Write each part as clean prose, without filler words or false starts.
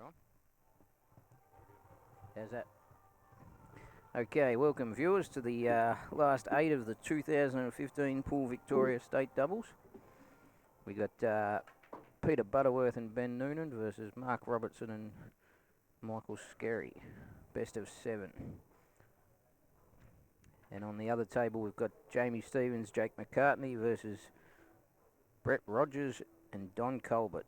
We're on. How's that? Okay, welcome viewers to the last 8 of the 2015 Pool Victoria State Doubles. We got Peter Butterworth and Ben Noonan versus Mark Robertson and Michael Skerry. Best of 7. And on the other table we've got Jamie Stevens, Jake McCartney versus Brett Rogers and Don Colbert.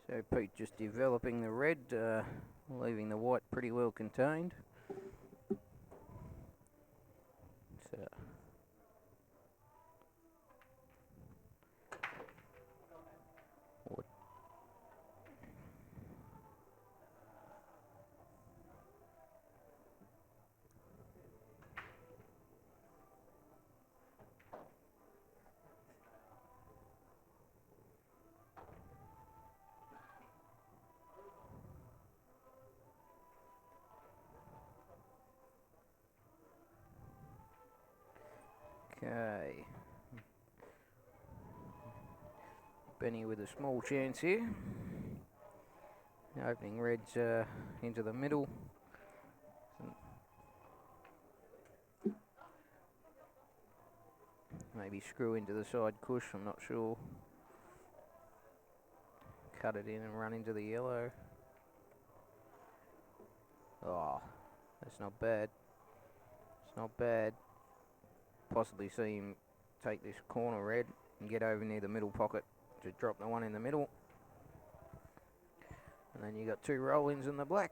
So Pete just developing the red, leaving the white pretty well contained. So what? Okay. Benny with a small chance here. Opening reds into the middle. Maybe screw into the side cush, I'm not sure. Cut it in and run into the yellow. Oh, that's not bad. It's not bad. Possibly see him take this corner red and get over near the middle pocket to drop the one in the middle. And then you got 2 roll-ins in the black.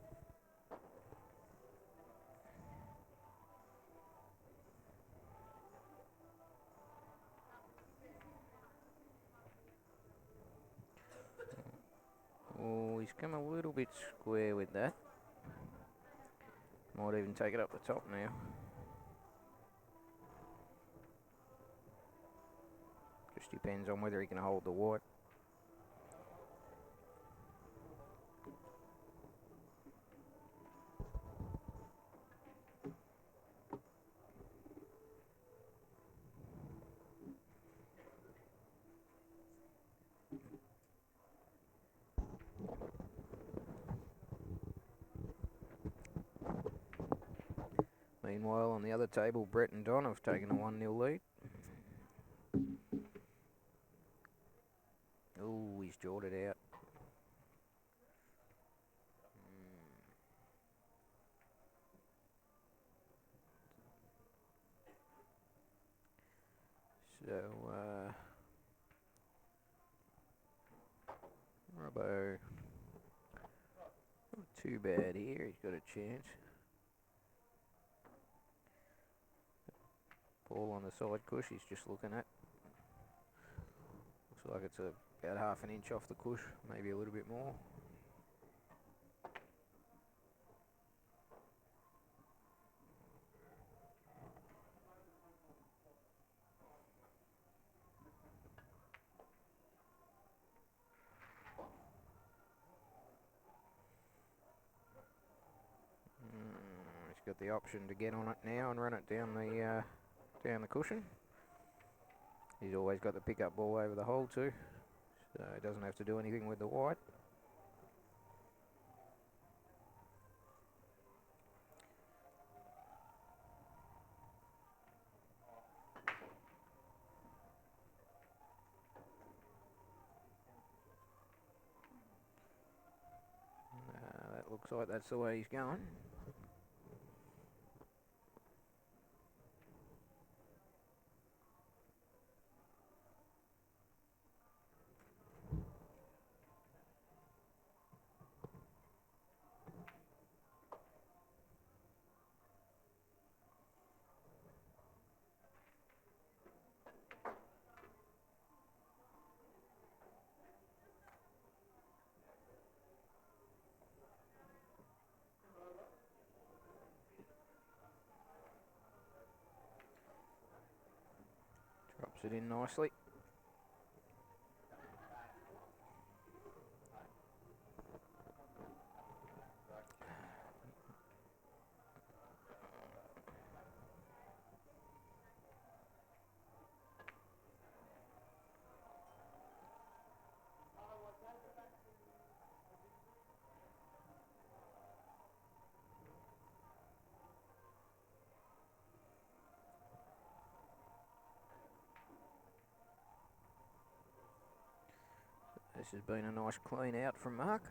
Oh, he's come a little bit square with that. Might even take it up the top now. Just depends on whether he can hold the white. Meanwhile, on the other table, Brett and Don have taken a 1-0 lead. Oh, he's jawed it out. So, Robbo, not too bad here, he's got a chance. Ball on the side cush he's just looking at. Looks like it's about half an inch off the cush, maybe a little bit more. He's got the option to get on it now and run it down the cushion. He's always got the pickup ball over the hole too, so he doesn't have to do anything with the white. Looks like that's the way he's going. Drops it in nicely. This has been a nice clean out from Mark.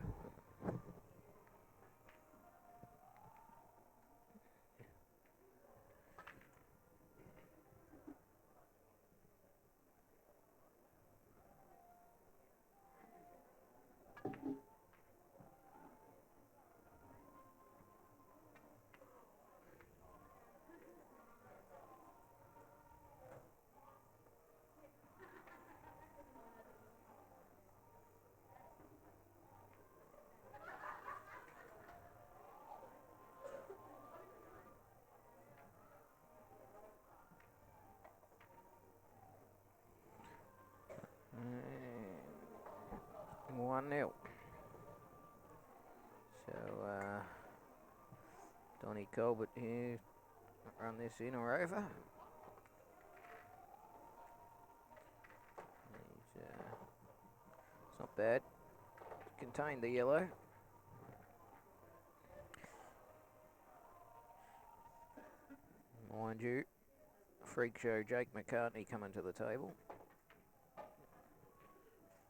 And 1-0. So, Donnie Colbert here, run this in or over. It's not bad. Contained the yellow. Mind you, freak show Jake McCartney coming to the table.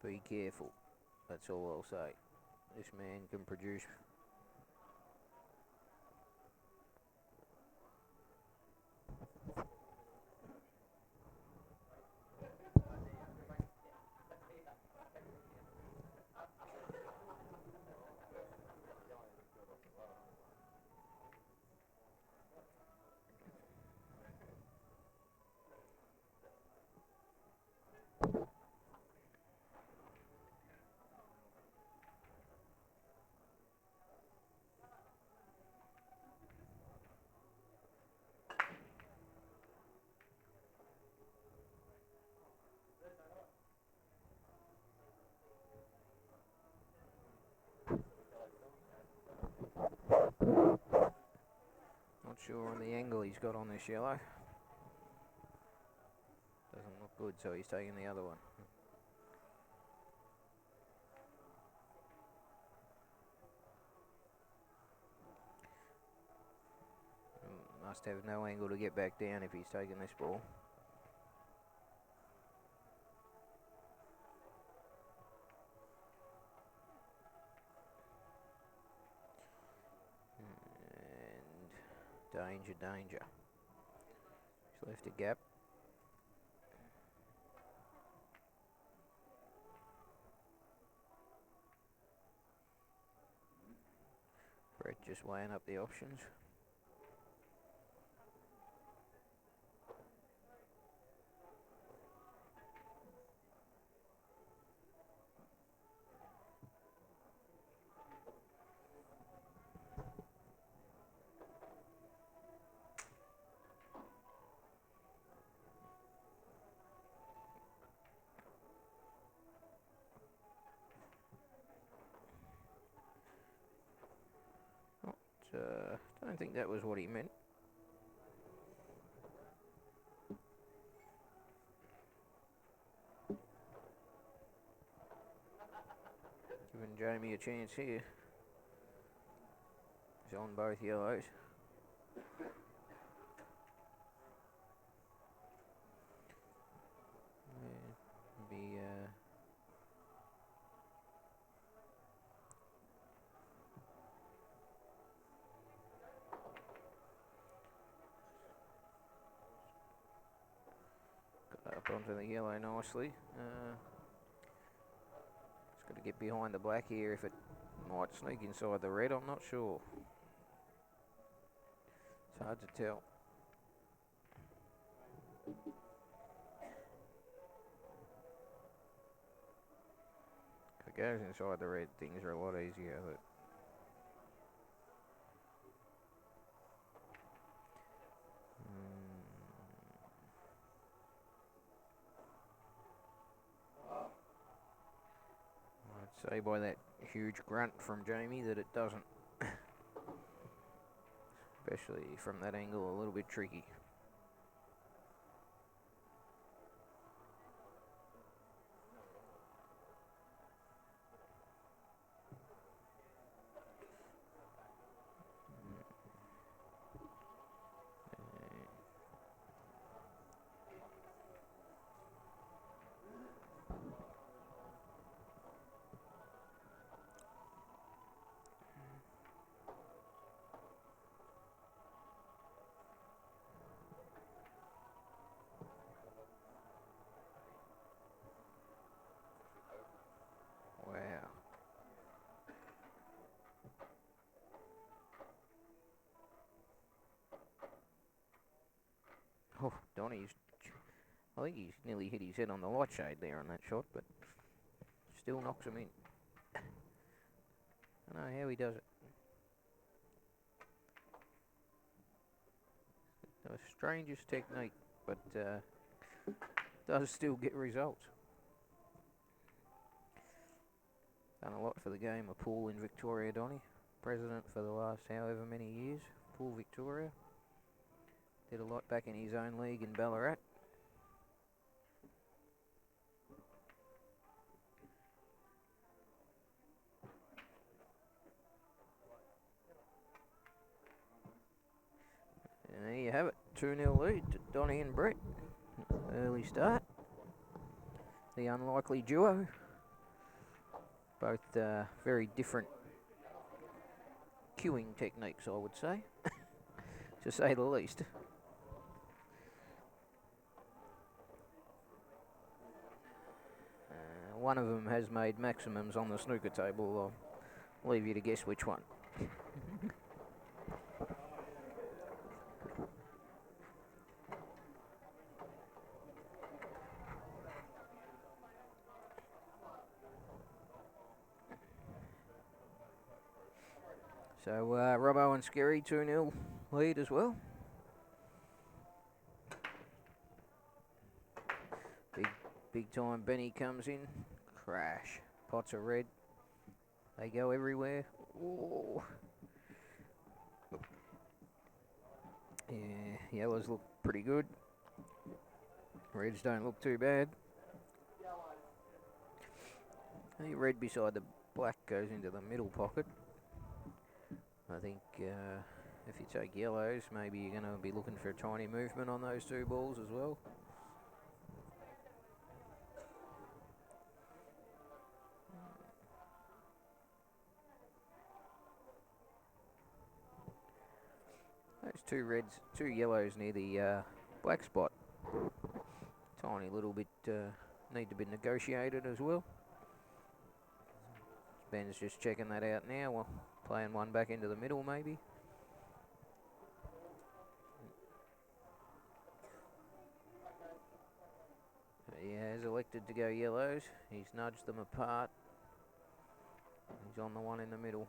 Be careful. That's all I'll say. This man can produce. Not sure on the angle he's got on this yellow. Doesn't look good, so he's taking the other one. Must have no angle to get back down if he's taking this ball. And danger, danger. He's left a gap. Brett just weighing up the options. Don't think that was what he meant. Giving Jamie a chance here. He's on both yellows. onto the yellow nicely. It's got to get behind the black here. If it might sneak inside the red, I'm not sure. It's hard to tell. If it goes inside the red, things are a lot easier. But I'd say by that huge grunt from Jamie that it doesn't. Especially from that angle, a little bit tricky. Wow. Oh, Donnie's. I think he's nearly hit his head on the light shade there on that shot, but still knocks him in. I don't know how he does it. The strangest technique, but does still get results. Done a lot for the game of pool in Victoria, Donnie. President for the last however many years. Pool Victoria. Did a lot back in his own league in Ballarat. And there you have it. 2-0 lead to Donnie and Brett. Early start. The unlikely duo. Both very different cueing techniques, I would say. To say the least. One of them has made maximums on the snooker table. I'll leave you to guess which one. So Robbo and Scary 2-0 lead as well. Big time Benny comes in. Crash. Pots are red. They go everywhere. Whoa. Yeah, yellows look pretty good. Reds don't look too bad. I think red beside the black goes into the middle pocket. I think if you take yellows, maybe you're going to be looking for a tiny movement on those two balls as well. Those two reds, two yellows near the black spot. Tiny little bit need to be negotiated as well. Ben's just checking that out now. Well, playing one back into the middle maybe. He has elected to go yellows. He's nudged them apart. He's on the one in the middle.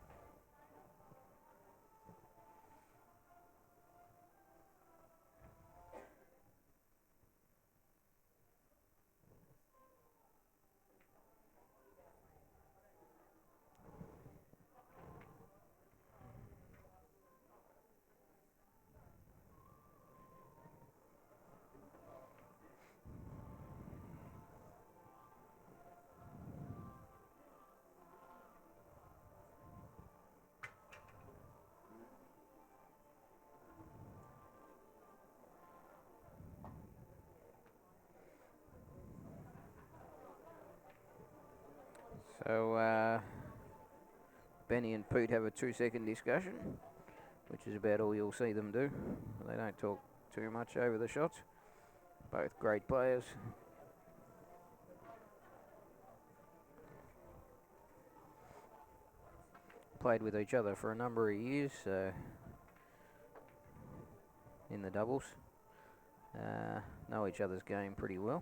So Benny and Pete have a 2-second discussion, which is about all you'll see them do. They don't talk too much over the shots. Both great players. played with each other for a number of years, so in the doubles. Know each other's game pretty well.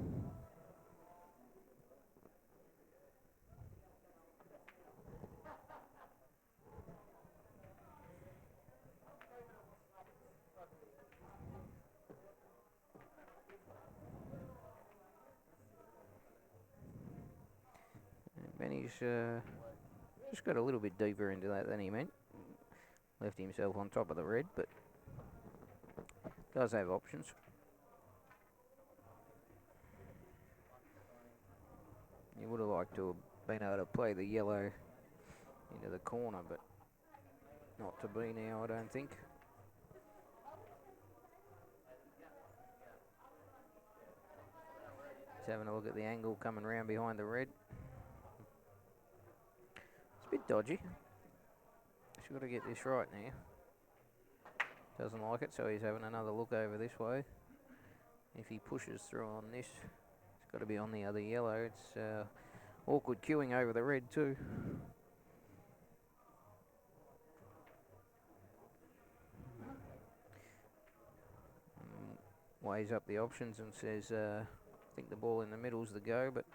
And Benny's just got a little bit deeper into that than he meant. Left himself on top of the red, but does have options. He would have liked to have been able to play the yellow into the corner, but not to be now, I don't think. He's having a look at the angle coming round behind the red. It's a bit dodgy. He's got to get this right now. Doesn't like it, so he's having another look over this way. If he pushes through on this, it's got to be on the other yellow. It's awkward queuing over the red too. Weighs up the options and says, I think the ball in the middle's the go, but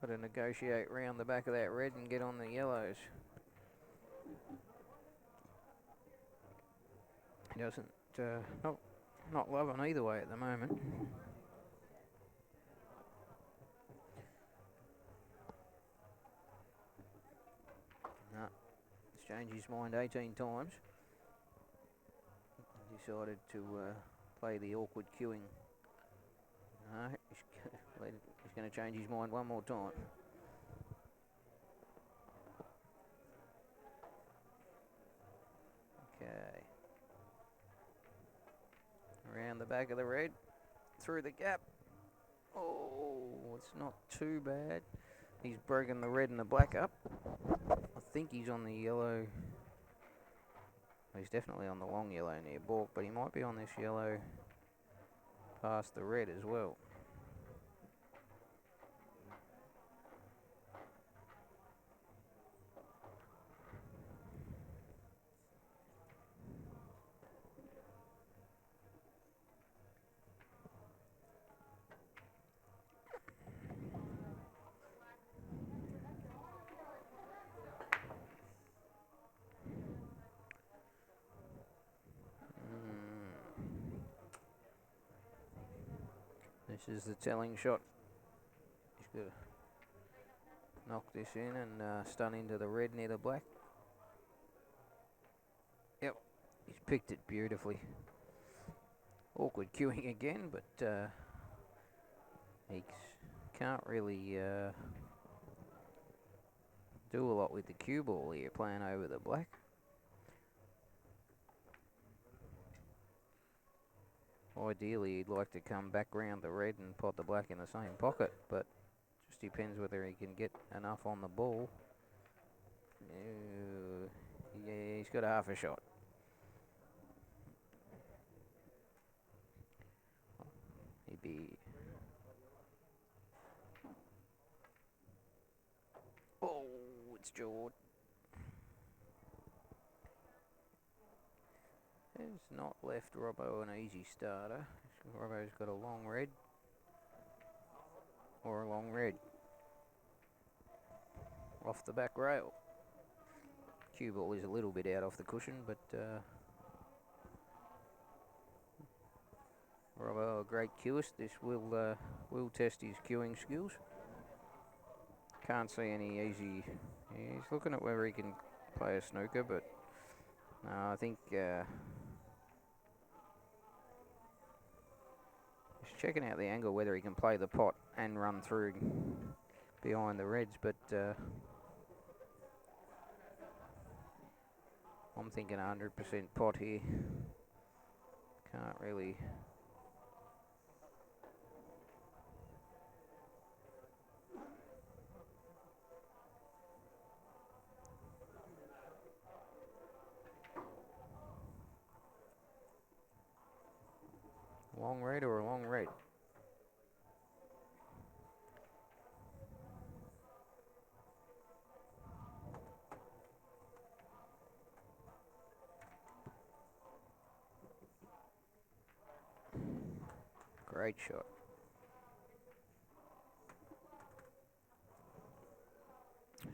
got to negotiate round the back of that red and get on the yellows. He doesn't, not loving either way at the moment. No, he's changed his mind 18 times. Decided to play the awkward queuing. No, he's going to change his mind one more time. Okay. Around the back of the red, through the gap. Oh, it's not too bad. He's broken the red and the black up. I think he's on the yellow. He's definitely on the long yellow near balk, but he might be on this yellow past the red as well. This is the telling shot. He's got to knock this in and stun into the red near the black. Yep, he's picked it beautifully. Awkward queuing again, but he can't really do a lot with the cue ball here, playing over the black. Ideally, he'd like to come back round the red and pot the black in the same pocket, but just depends whether he can get enough on the ball. Yeah, he's got half a shot. He'd be... Oh, it's jawed. Has not left Robbo an easy starter. Robbo's got a long red. Or a long red. Off the back rail. Cue ball is a little bit out off the cushion, but Robbo, a great cueist. This will test his queuing skills. Can't see any easy... He's looking at whether he can play a snooker, but I think... Just checking out the angle, whether he can play the pot and run through behind the reds, but I'm thinking 100% pot here. Can't really... Long red or a long red? Great shot.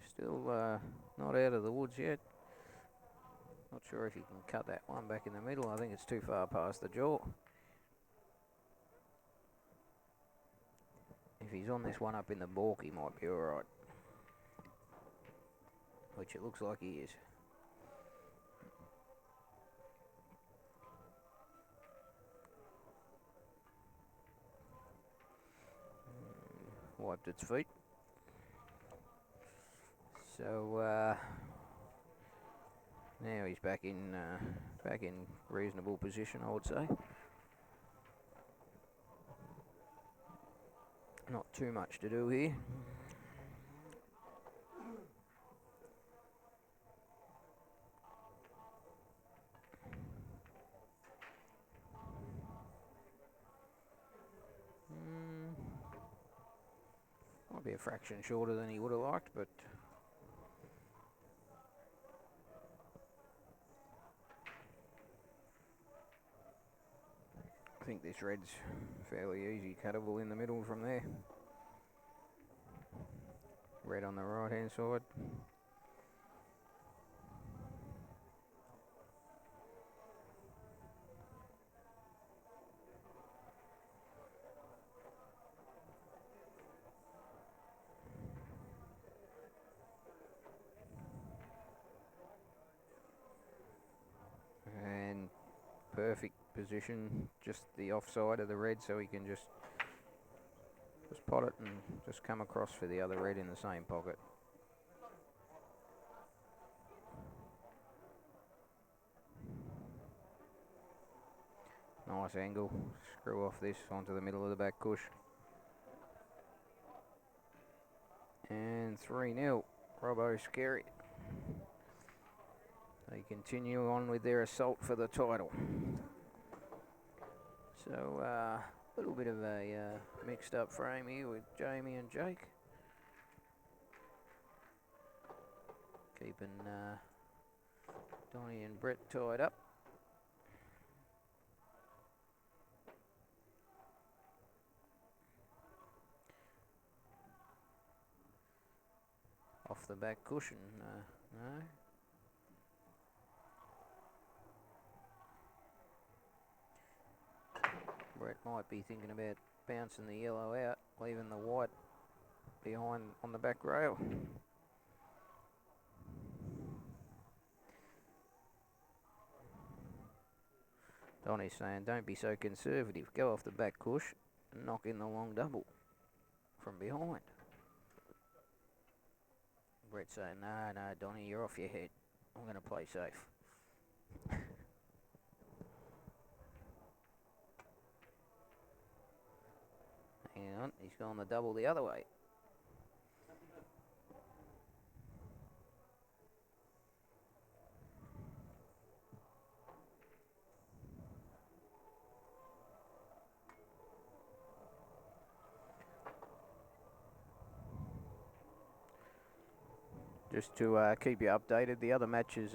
Still not out of the woods yet. Not sure if he can cut that one back in the middle. I think it's too far past the jaw. If he's on this one up in the balk, he might be alright. Which it looks like he is. Wiped its feet. So now he's back in reasonable position, I would say. Not too much to do here. Might be a fraction shorter than he would have liked, but I think this red's fairly easy cuttable in the middle from there. Red on the right hand side. And perfect position, just the offside of the red, so he can just pot it and just come across for the other red in the same pocket. Nice angle. Screw off this onto the middle of the back cush. And 3-0. Robbo Scary. They continue on with their assault for the title. So a little bit of a mixed up frame here with Jamie and Jake. Keeping Donnie and Brett tied up. Off the back cushion, no. Brett might be thinking about bouncing the yellow out, leaving the white behind on the back rail. Donnie's saying, don't be so conservative. Go off the back cush and knock in the long double from behind. Brett's saying, no, Donnie, you're off your head. I'm going to play safe. Hang on, he's gone the double the other way. Just to keep you updated, the other matches,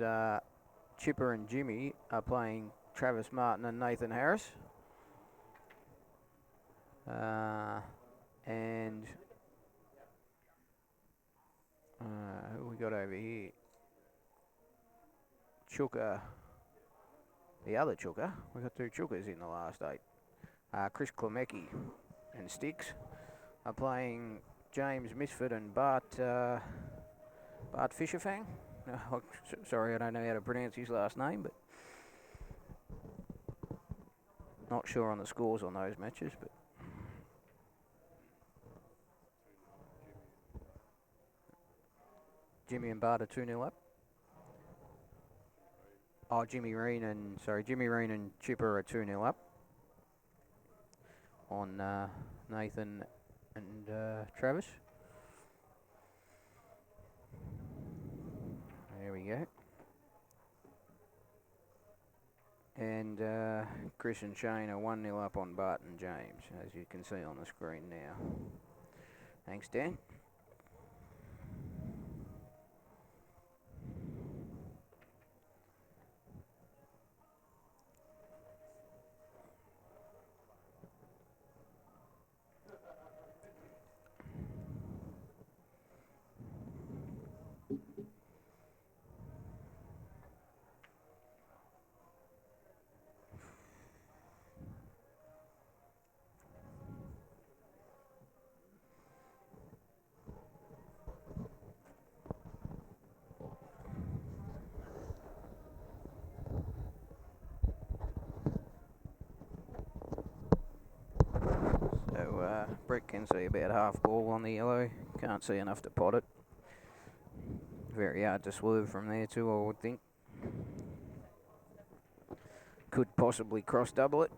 Chipper and Jimmy are playing Travis Martin and Nathan Harris. And who we got over here? Chuka, the other Chuka. We got two Chukas in the last 8. Chris Klemecki and Sticks are playing James Misford and Bart Fisherfang. Sorry, I don't know how to pronounce his last name, but not sure on the scores on those matches. But Jimmy and Bart are 2-0 up. Oh, Jimmy Reen and Chipper are 2-0 up on Nathan and Travis. There we go. And Chris and Shane are 1-0 up on Bart and James, as you can see on the screen now. Thanks, Dan. Brett can see about half ball on the yellow. Can't see enough to pot it. Very hard to swerve from there too, I would think. Could possibly cross double it.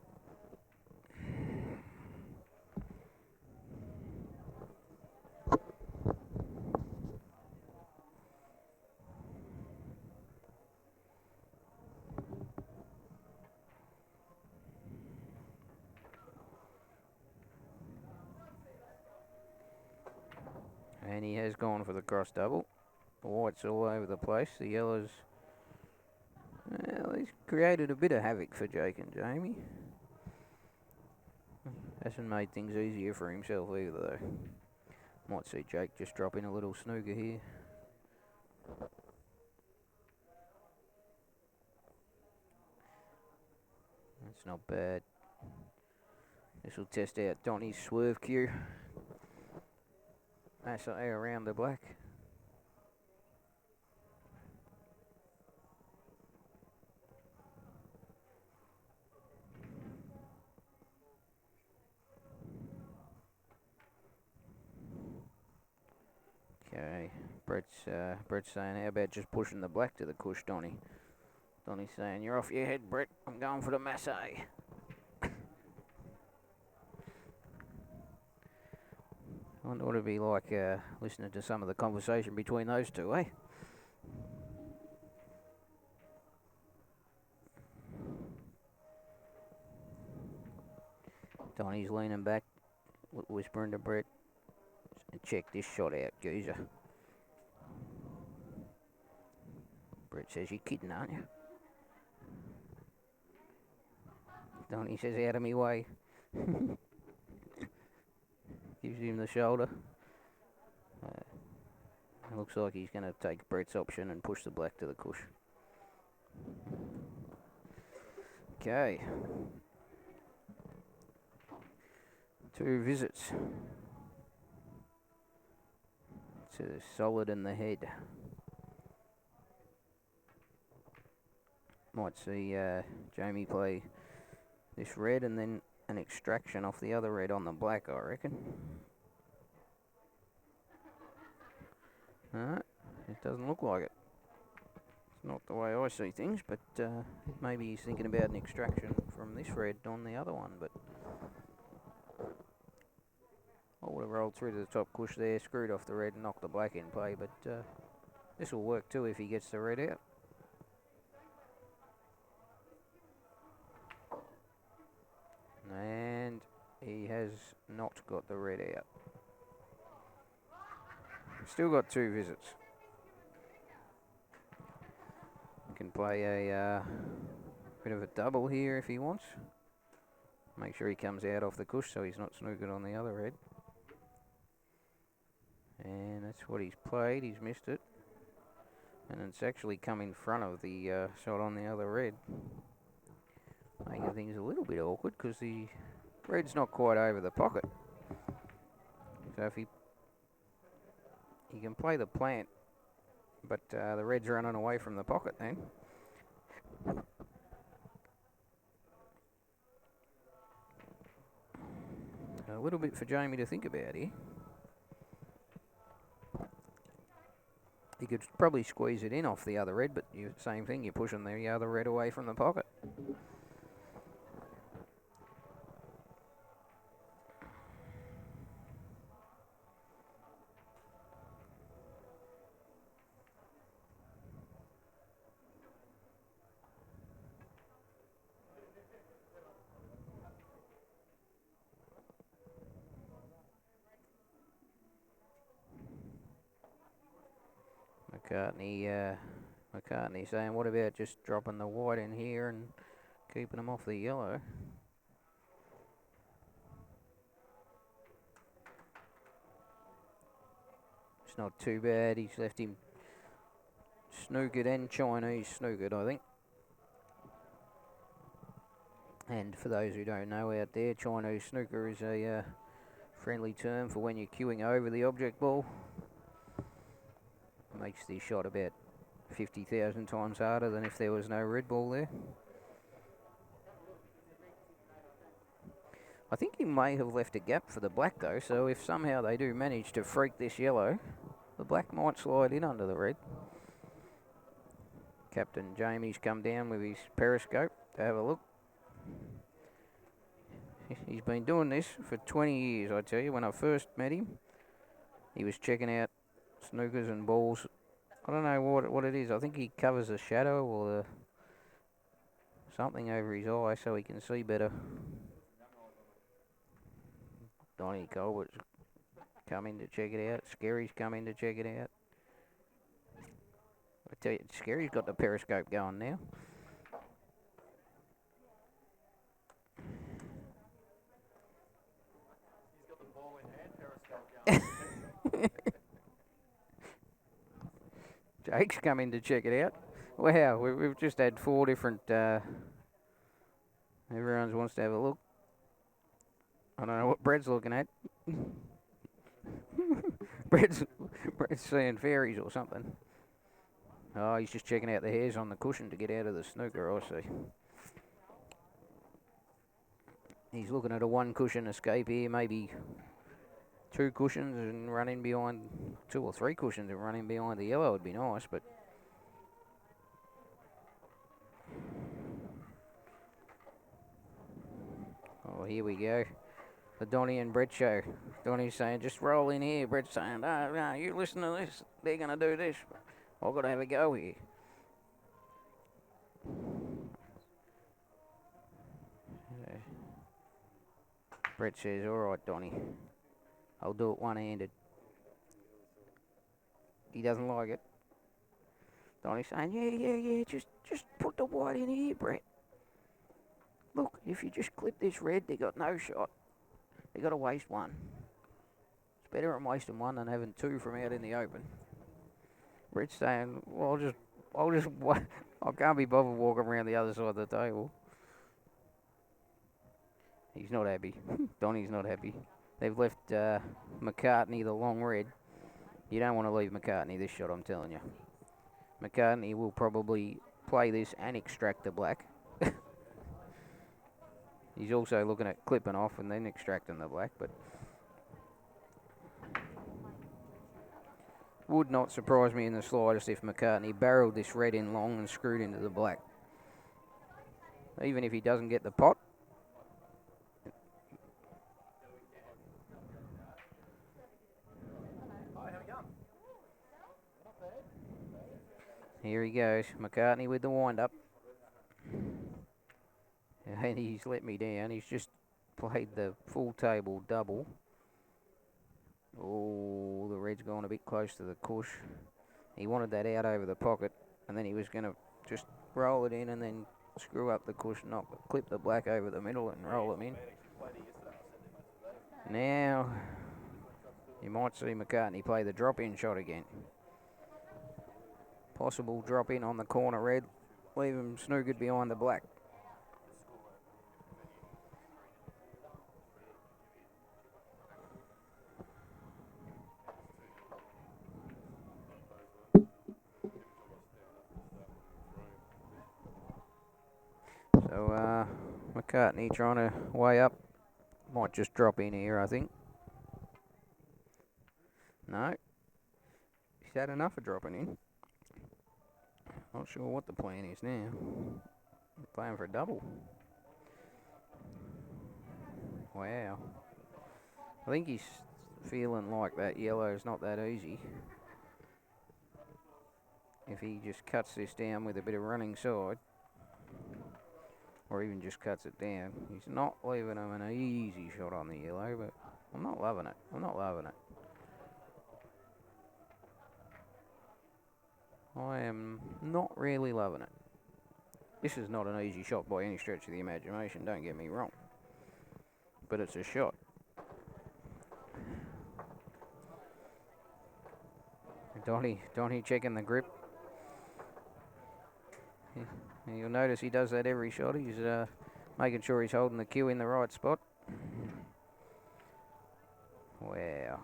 And he has gone for the cross double. The white's all over the place. The yellow's... Well, he's created a bit of havoc for Jake and Jamie. Hasn't made things easier for himself either, though. Might see Jake just drop in a little snooker here. That's not bad. This will test out Donny's swerve cue. That's around the black. Okay, Brett's saying, how about just pushing the black to the cush, Donny? Donny's saying, you're off your head, Brett. I'm going for the masse. I wonder what it'd be like listening to some of the conversation between those two, eh? Donny's leaning back, whispering to Brett, check this shot out, geezer. Brett says, you're kidding, aren't you? Donny says, out of me way. Gives him the shoulder. Looks like he's going to take Brett's option and push the black to the cush. Okay. 2 visits. To solid in the head. Might see Jamie play this red and then an extraction off the other red on the black, I reckon. No, it doesn't look like it. It's not the way I see things, but maybe he's thinking about an extraction from this red on the other one, but I would have rolled through to the top cush there, screwed off the red and knocked the black in play, but this will work too if he gets the red out. And he has not got the red out. Still got 2 visits. Can play a bit of a double here if he wants. Make sure he comes out off the cush so he's not snookered on the other red. And that's what he's played. He's missed it. And it's actually come in front of the shot on the other red. Making things a little bit awkward because the red's not quite over the pocket. So if he can play the plant, but the red's running away from the pocket then. A little bit for Jamie to think about here. He could probably squeeze it in off the other red, but same thing, you're pushing the other red away from the pocket. McCartney saying, what about just dropping the white in here and keeping them off the yellow? It's not too bad. He's left him snookered and Chinese snookered, I think. And for those who don't know out there, Chinese snooker is a friendly term for when you're queuing over the object ball. Makes the shot about 50,000 times harder than if there was no red ball there. I think he may have left a gap for the black though, so if somehow they do manage to freak this yellow, the black might slide in under the red. Captain Jamie's come down with his periscope to have a look. He's been doing this for 20 years, I tell you. When I first met him, he was checking out snookers and balls. I don't know what it is. I think he covers the shadow or something over his eye so he can see better. Donnie Colbert's come in to check it out. Scary's come in to check it out. I tell you, Scary's got the periscope going now. He's got the ball in hand periscope going. Jake's come in to check it out. Wow, we've just had 4 different. Everyone wants to have a look. I don't know what Brett's looking at. Brett's seeing fairies or something. Oh, he's just checking out the hairs on the cushion to get out of the snooker, I see. He's looking at a 1 cushion escape here, maybe 2 cushions and running behind, 2 or 3 cushions and running behind the yellow would be nice, but. Oh, here we go. The Donnie and Brett show. Donnie's saying, just roll in here. Brett's saying, no, you listen to this. They're going to do this. I've got to have a go here. Brett says, all right, Donnie. I'll do it one-handed. He doesn't like it. Donnie's saying, yeah, just put the white in here, Brett. Look, if you just clip this red, they got no shot. They got to waste 1. It's better than wasting 1 than having 2 from out in the open. Brett's saying, well, I can't be bothered walking around the other side of the table. He's not happy. Donnie's not happy. They've left McCartney the long red. You don't want to leave McCartney this shot, I'm telling you. McCartney will probably play this and extract the black. He's also looking at clipping off and then extracting the black, but would not surprise me in the slightest if McCartney barreled this red in long and screwed into the black. Even if he doesn't get the pot. Here he goes, McCartney with the wind-up. And he's let me down. He's just played the full table double. Oh, the red's gone a bit close to the cush. He wanted that out over the pocket, and then he was going to just roll it in and then screw up the cush, clip the black over the middle and roll them in. Now, you might see McCartney play the drop-in shot again. Possible drop-in on the corner red, leave him snookered behind the black. So, McCartney trying to weigh up. Might just drop in here, I think. No. He's had enough of dropping in. Not sure what the plan is now. Playing for a double. Wow. I think he's feeling like that yellow is not that easy. If he just cuts this down with a bit of running side, or even just cuts it down, he's not leaving him an easy shot on the yellow, but I'm not loving it. I am not really loving it. This is not an easy shot by any stretch of the imagination, don't get me wrong. But it's a shot. Donnie checking the grip. You'll notice he does that every shot. He's making sure he's holding the cue in the right spot. Wow.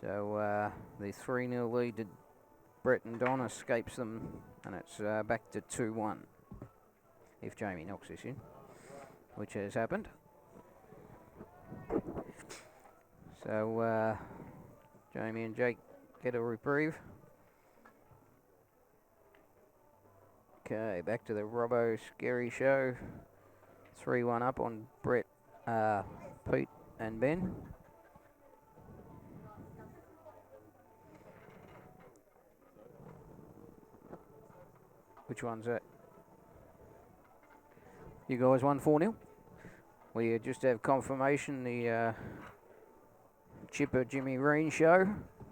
So the 3-0 lead to Brett and Don escapes them, and it's back to 2-1 if Jamie knocks this in, which has happened. So Jamie and Jake get a reprieve. Okay, back to the Robbo Scary Show. 3-1 up on Brett, Pete and Ben. Which one's that? You guys won 4-0? We just have confirmation the Chipper Jimmy Reen show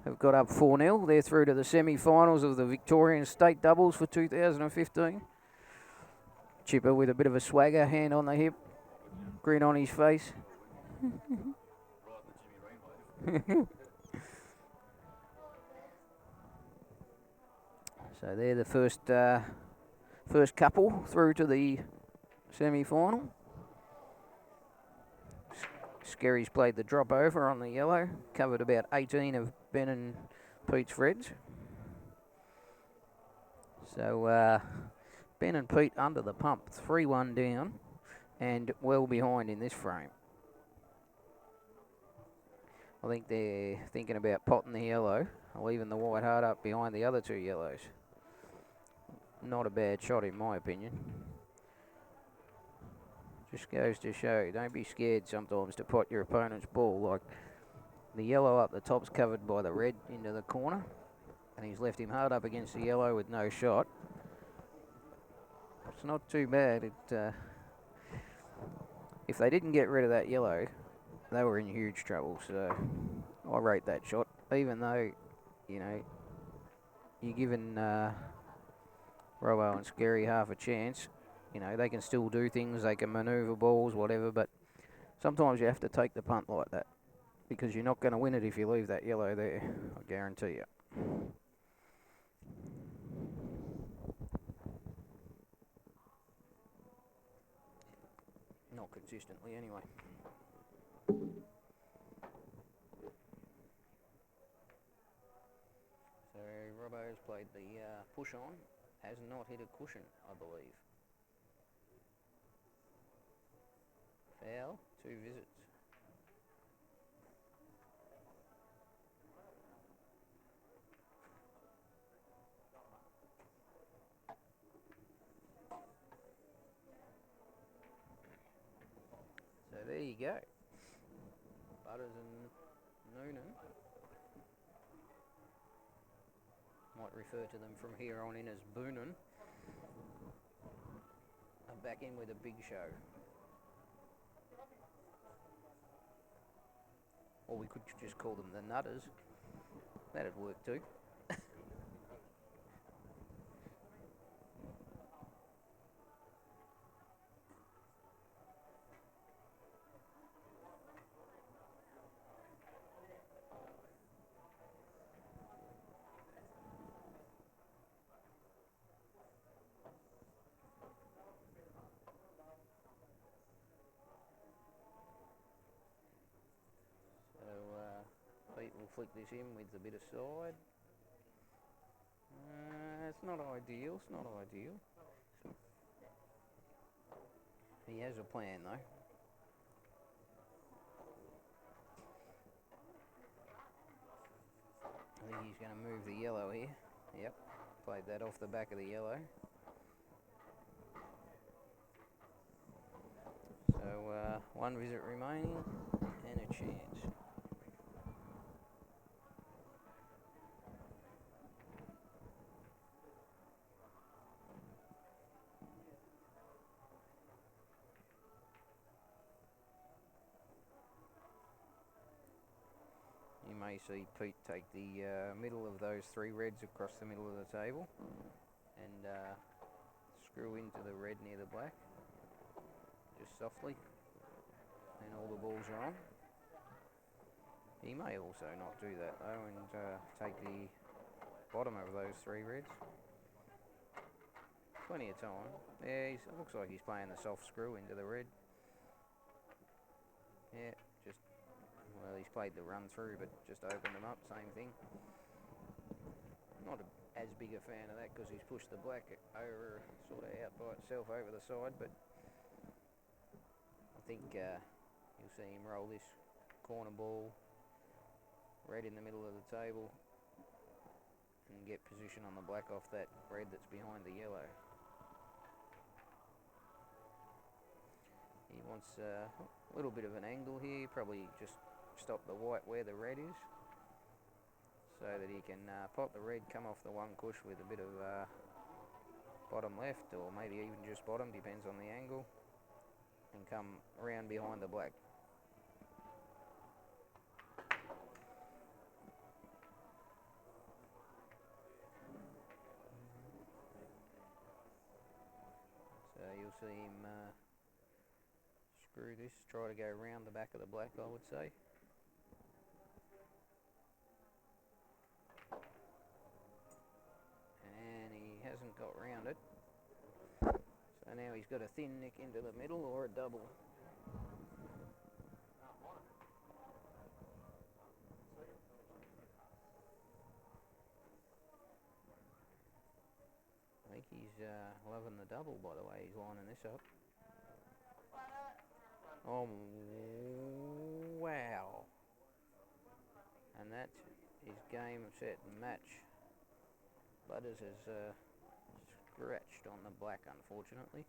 have got up 4-0. They're through to the semi-finals of the Victorian State Doubles for 2015. Chipper with a bit of a swagger, hand on the hip, grin on his face. So they're the first couple through to the semi-final. Scary's played the drop over on the yellow, covered about 18 of Ben and Pete's reds. So Ben and Pete under the pump, 3-1 down and well behind in this frame. I think they're thinking about potting the yellow, leaving the white hard up behind the other two yellows. Not a bad shot in my opinion. Just goes to show, don't be scared sometimes to pot your opponent's ball. Like the yellow up the top's covered by the red into the corner, and he's left him hard up against the yellow with no shot. It's not too bad. If they didn't get rid of that yellow, they were in huge trouble. So I rate that shot, even though, you know, you're giving Robbo and Scary half a chance. You know, they can still do things, they can manoeuvre balls, whatever, but sometimes you have to take the punt like that because you're not going to win it if you leave that yellow there, I guarantee you. Not consistently, anyway. So Robbo's played the push on, has not hit a cushion, I believe. Foul, 2 visits. So there you go. Butters and Noonan. Might refer to them from here on in as Boonan. I'm back in with a big show. Or we could just call them the Nutters. That'd work too. Pete will flick this in with a bit of side. It's not ideal, it's not ideal. He has a plan though. I think he's going to move the yellow here. Yep, played that off the back of the yellow. So 1 visit remaining and a chance. You may see Pete take the middle of those 3 reds across the middle of the table and screw into the red near the black, just softly, and all the balls are on. He may also not do that though and take the bottom of those 3 reds. Plenty of time. Yeah, it looks like he's playing the soft screw into the red. Yeah, just, well, he's played the run through, but just opened them up, same thing. Not as as big a fan of that because he's pushed the black over, sort of out by itself over the side, but I think you'll see him roll this corner ball, red in the middle of the table, and get position on the black off that red that's behind the yellow. He wants a little bit of an angle here, probably just stop the white where the red is, so that he can pot the red, come off the one cush with a bit of bottom left, or maybe even just bottom, depends on the angle, and come around behind the black. So you'll see him screw this, try to go round the back of the black, I would say. And he hasn't got round it. So now he's got a thin nick into the middle or a double. I think he's loving the double, by the way he's lining this up. Oh, wow. And that's his game, set, and match. Butters has scratched on the black, unfortunately.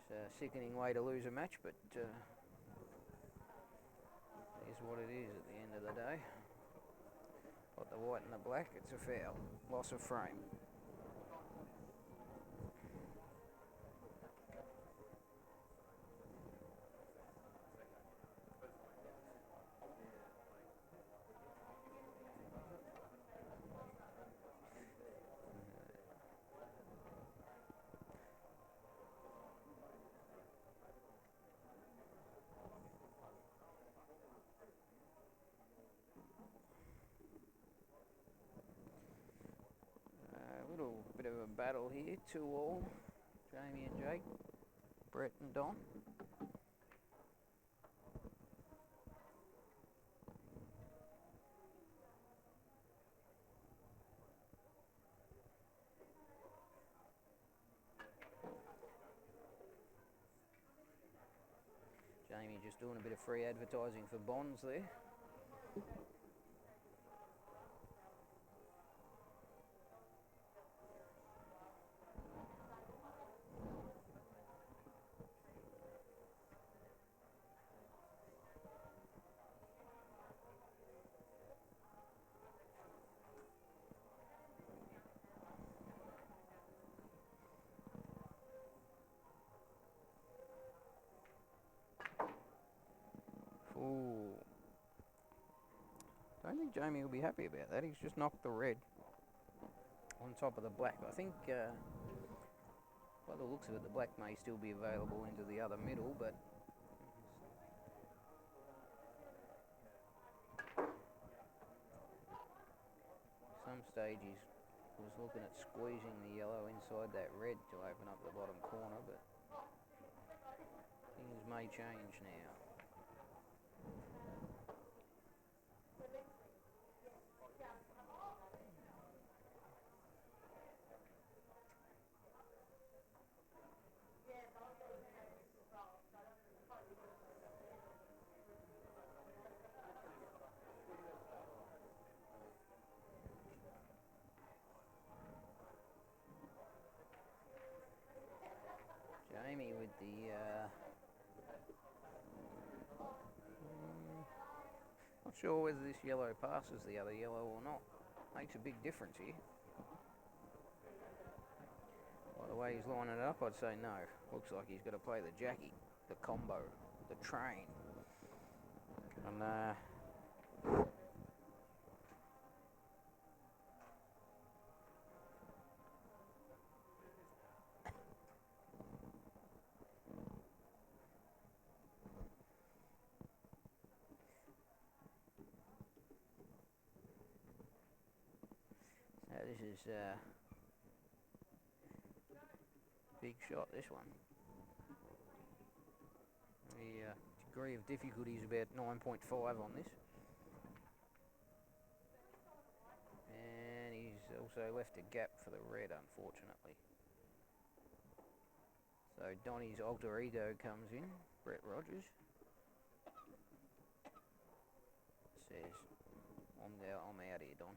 It's a sickening way to lose a match, but it is what it is at the end of the day. Got the white and the black, it's a foul. Loss of frame. A little bit of a battle here, 2-all. Jamie and Jake, Brett and Don. Jamie just doing a bit of free advertising for bonds there. Ooh. Don't think Jamie will be happy about that. He's just knocked the red on top of the black. I think, by the looks of it, the black may still be available into the other middle, but some stage he was looking at squeezing the yellow inside that red to open up the bottom corner, but things may change now. Jamie with the not sure whether this yellow passes the other yellow or not. Makes a big difference here. By the way he's lining it up, I'd say no. Looks like he's got to play the Jackie, the combo, the train. And this is big shot, this one. The degree of difficulty is about 9.5 on this. also left a gap for the red, unfortunately. So Donnie's alter ego comes in, Brett Rogers. Says, I'm out here, Don.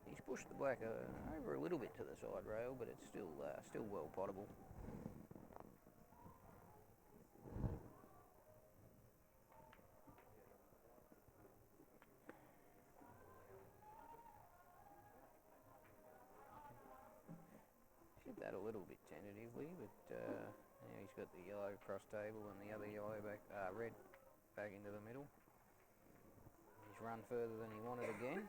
He's pushed the black over a little bit to the side rail, but it's still well potable. Hit that a little bit tentatively, but now he's got the yellow cross table and the other yellow red back into the middle. He's run further than he wanted again.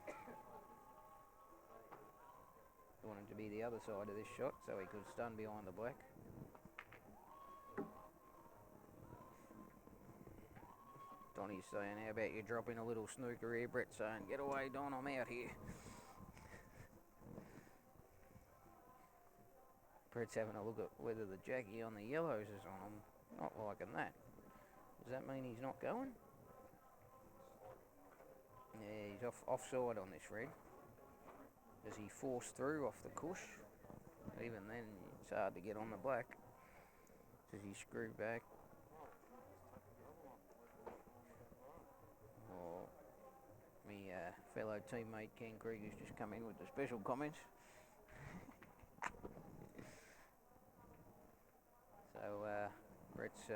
He wanted to be the other side of this shot so he could stun behind the black. Donnie's saying, how about you drop in a little snooker here? Brett's saying, get away, Don, I'm out here. Brett's having a look at whether the Jackie on the yellows is on him. Not liking that. Does that mean he's not going? Yeah, he's offside on this red. Does he force through off the cush? Even then, it's hard to get on the black. Does he screw back? Or my fellow teammate Ken Krieger's just come in with the special comments. So Brett's,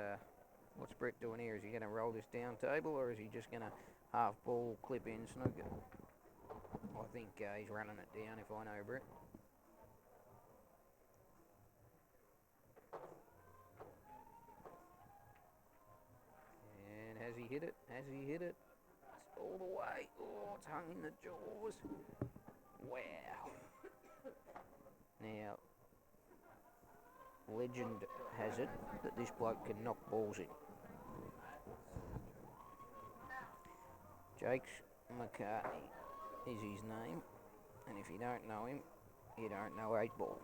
what's Brett doing here? Is he going to roll this down table, or is he just going to half ball clip in snooker? I think he's running it down, if I know Brett. And has he hit it? Has he hit it? It's all the way. Oh, it's hung in the jaws. Wow. Now, legend has it that this bloke can knock balls in. Jakes McCartney is his name, and if you don't know him, you don't know 8 ball.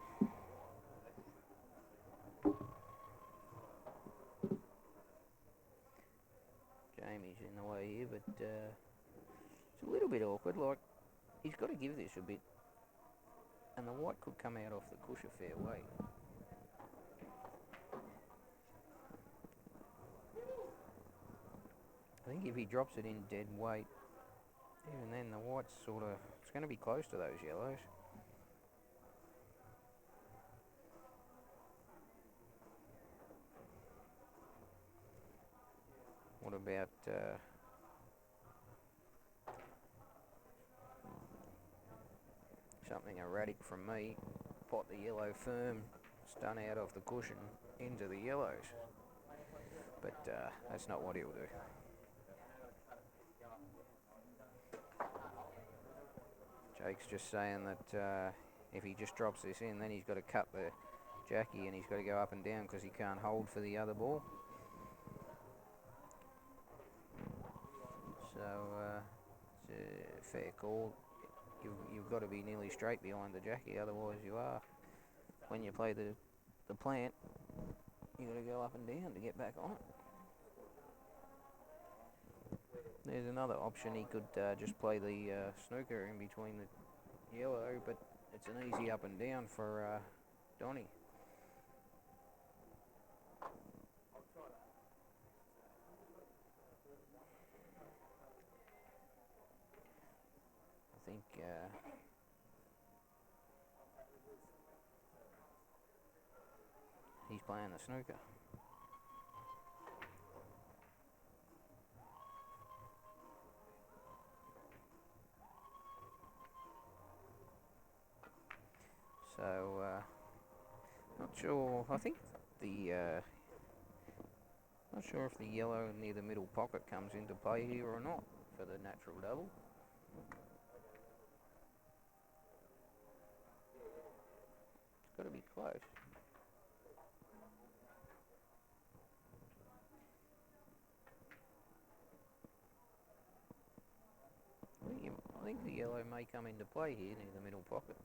Jamie's in the way here, but it's a little bit awkward. Like, he's got to give this a bit, and the white could come out off the cush a fair way. I think if he drops it in dead weight, even then the white's sort of, it's going to be close to those yellows. What about something erratic from me? Pot the yellow firm, stun out of the cushion into the yellows. But that's not what he'll do. Jake's just saying that if he just drops this in, then he's got to cut the Jackie and he's got to go up and down because he can't hold for the other ball. So it's a fair call. You've got to be nearly straight behind the Jackie, otherwise you are. When you play the plant, you've got to go up and down to get back on it. There's another option. He could just play the snooker in between the yellow, but it's an easy up and down for Donnie. I think he's playing the snooker. So, not sure. I think the not sure if the yellow near the middle pocket comes into play here or not for the natural double. It's got to be close. I think the yellow may come into play here near the middle pocket.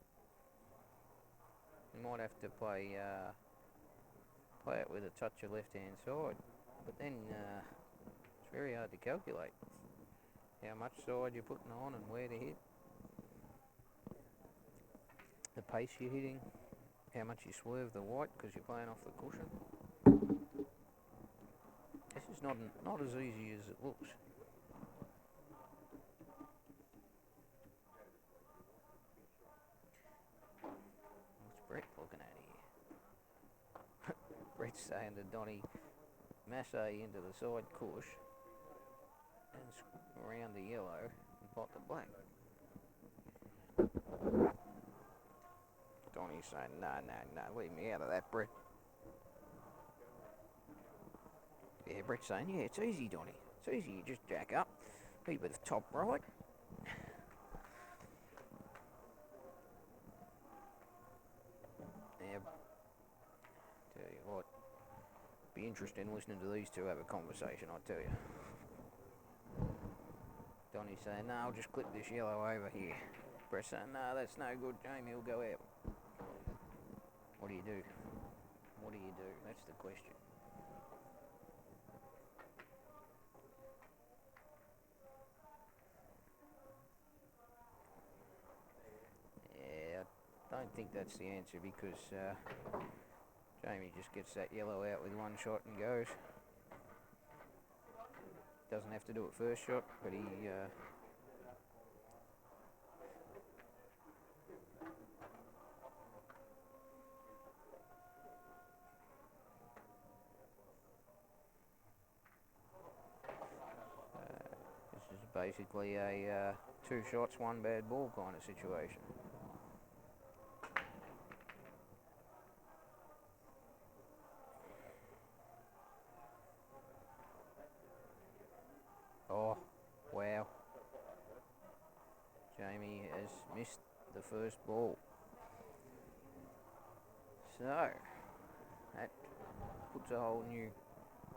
You might have to play it with a touch of left-hand side, but then it's very hard to calculate how much side you're putting on and where to hit, the pace you're hitting, how much you swerve the white because you're playing off the cushion. This is not as easy as it looks. What's Brett looking at here? Brett's saying to Donnie, masse into the side cush and around the yellow and pot the black. Donnie's saying, no, leave me out of that, Brett. Yeah, Brett's saying, yeah, it's easy, Donnie. It's easy, you just jack up, keep it top right. Yeah, tell you what, be interesting listening to these two have a conversation, I tell you. Donnie's saying, no, I'll just clip this yellow over here. Brett's saying, no, that's no good, Jamie, he'll go out. What do you do? What do you do? That's the question. Yeah, I don't think that's the answer because Jamie just gets that yellow out with one shot and goes. Doesn't have to do it first shot, but he this is basically a 2 shots, 1 bad ball kind of situation. Oh, wow. Jamie has missed the first ball. So, that puts a whole new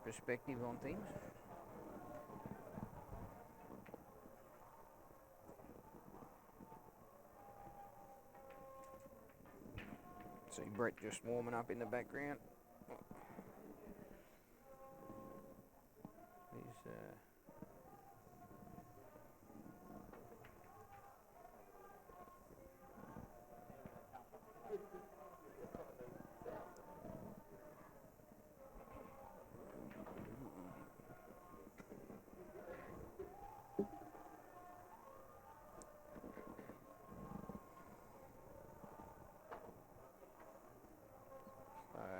perspective on things. See Brett just warming up in the background.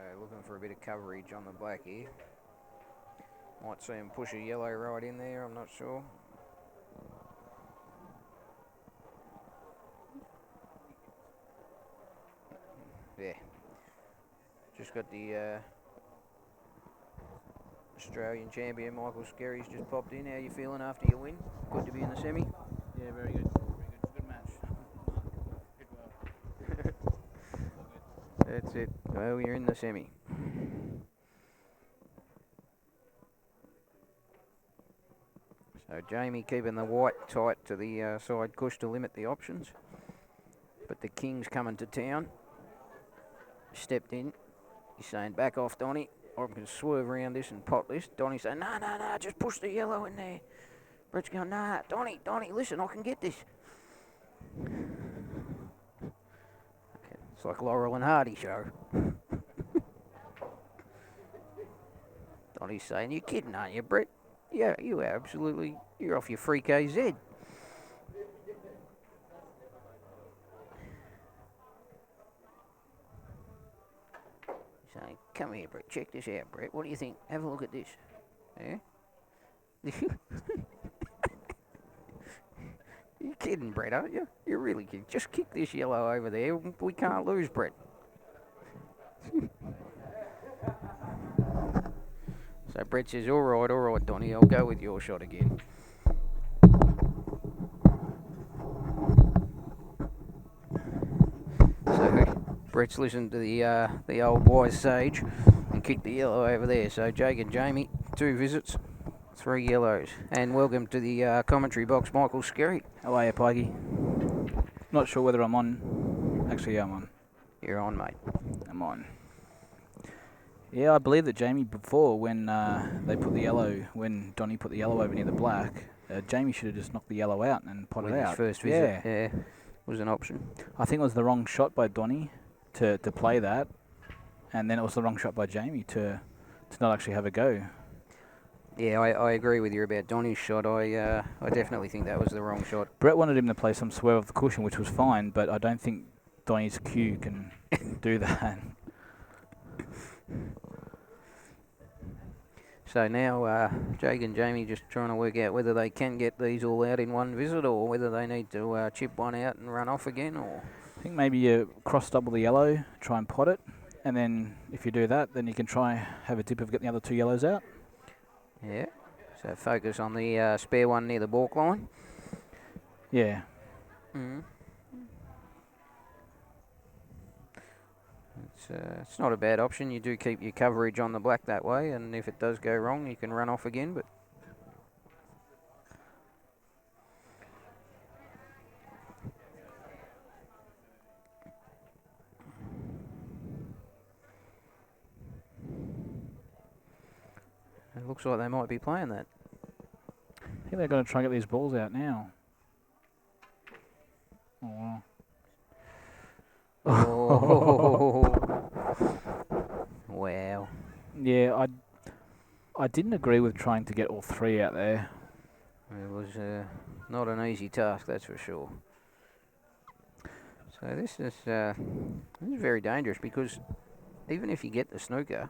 He's looking for a bit of coverage on the black here. Might see him push a yellow right in there, I'm not sure. Yeah. Just got the Australian champion Michael Skerry's just popped in. How you feeling after your win? Good to be in the semi? Yeah, very good. It's a good match. Did well. That's it. Well, you're in the semi. So Jamie keeping the white tight to the side cush to limit the options. But the King's coming to town. Stepped in. He's saying, back off, Donnie. Or I can swerve around this and pot this. Donnie's saying, no, just push the yellow in there. Brett's going, nah, Donnie, listen, I can get this. Okay, it's like Laurel and Hardy show. Donnie's saying, you're kidding, aren't you, Brett? Yeah, you are absolutely, you're off your freak AZ. Saying, come here, Brett, check this out, Brett. What do you think? Have a look at this. Yeah? You're kidding, Brett, aren't you? You're really kidding. Just kick this yellow over there. We can't lose, Brett. So Brett says, all right, Donnie, I'll go with your shot again. So Brett's listened to the old wise sage and kicked the yellow over there. So Jake and Jamie, 2 visits, 3 yellows. And welcome to the commentary box, Michael Skerry. How are you, Pikey? Not sure whether I'm on. Actually, yeah, I'm on. You're on, mate. I'm on. Yeah, I believe that Jamie before, when they put the yellow, when Donnie put the yellow over near the black, Jamie should have just knocked the yellow out and potted With out. his first visit, yeah, was an option. I think it was the wrong shot by Donnie to play that, and then it was the wrong shot by Jamie to not actually have a go. Yeah, I agree with you about Donnie's shot. I definitely think that was the wrong shot. Brett wanted him to play some swerve of the cushion, which was fine, but I don't think Donnie's cue can do that. So now Jake and Jamie just trying to work out whether they can get these all out in one visit or whether they need to chip one out and run off again. Or I think maybe you cross double the yellow, try and pot it, and then if you do that, then you can try have a dip of getting the other 2 yellows out. yeah, so focus on the spare one near the balk line. Yeah. It's not a bad option. You do keep your coverage on the black that way, and if it does go wrong, you can run off again. But it looks like they might be playing that. I think they're going to try and get these balls out now. Oh, wow. Oh. Wow. Yeah, I didn't agree with trying to get all 3 out there. It was not an easy task, that's for sure. So this is very dangerous because even if you get the snooker,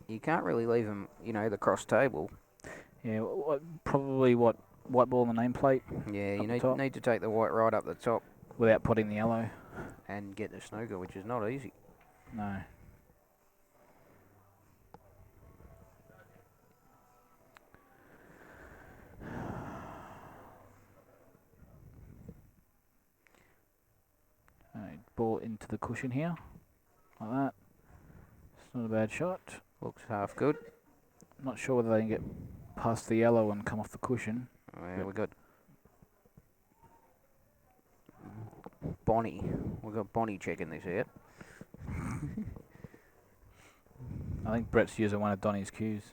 you can't really leave them, the cross table. Yeah, probably white ball on the nameplate. Yeah, you top. need to take the white right up the top Without potting the yellow. and get the snooker, which is not easy. No. Right, ball into the cushion here, like that. It's not a bad shot. Looks half good. Not sure whether they can get past the yellow and come off the cushion. Well, we got Bonnie. We've got Bonnie checking this out. I think Brett's using one of Donnie's cues.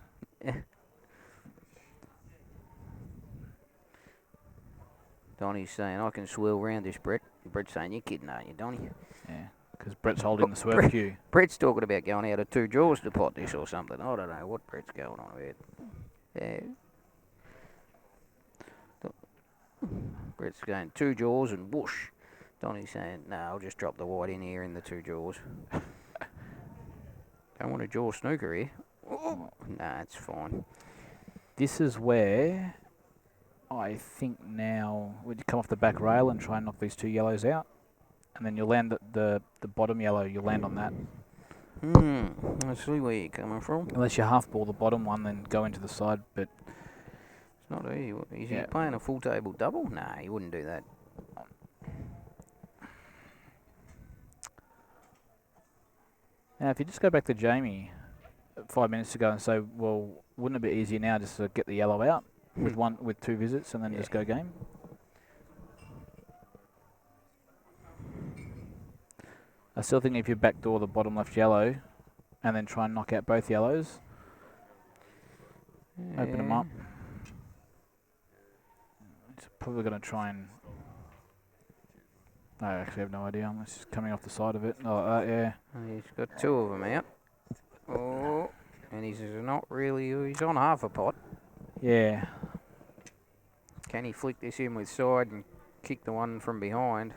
Donnie's saying, I can swirl round this, Brett. Brett's saying, you're kidding, aren't you, Donnie? Yeah, because Brett's holding the swerve cue. Brett's talking about going out of 2 jaws to pot this or something. I don't know what Brett's going on about. Yeah. Brett's going 2 jaws and whoosh. Donnie's saying, no, I'll just drop the white in here in the 2 jaws. Don't want a jaw snooker here. Oh, nah, it's fine. This is where I think now when you come off the back rail and try and knock these 2 yellows out, and then you'll land the bottom yellow, you'll land on that. I see where you're coming from. Unless you half ball the bottom one, then go into the side, but it's not easy. Is he playing a full table double? Nah, he wouldn't do that. Now, if you just go back to Jamie 5 minutes ago and say, well, wouldn't it be easier now just to get the yellow out with 2 visits and then just go game? I still think if you backdoor the bottom left yellow and then try and knock out both yellows, open them up. It's probably going to try and... I actually have no idea. It's just coming off the side of it. Oh, yeah. He's got 2 of them out. Oh, and he's not really... He's on half a pot. Yeah. Can he flick this in with side and kick the one from behind?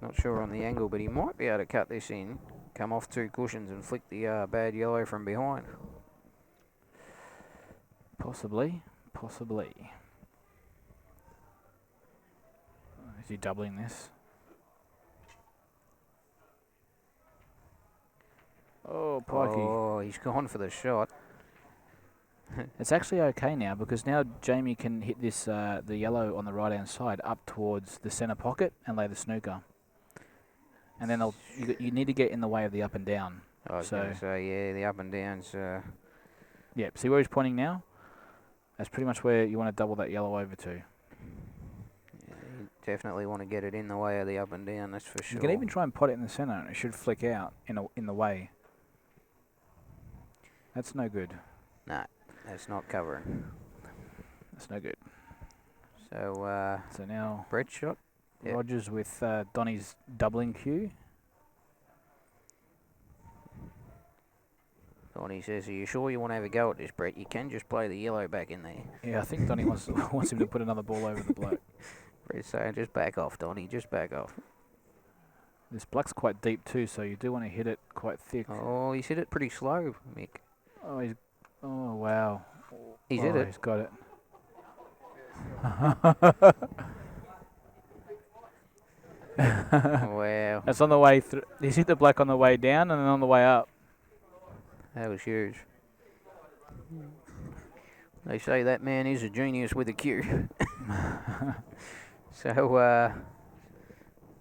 Not sure on the angle, but he might be able to cut this in, come off 2 cushions and flick the bad yellow from behind. Possibly. Is he doubling this? Oh, pikey. Oh, he's gone for the shot. It's actually okay now because now Jamie can hit this the yellow on the right hand side up towards the centre pocket and lay the snooker. And then you need to get in the way of the up and down. I was going to say, yeah, the up and downs. Yeah, see where he's pointing now? That's pretty much where you want to double that yellow over to. Yeah, you definitely want to get it in the way of the up and down, that's for sure. You can even try and pot it in the centre and it should flick out in the way. That's no good. No, that's not covering. That's no good. So, So now Brett's shot. Yep. Rogers with Donny's doubling cue. Donny says, are you sure you want to have a go at this, Brett? You can just play the yellow back in there. Yeah, I think Donny wants him to put another ball over the black. Brett's saying, just back off, Donny, just back off. This black's quite deep too, so you do want to hit it quite thick. Oh, he's hit it pretty slow, Mick. Oh wow. He's hit it. He's got it. Wow. That's on the way through. He's hit the black on the way down and then on the way up. That was huge. They say that man is a genius with a cue. So,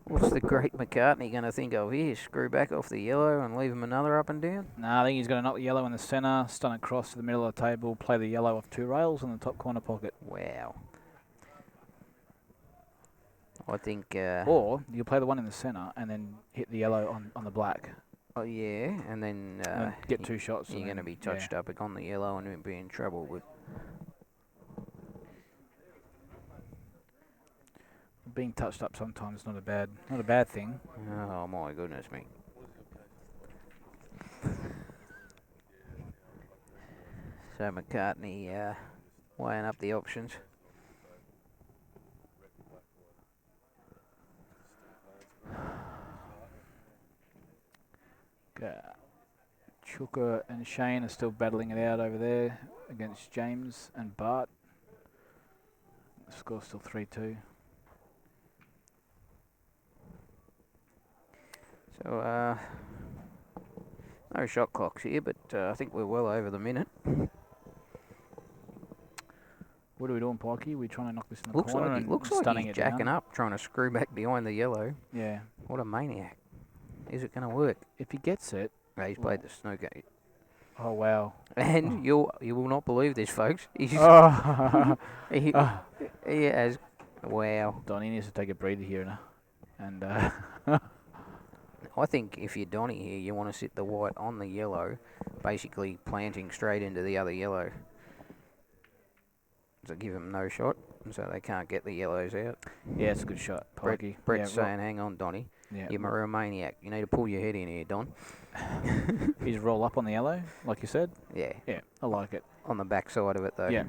what's the great McCartney going to think of here? Screw back off the yellow and leave him another up and down? Nah, I think he's going to knock the yellow in the centre, stun across to the middle of the table, play the yellow off 2 rails in the top corner pocket. Wow. I think... Or you play the one in the centre and then hit the yellow on the black. Oh, yeah, and then... and get 2 shots. You're going to be touched up on the yellow and be in trouble with... Being touched up sometimes is not a bad thing. Oh, my goodness me. So McCartney weighing up the options. Chuka and Shane are still battling it out over there against James and Bart. The score's still 3-2. So, no shot clocks here, but I think we're well over the minute. What are we doing, Pikey? We're trying to knock this in the Looks corner like and he's stunning it jacking down. up, trying to screw back behind the yellow. Yeah. What a maniac. Is it going to work? If he gets it... No, he's played the snooker. Oh, wow. And you will not believe this, folks. He's, he has... Wow. Donny needs to take a breather here now. And... I think if you're Donny here, you want to sit the white on the yellow, basically planting straight into the other yellow. So give them no shot, so they can't get the yellows out. yeah, it's a good shot, Pikey. Brett's saying, hang on, Donny. Yeah. You're a real maniac. You need to pull your head in here, Don. He's roll up on the yellow, like you said. Yeah. Yeah, I like it. On the back side of it, though. Yeah.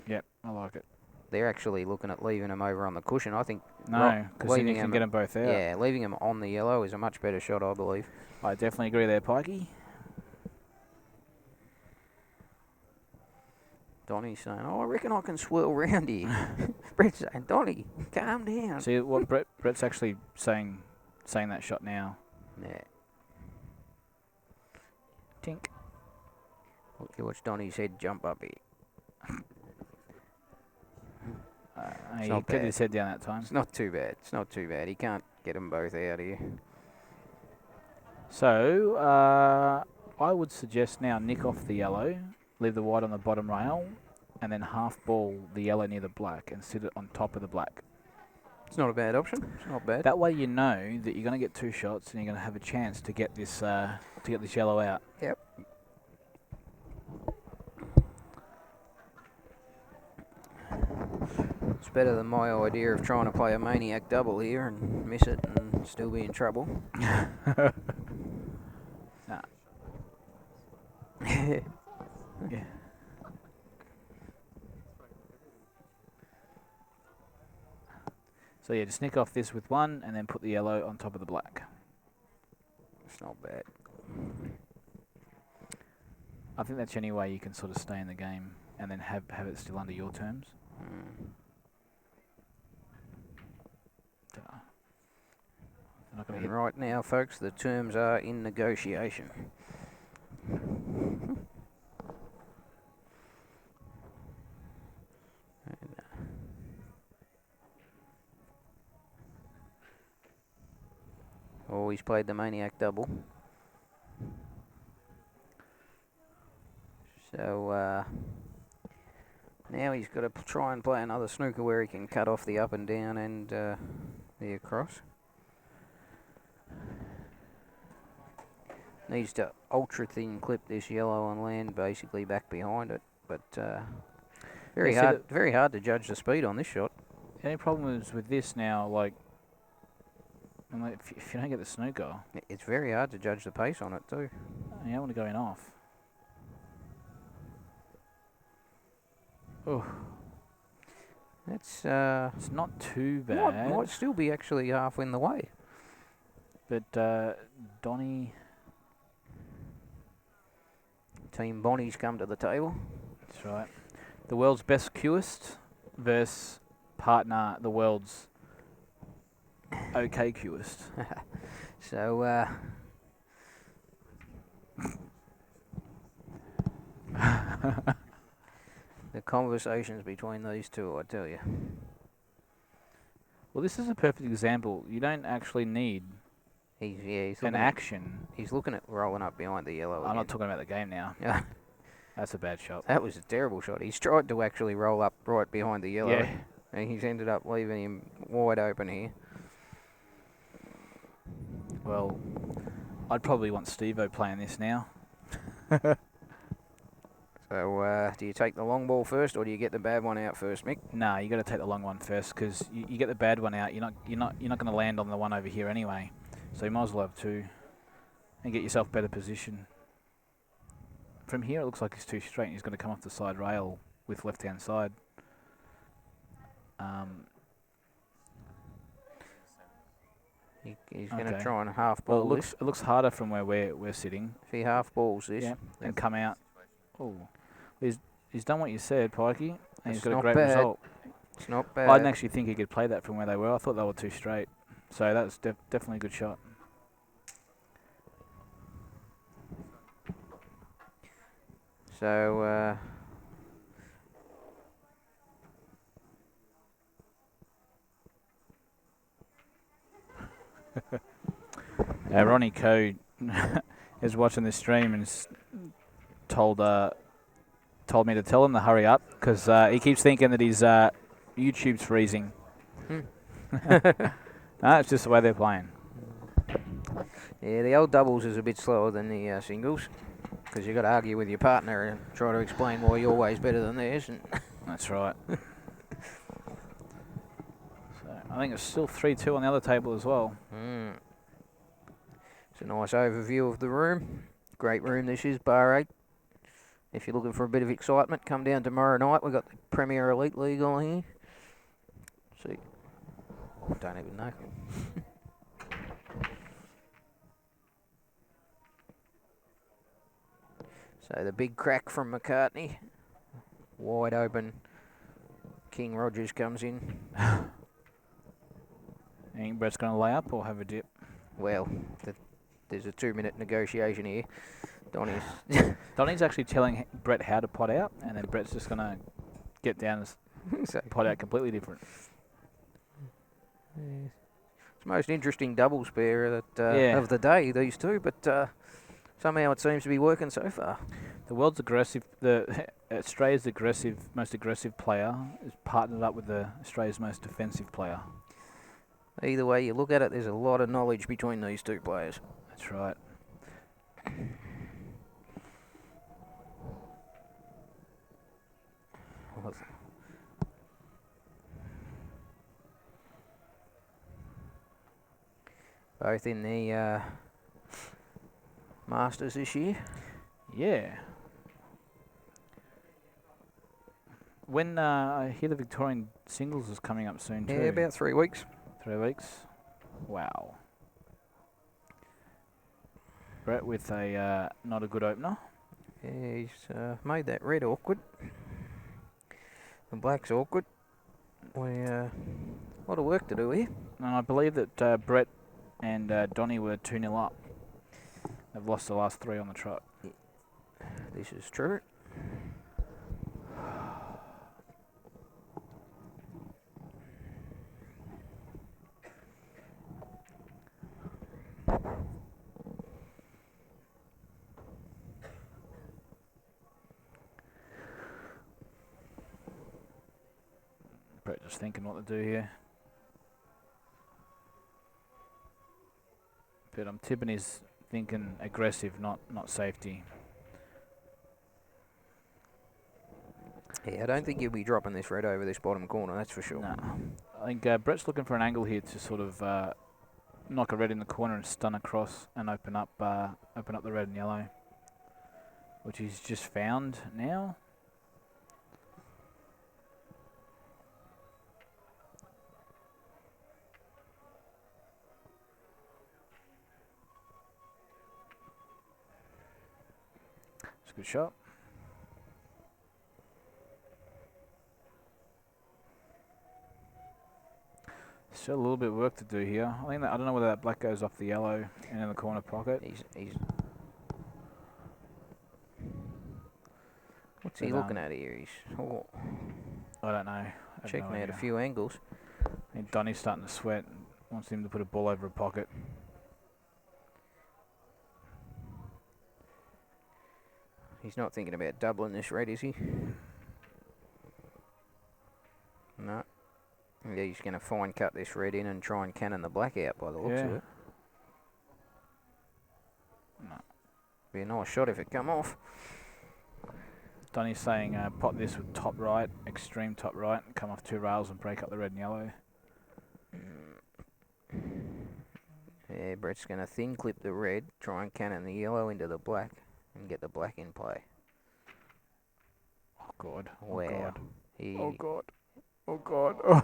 Yeah, I like it. They're actually looking at leaving them over on the cushion. I think... No, because then you can get them both out. Yeah, leaving them on the yellow is a much better shot, I believe. I definitely agree there, Pikey. Donny's saying, oh, I reckon I can swirl round here. Brett's saying, Donny, calm down. See what Brett's actually saying that shot now. Yeah. Tink. You watch Donny's head jump up here. He not kept bad. his head down that time. It's not too bad. It's not too bad. He can't get them both out here. So, I would suggest now nick off the yellow, leave the white on the bottom rail, and then half ball the yellow near the black and sit it on top of the black. It's not a bad option. It's not bad. That way you know that you're going to get 2 shots and you're going to have a chance to get this yellow out. Yep. It's better than my idea of trying to play a maniac double here and miss it and still be in trouble. Nah. Yeah. So yeah, just nick off this with 1 and then put the yellow on top of the black. It's not bad. I think that's the only way you can sort of stay in the game and then have it still under your terms. And right now, folks, the terms are in negotiation. Oh, he's played the Maniac double. So now he's got to try and play another snooker where he can cut off the up and down and the across. Needs to ultra thin clip this yellow on land, basically back behind it, but very hard to judge the speed on this shot. The only problem is with this now, like, if you don't get the snooker, It's very hard to judge the pace on it too. you don't want to go in off. Oh, That's it's not too bad. might still be actually half in the way. But Donnie, Team Bonnie's come to the table. that's right. The world's best cueist versus partner, the world's okay cueist. So the conversations between these two, I tell you. Well, this is a perfect example. You don't actually need He's an action. He's looking at rolling up behind the yellow. I'm not talking about the game now. Yeah. That's a bad shot. That was a terrible shot. He's tried to actually roll up right behind the yellow. Yeah. And he's ended up leaving him wide open here. Well, I'd probably want Steve-O playing this now. So do you take the long ball first, or do you get the bad one out first, Mick? Nah, you got to take the long one first because you get the bad one out. You're not going to land on the one over here anyway. So you might as well have two and get yourself better position. From here, it looks like he's too straight. And he's going to come off the side rail with left-hand side. He's going to Okay. try and half ball Well, this. it looks harder from where we're sitting. If he half balls this, Yeah, then and come out. Oh, he's done what you said, Pikey, and he's It's got a not great bad. result. it's not bad. I didn't actually think he could play that from where they were. I thought they were too straight. So that's definitely a good shot. So Ronnie Coe is watching this stream and told me to tell him to hurry up because he keeps thinking that his YouTube's freezing. No, it's just the way they're playing. yeah, the old doubles is a bit slower than the singles, because you've got to argue with your partner and try to explain why you're always better than theirs. And That's right. So I think it's still 3-2 on the other table as well. It's a nice overview of the room. Great room this is, bar 8. If you're looking for a bit of excitement, come down tomorrow night. We've got the Premier Elite League on here. See, I don't even know. So the big crack from McCartney. Wide open. King Rogers comes in. You think Brett's going to lay up or have a dip? Well, there's a 2-minute negotiation here. Donnie's Donnie's actually telling Brett how to pot out, and then Brett's just going to get down and so, pot out completely different. it's the most interesting doubles pair that Yeah. of the day, these two, but somehow it seems to be working so far. The world's aggressive, Australia's most aggressive player is partnered up with Australia's most defensive player. Either way you look at it, there's a lot of knowledge between these two players. That's right. Both in the Masters this year. Yeah. When I hear the Victorian singles is coming up soon too. Yeah, about 3 weeks. 3 weeks. Wow. Brett with a not a good opener. Yeah, he's made that red awkward. The black's awkward. We a lot of work to do here. And I believe that Brett and Donnie were 2-0 up. They've lost the last 3 on the trot. this is true. Brett just thinking what to do here. But I'm tipping he's thinking aggressive, not safety. Yeah, I don't think he'll be dropping this red over this bottom corner, that's for sure. No. I think Brett's looking for an angle here to sort of knock a red in the corner and stun across and open up the red and yellow, which he's just found now. It's a good shot. Still a little bit of work to do here. I don't know whether that black goes off the yellow and in the corner pocket. He's what's he looking at here? He's I don't know. checking out a few angles. I think Donny's starting to sweat and wants him to put a ball over a pocket. He's not thinking about doubling this red, is he? No. Yeah, he's going to fine cut this red in and try and cannon the black out by the looks of it. No. Be a nice shot if it come off. Donny's saying pot this with top right, extreme top right, and come off 2 rails and break up the red and yellow. Yeah, Brett's going to thin clip the red, try and cannon the yellow into the black, and get the black in play. Oh, God. Wow. Oh, God. He God. Oh, God. Oh.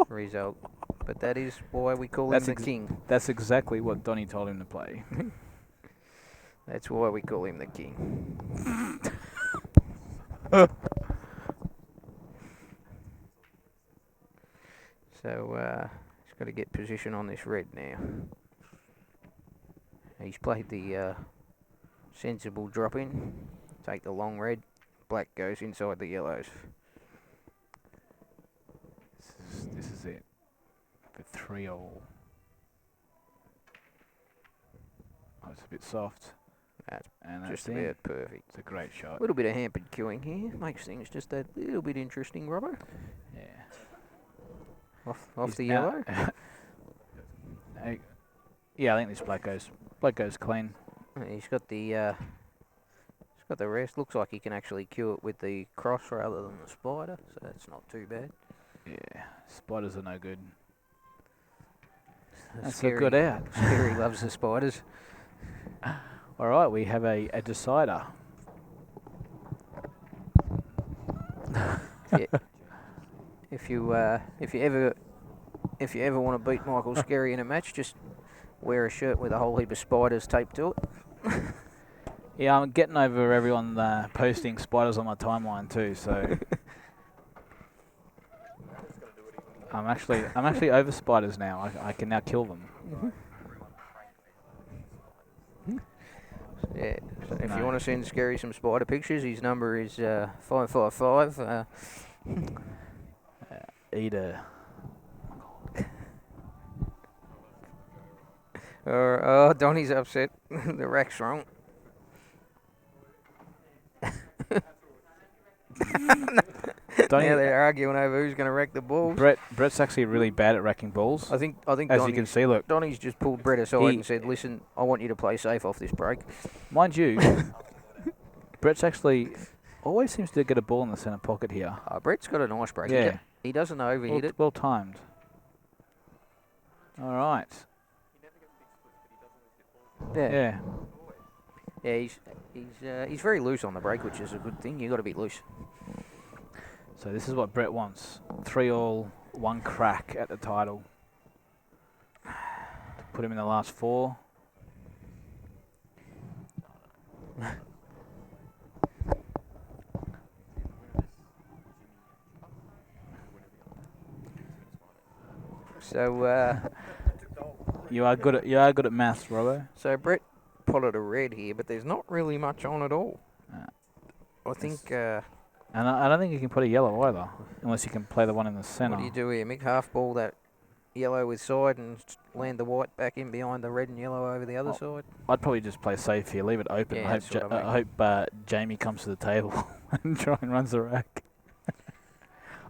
result. But that is why we call him the king. That's exactly what Donny told him to play. That's why we call him the king. So, he's got to get position on this red now. He's played the sensible drop in. Take the long red. Black goes inside the yellows. This is it. For 3-all. Oh, it's a bit soft. That's and just that's about perfect. It's a great shot. A little bit of hampered queuing here. Makes things just a little bit interesting, Robbo. Yeah. Off the yellow? Yeah, I think this black goes clean. He's got the rest. Looks like he can actually cue it with the cross rather than the spider, so that's not too bad. Yeah, spiders are no good. That's Scary, a good out. Scary loves the spiders. All right, we have a decider. Yeah. If you ever want to beat Michael Scary in a match, just wear a shirt with a whole heap of spiders taped to it. Yeah, I'm getting over everyone posting spiders on my timeline too, so I'm actually over spiders now. I can now kill them. Yeah. So if you want to send Scary some spider pictures, his number is 555. Eater. Oh, Donny's upset. The rack's wrong. Donny, Now they're arguing over who's going to rack the balls. Brett's actually really bad at racking balls. I think as you can see, look. Donny's just pulled Brett aside and said, "Listen, I want you to play safe off this break." Mind you, Brett's actually always seems to get a ball in the centre pocket here. Brett's got a nice break. Yeah. He doesn't overhit it. Well timed. All right. Yeah. Yeah, he's very loose on the break, which is a good thing. You got to be loose. So this is what Brett wants: 3-all, 1 crack at the title. Put him in the last 4. So you are good at maths, Robbo. so Brett potted a red here, but there's not really much on at all. I think. And I don't think you can put a yellow either, unless you can play the one in the centre. What do you do here, Mick? Half ball that yellow with side and land the white back in behind the red and yellow over the other side. I'd probably just play safe here, leave it open. Yeah, I hope, that's what I mean. I hope Jamie comes to the table and try and runs the rack.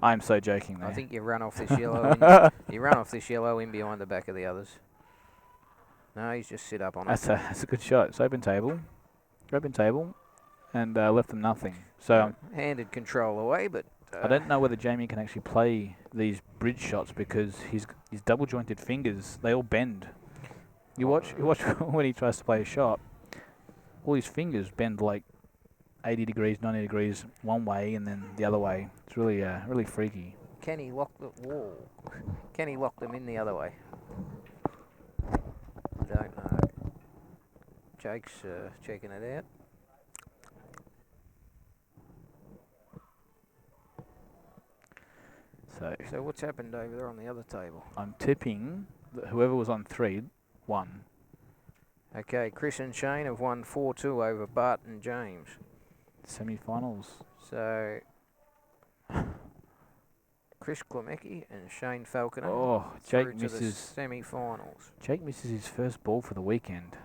I'm so joking there. I think you run off this yellow. You run off this yellow in behind the back of the others. No, he's just sit up on it. That's a good shot. It's open table, and left them nothing. So handed control away, but I don't know whether Jamie can actually play these bridge shots because his double jointed fingers, they all bend. You watch when he tries to play a shot, all his fingers bend like 80 degrees, 90 degrees one way and then the other way. It's really freaky. Can he lock the wall? Can he lock them in the other way? I don't know. Jake's checking it out. So what's happened over there on the other table? I'm tipping that whoever was on 3 won. Okay, Chris and Shane have won 4-2 over Bart and James. Semi-finals. So Chris Klemecki and Shane Falconer. Oh, Jake misses the semi-finals. Jake misses his first ball for the weekend.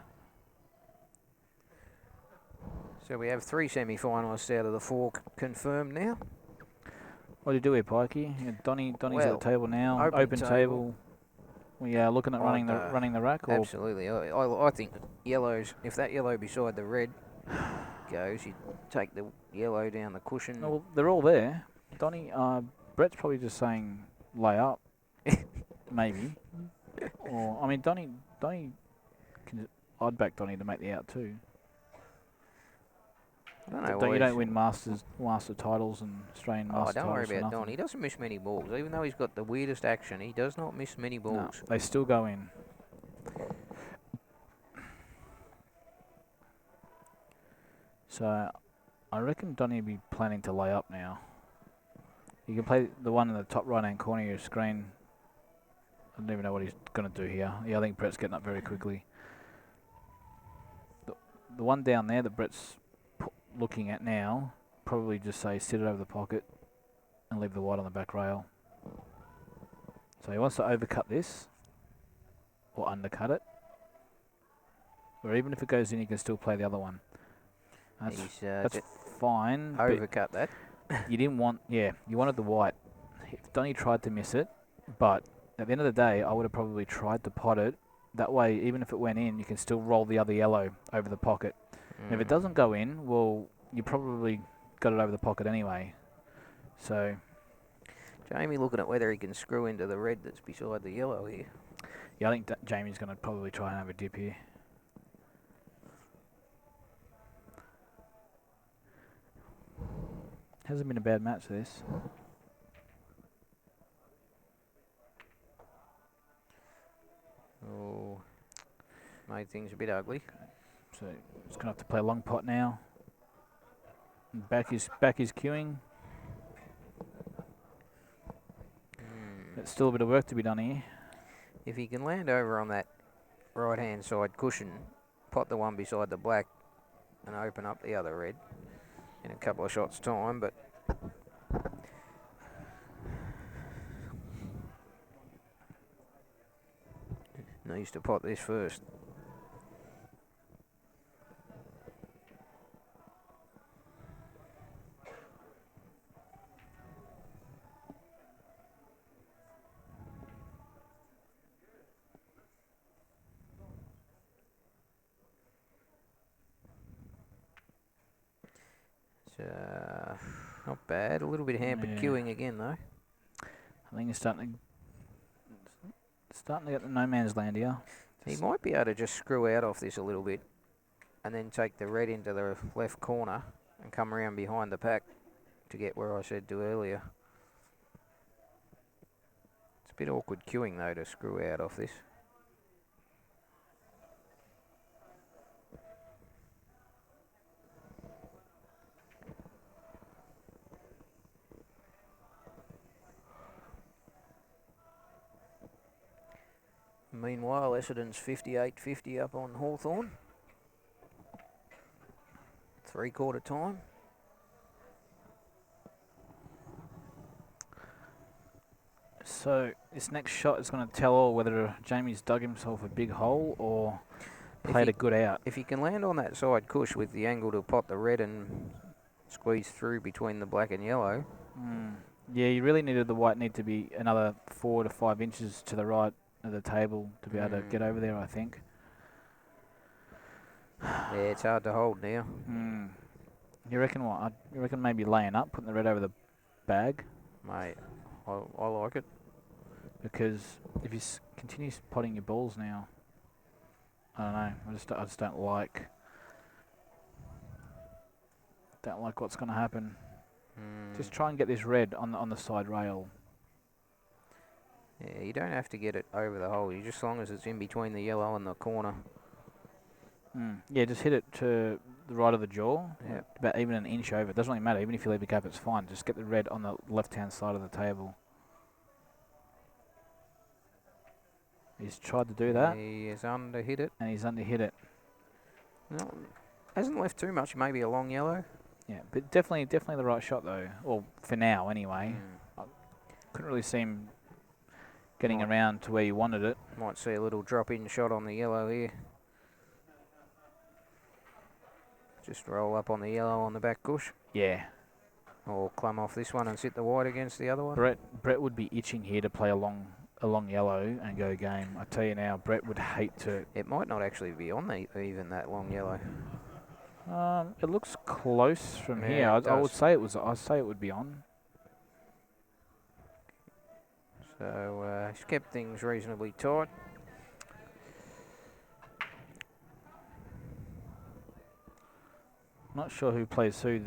So we have 3 semi-finalists out of the 4 confirmed now. What do you do here, Pikey? Yeah, Donnie's at the table now. Open table. We are looking at running the rack. Or absolutely. I think yellows. If that yellow beside the red goes, you take the yellow down the cushion. well, they're all there. Donnie, Brett's probably just saying lay up, maybe. Or I mean, Donnie. I'd back Donnie to make the out too. I don't know. You don't win master titles and Australian master titles. Don't worry about Don. He doesn't miss many balls. Even though he's got the weirdest action, he does not miss many balls. No, they still go in. So, I reckon Donnie will be planning to lay up now. You can play the one in the top right-hand corner of your screen. I don't even know what he's going to do here. Yeah, I think Brett's getting up very quickly. The one down there that Brett's looking at now, probably just say sit it over the pocket and leave the white on the back rail. So he wants to overcut this or undercut it, or even if it goes in, he can still play the other one. That's fine. Overcut that. You didn't want, you wanted the white. If Donnie tried to miss it, but at the end of the day, I would have probably tried to pot it. That way, even if it went in, you can still roll the other yellow over the pocket. And if it doesn't go in, well, you probably got it over the pocket anyway. So, Jamie looking at whether he can screw into the red that's beside the yellow here. Yeah, I think Jamie's going to probably try and have a dip here. Hasn't been a bad match, this. Oh, made things a bit ugly. So it's going to have to play a long pot now. And back is queuing. There's still a bit of work to be done here. If he can land over on that right-hand side cushion, pot the one beside the black, and open up the other red in a couple of shots' time, but needs to pot this first. Not bad. A little bit hampered queuing again, though. I think it's starting to get the no man's land here. He might be able to just screw out off this a little bit and then take the red into the left corner and come around behind the pack to get where I said to earlier. It's a bit awkward queuing, though, to screw out off this. Meanwhile, Essendon's 58-50 up on Hawthorn. 3/4 time. So this next shot is going to tell all whether Jamie's dug himself a big hole or played a good out. If you can land on that side cush with the angle to pot the red and squeeze through between the black and yellow. Yeah, you really needed the white need to be another 4 to 5 inches to the right of the table to be able to get over there, I think. Yeah, it's hard to hold now. You reckon what? You reckon maybe laying up, putting the red over the bag? Mate, I like it. Because if you continue potting your balls now, I don't know. I just don't like what's going to happen. Just try and get this red on the side rail. Yeah, you don't have to get it over the hole. You just, as long as it's in between the yellow and the corner. Yeah, just hit it to the right of the jaw. Yeah. About even an inch over. It doesn't really matter. Even if you leave the gap, it's fine. Just get the red on the left-hand side of the table. He's tried to do that. He has underhit it. And he's underhit it. No, hasn't left too much. Maybe a long yellow. Yeah, but definitely the right shot though. Well, for now anyway. Couldn't really see him getting around to where you wanted it. Might see a little drop-in shot on the yellow here. Just roll up on the yellow on the back cush. Yeah. Or clum off this one and sit the white against the other one. Brett would be itching here to play a long yellow and go game. I tell you now, Brett would hate to. It might not actually be on even that long yellow. It looks close from Yeah, here. it I would does. say it was. I'd say it would be on. So he's kept things reasonably tight. Not sure who plays who.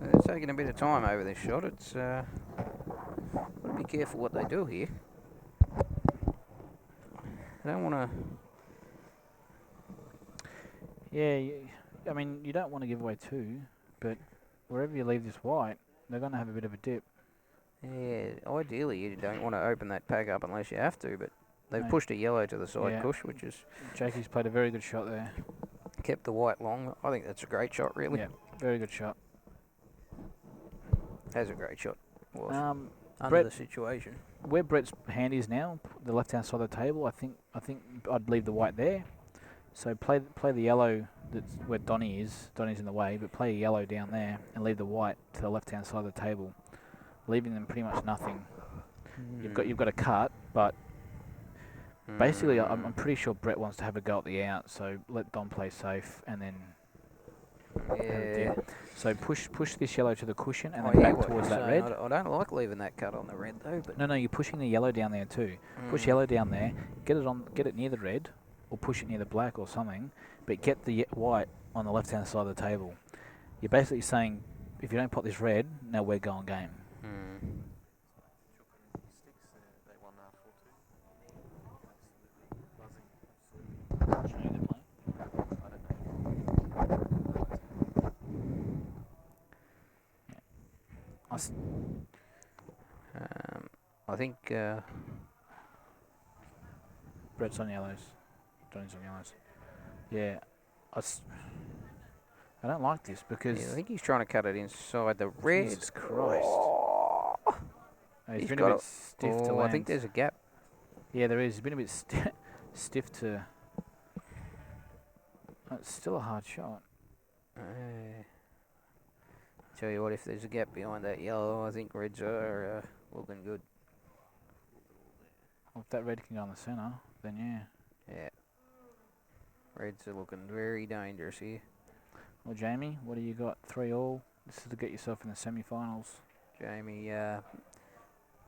They're taking a bit of time over this shot. It's got to be careful what they do here. They don't want to. Yeah, I mean, you don't want to give away two, but wherever you leave this white, they're going to have a bit of a dip. Yeah, ideally you don't want to open that pack up unless you have to, but they've No. pushed a yellow to the side Yeah. cush, which has Jakey's played a very good shot there. kept the white long. I think that's a great shot, really. Yeah, very good shot. That's a great shot. Was under Brett- the situation. Where Brett's hand is now, the left-hand side of the table, I think I'd leave the white there. So play the yellow that's where Donny is. Donny's in the way, but play a yellow down there and leave the white to the left-hand side of the table, leaving them pretty much nothing. You've got a cut, but basically I'm pretty sure Brett wants to have a go at the out. So let Don play safe and then. Yeah. So push this yellow to the cushion and I then hear back what towards you're that saying. red. I don't like leaving that cut on the red though, but No, you're pushing the yellow down there too. Push yellow down there, get it near the red, or push it near the black or something, but get the white on the left-hand side of the table. You're basically saying, if you don't pot this red, now we're going game. I think Brett's on yellows. Johnny's on yellows. Yeah. I don't like this because... I think he's trying to cut it inside the red. Jesus Christ. Oh, He's he's been got a bit stiff to land. I think there's a gap. Yeah, there is. He's been a bit stiff to... It's still a hard shot. Tell you what, if there's a gap behind that yellow, I think reds are looking good. Well, if that red can go in the centre, then yeah. Yeah. Reds are looking very dangerous here. Well, Jamie, what do you got? 3-all. This is to get yourself in the semi-finals. Jamie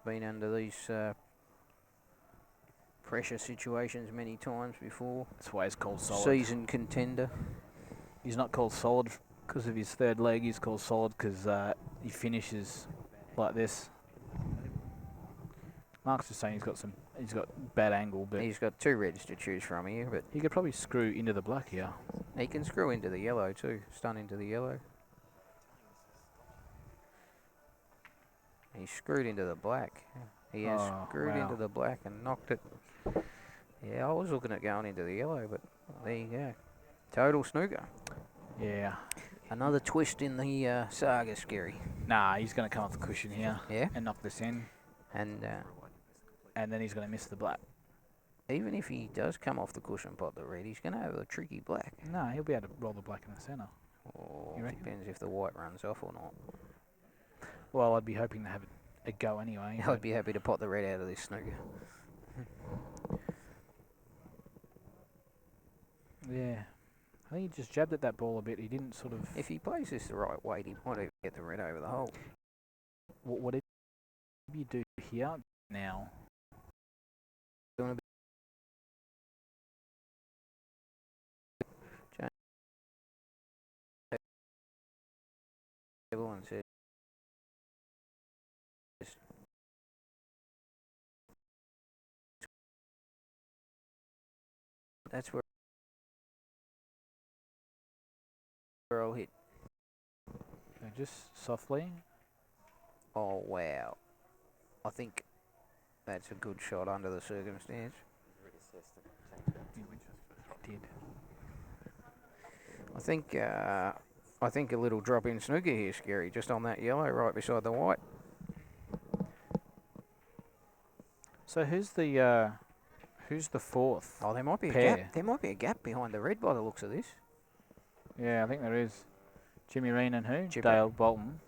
been under these pressure situations many times before. That's why he's called solid. Seasoned contender. He's not called solid because Because of his third leg, he's called solid because he finishes like this. Mark's just saying he's got bad angle, but He's got 2 reds to choose from here, but he could probably screw into the black here. he can screw into the yellow too. Stun into the yellow. He's screwed into the black. He has screwed into the black and knocked it. Yeah, I was looking at going into the yellow, but there you go. Total snooker. Yeah. Another twist in the saga, Scary. Nah, he's going to come off the cushion here. Yeah. And knock this in. And then he's going to miss the black. even if he does come off the cushion pot the red, he's going to have a tricky black. No, he'll be able to roll the black in the centre. Oh, You reckon? depends if the white runs off or not. Well, I'd be hoping to have a go anyway. I'd be happy to pot the red out of this snooker. Yeah. I think he just jabbed at that ball a bit. He didn't sort of... If he plays this the right way, he might even get the red over the hole. What did you do here now? And says, that's where I'll hit. So just softly. Oh, wow. I think that's a good shot under the circumstance. He did. I think a little drop in snooker here, Scary, just on that yellow right beside the white. So who's the fourth? Oh, there might be a pair? gap. There might be a gap behind the red by the looks of this. Yeah, I think there is. Jimmy Reen and who? Chipper. Dale Bolton.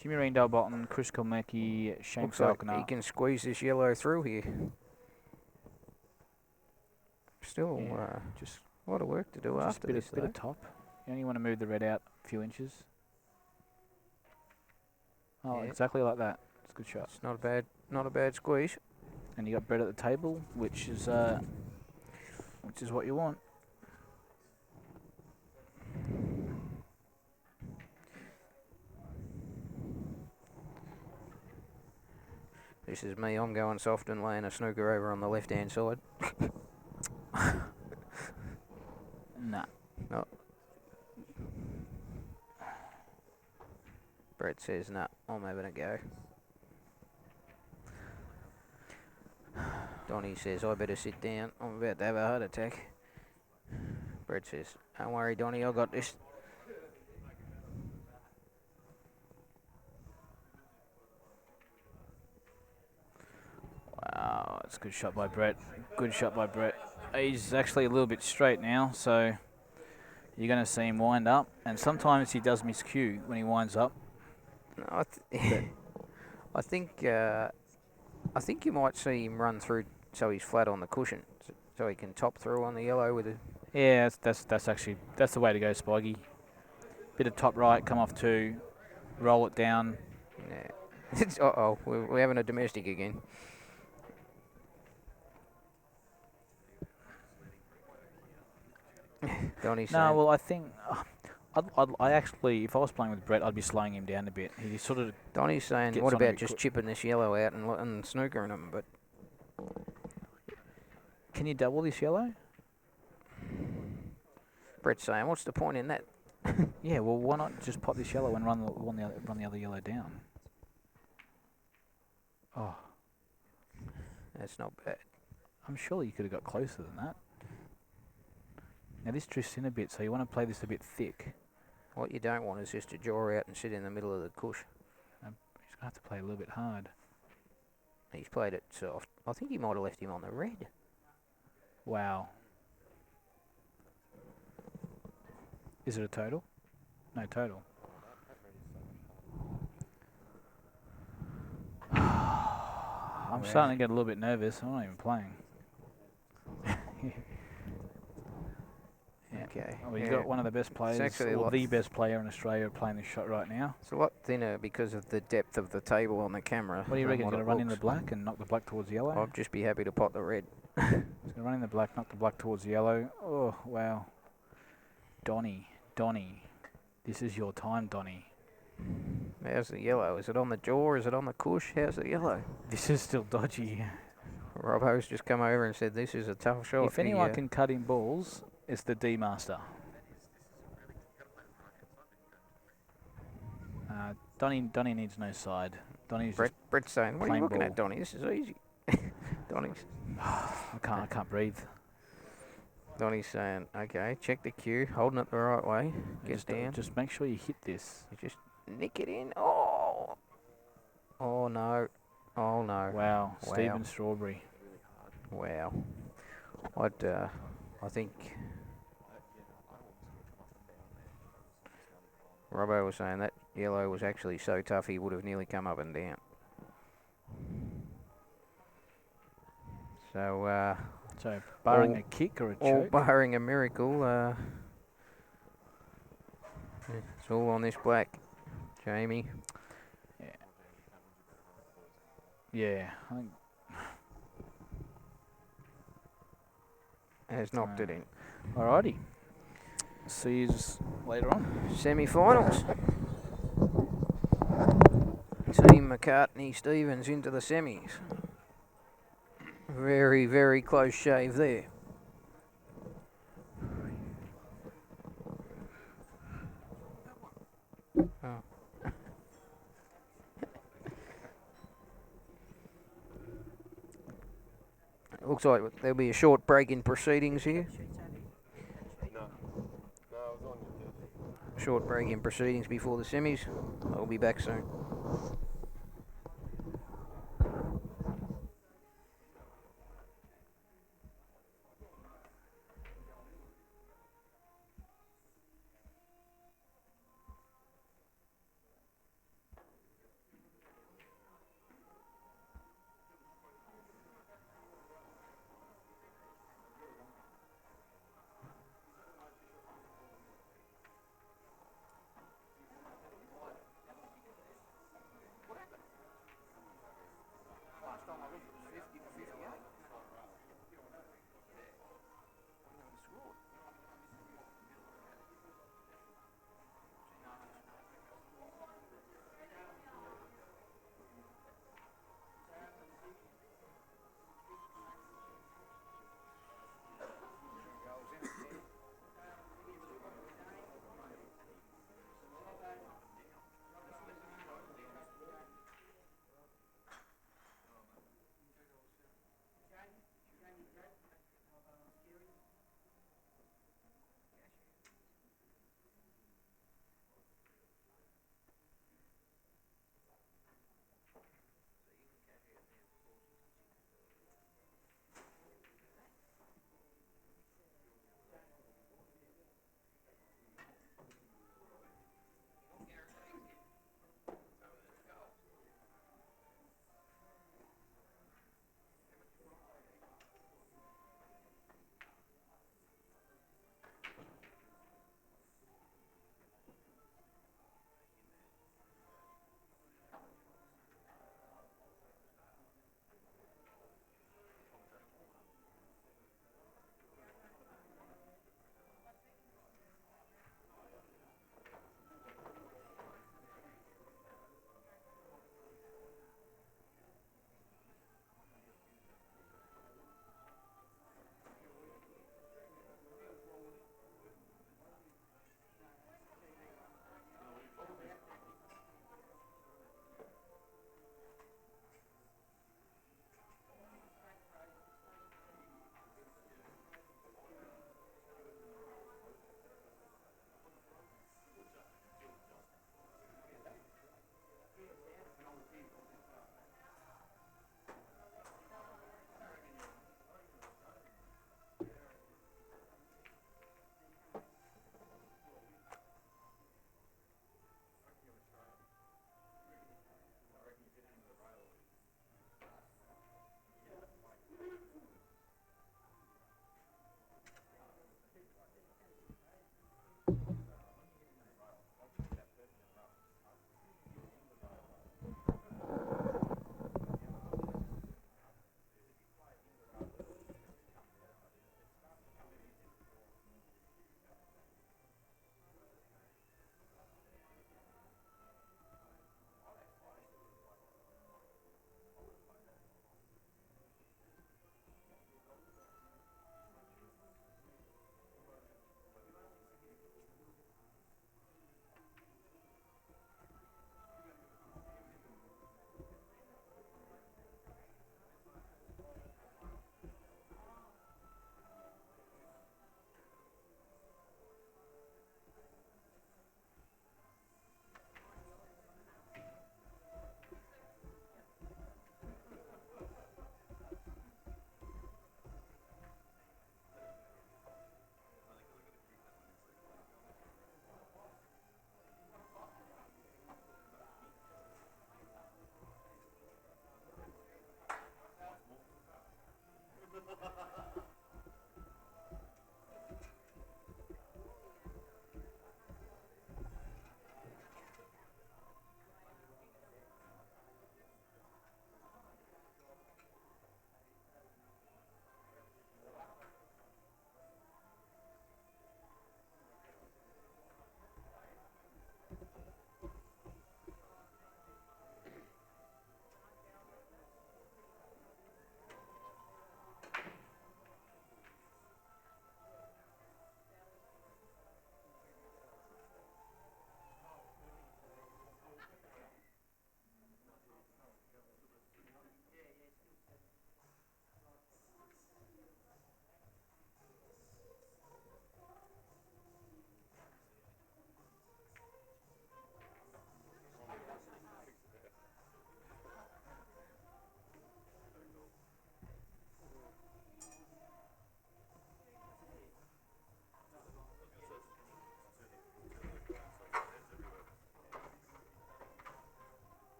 Jimmy Reen, Dale Bolton, Chris Kolmecki, Shane Looks like Falconer. he can squeeze this yellow through here. Still, just a lot of work to do just after a bit this, of top. You only want to move the red out a few inches. Oh, Yeah. exactly like that. It's a good shot. It's not a bad squeeze. And you got Brett at the table, which is what you want. This is me. I'm going soft and laying a snooker over on the left-hand side. Nah. No. Brett says, nah, I'm having a go. Donnie says, I better sit down. I'm about to have a heart attack. Brett says, don't worry, Donnie, I got this. Wow, that's a good shot by Brett. Good shot by Brett. He's actually a little bit straight now, so you're going to see him wind up. And sometimes he does miss cue when he winds up. No, I think you might see him run through so he's flat on the cushion, so he can top through on the yellow with it. Yeah, that's actually the way to go, Spikey. Bit of top right, come off 2, roll it down. Yeah. Uh-oh, we're having a domestic again. Donnie's No, saying, well, I think I actually, if I was playing with Brett, I'd be slowing him down a bit. He sort of Donnie's saying, gets what on a about bit just quick. chipping this yellow out and snookering him? But can you double this yellow? Brett's saying, what's the point in that? Yeah, well, why not just pop this yellow and run the other yellow down? Oh, That's not bad. I'm sure you could have got closer than that. Now this drifts in a bit, so you want to play this a bit thick. What you don't want is just to jaw out and sit in the middle of the cush. He's going to have to play a little bit hard. He's played it soft. I think he might have left him on the red. Wow. Is it a total? No total. I'm starting to get a little bit nervous. I'm not even playing. Okay. Well, you've got one of the best players, actually a or lot the best player in Australia playing this shot right now. It's a lot thinner because of the depth of the table on the camera. What do you reckon? He's than going to what run it in the looks. black and knock the black towards the yellow? I'd just be happy to pot the red. He's going to run in the black, knock the black towards the yellow. Oh, wow. Donnie. This is your time, Donny. How's the yellow? Is it on the jaw? Is it on the cush? How's the yellow? This is still dodgy. Robbo's just come over and said this is a tough shot. If anyone can cut in balls, it's the D Master. Donny needs no side. Donny's Brett's saying, what are you plain looking ball. at, Donny? This is easy. Donny's I can't breathe. saying, okay, check the cue, holding it the right way, get down. Just make sure you hit this. You just nick it in. Oh! Oh no. Oh no. Wow, Stephen Strawberry. Wow. I think Robbo was saying that yellow was actually so tough he would have nearly come up and down. So, So barring a kick or a all choke. barring a miracle, it's all on this black. Jamie. Yeah, I think Has knocked it in. Alrighty. See you later on. Semi-finals. Team McCartney Stevens into the semis. Very, very close shave there. Oh. It looks like there'll be a short break in proceedings here. Short break in proceedings before the semis. I'll be back soon.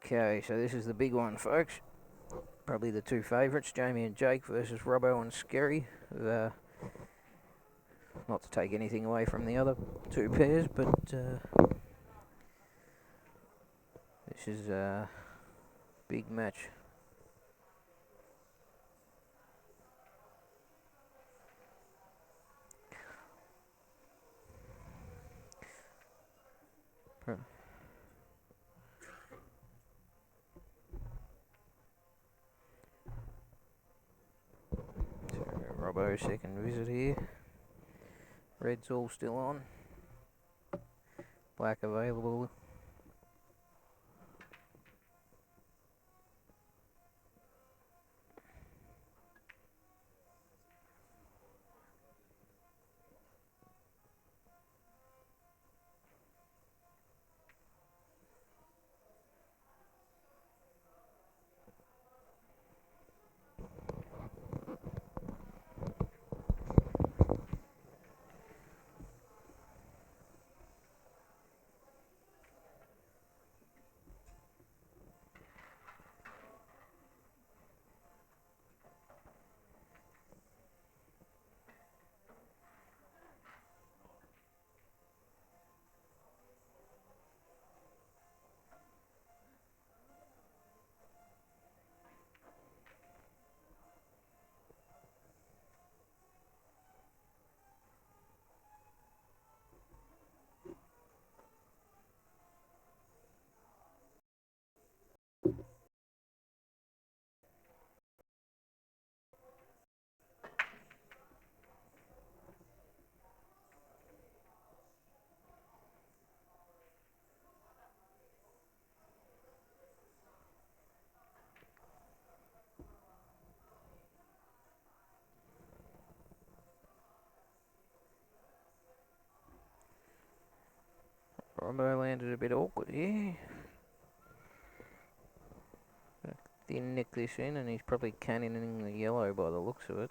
Okay, so this is the big one, folks. Probably the two favourites, Jamie and Jake versus Robbo and Scary. Not to take anything away from the other two pairs, but this is a big match. So Robbo's second visit here. Red's all still on. Black available. Robbo landed a bit awkward here. Didn't nick this in, and he's probably cannoning the yellow by the looks of it.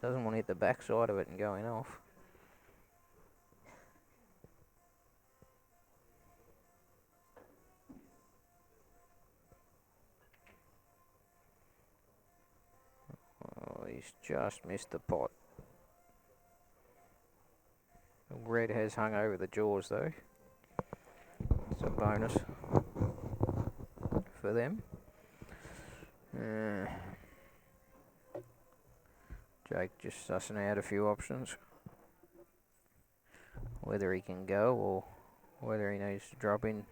Doesn't want to hit the back side of it and going off. Oh, he's just missed the pot. Red has hung over the jaws though. It's a bonus for them. Jake just sussing out a few options. Whether he can go or whether he needs to drop in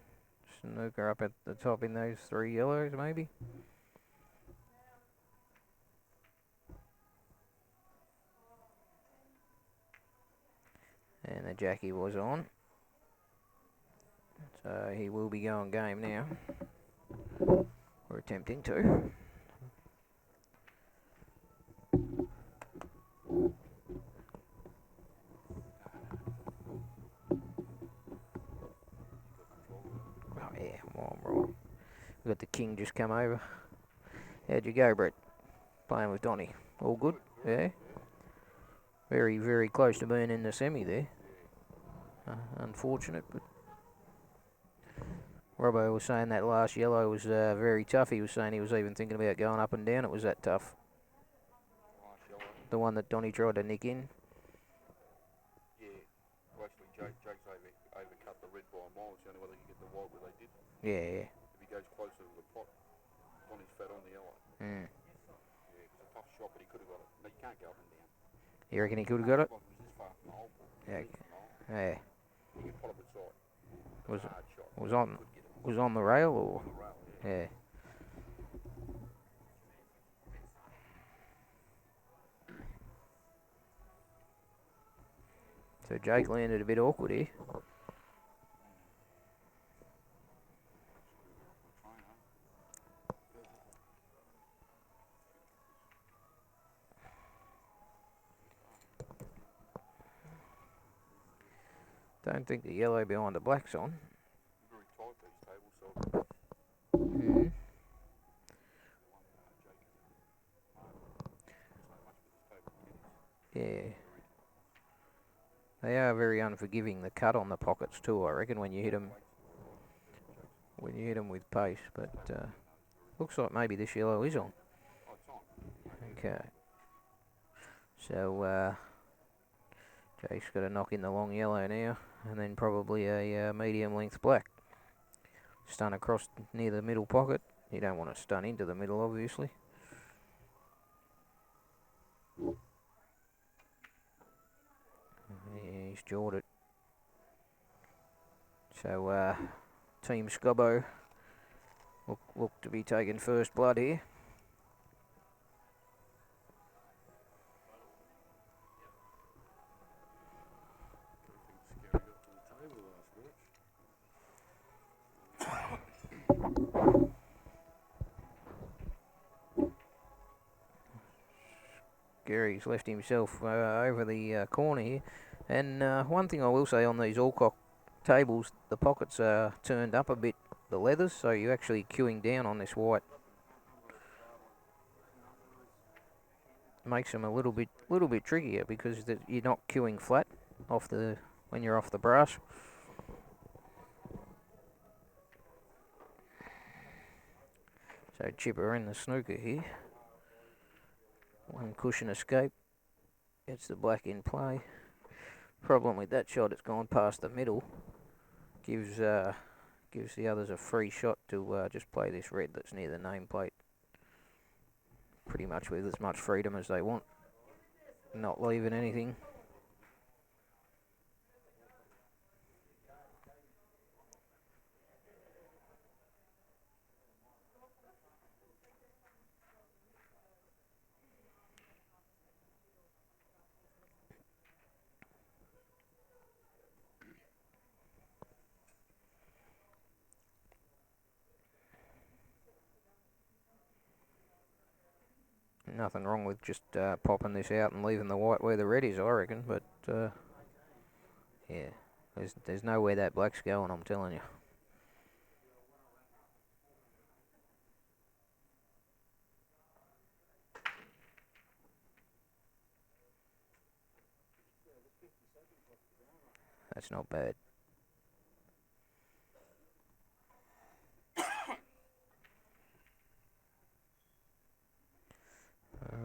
snooker up at the top in those three yellows maybe. And the Jackie was on. So he will be going game now. Or attempting to. Oh yeah, well, right. We got the king just come over. How'd you go, Brett? Playing with Donny. All good? Yeah? Very, very close to being in the semi there. Unfortunate, but Robbo was saying that last yellow was very tough. He was saying he was even thinking about going up and down. It was that tough. The one that Donny tried to nick in. Yeah, well, actually, Jake's overcut the red by a mile. It's the only way they can get the white where they did. Yeah. If he goes closer to the pot, Donny's fat on the yellow. Mm. Yeah, it's a tough shot, but he could have got it. No, you can't go up and down. You reckon he could have got it? It was this far from the hole. Yeah. Yeah. You can pot up its side. Was a hard shot. was on the rail or? On the rail, Yeah. So Jake landed a bit awkward here. Don't think the yellow behind the black's on. Very tight these tables, so Mm. Yeah. They are very unforgiving, the cut on the pockets too, I reckon, when you hit them. when you hit them with pace, but looks like maybe this yellow is on. Oh, it's on. Okay. So Jake's got to knock in the long yellow now, and then probably a medium length black. Stun across near the middle pocket. You don't want to stun into the middle, obviously. Yeah, he's jawed it. So Team Scobbo look to be taking first blood here. I think Scary got to the table last match. Gary's left himself over the corner here. And one thing I will say on these Alcock tables, the pockets are turned up a bit, the leathers, so you're actually queuing down on this white. Makes them a little bit trickier because you're not queuing flat off the when you're off the brass. So chipper in the snooker here. One cushion escape. Gets the black in play. Problem with that shot, it's gone past the middle. Gives the others a free shot to just play this red that's near the nameplate. Pretty much with as much freedom as they want. Not leaving anything. Nothing wrong with just popping this out and leaving the white where the red is, I reckon. But yeah, there's nowhere that black's going, I'm telling you. That's not bad.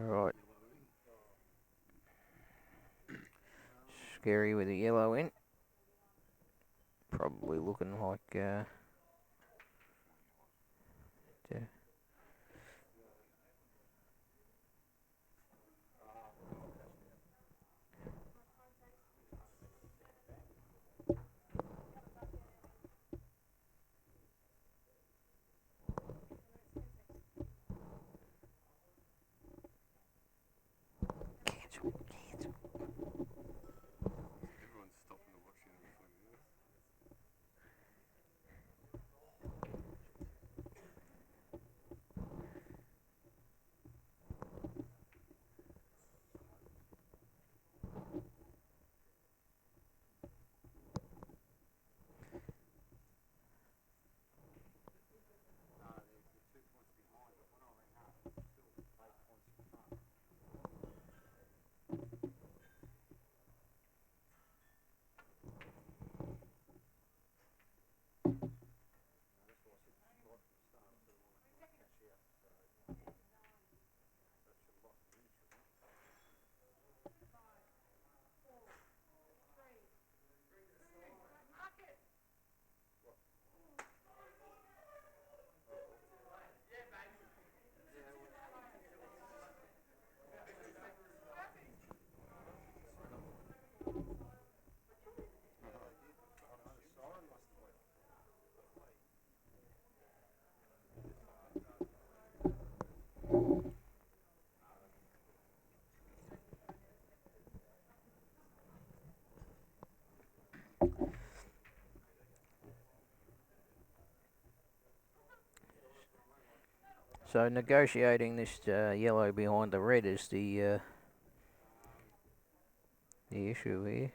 Alright. Scary with the yellow in. Probably looking like yeah. Cancel. Everyone's stopping to watch you in between minutes. So negotiating this yellow behind the red is the issue here.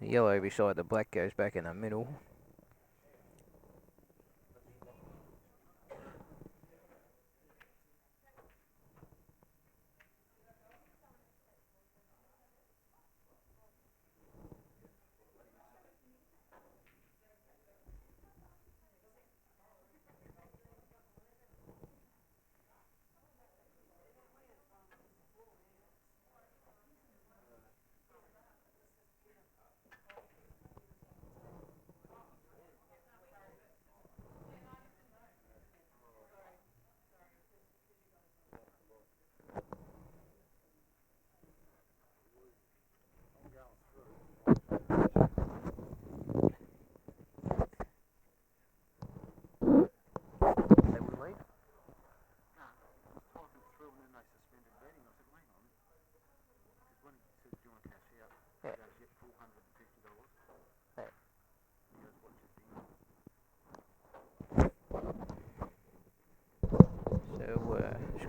The yellow beside the black goes back in the middle.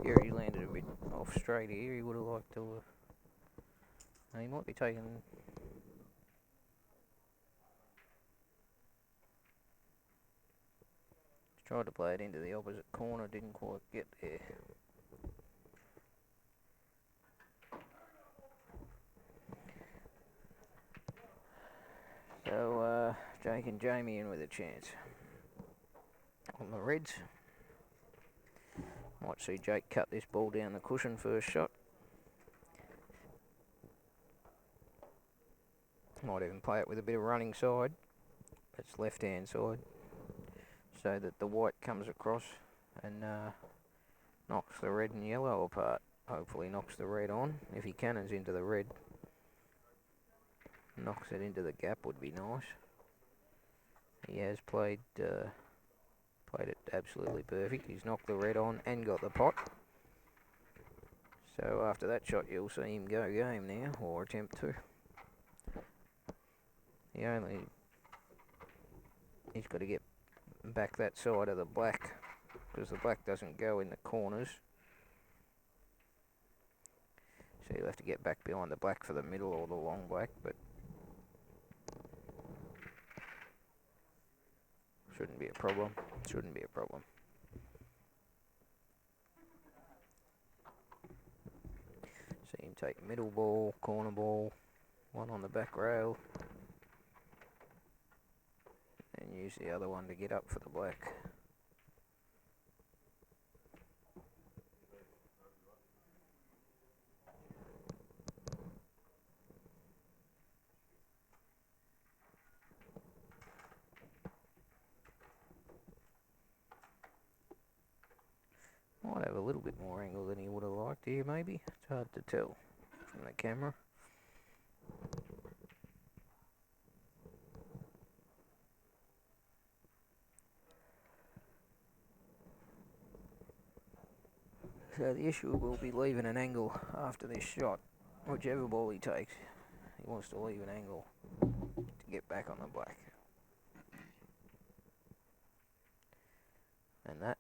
Gary landed a bit off straight here. He would have liked to. He might be taking. Tried to play it into the opposite corner, didn't quite get there. So, Jake and Jamie in with a chance. On the Reds. Might see Jake cut this ball down the cushion first shot. Might even play it with a bit of running side. That's left-hand side. So that the white comes across and knocks the red and yellow apart. Hopefully knocks the red on. If he cannons into the red, knocks it into the gap would be nice. He has played it absolutely perfect. He's knocked the red on and got the pot. So after that shot you'll see him go game now, or attempt to. He's got to get back that side of the black, because the black doesn't go in the corners. So you'll have to get back behind the black for the middle or the long black, but shouldn't be a problem. Shouldn't be a problem. See him take middle ball, corner ball, one on the back rail, and use the other one to get up for the black. Might have a little bit more angle than he would have liked here, maybe. It's hard to tell from the camera. So the issue will be leaving an angle after this shot. Whichever ball he takes, he wants to leave an angle to get back on the black. And that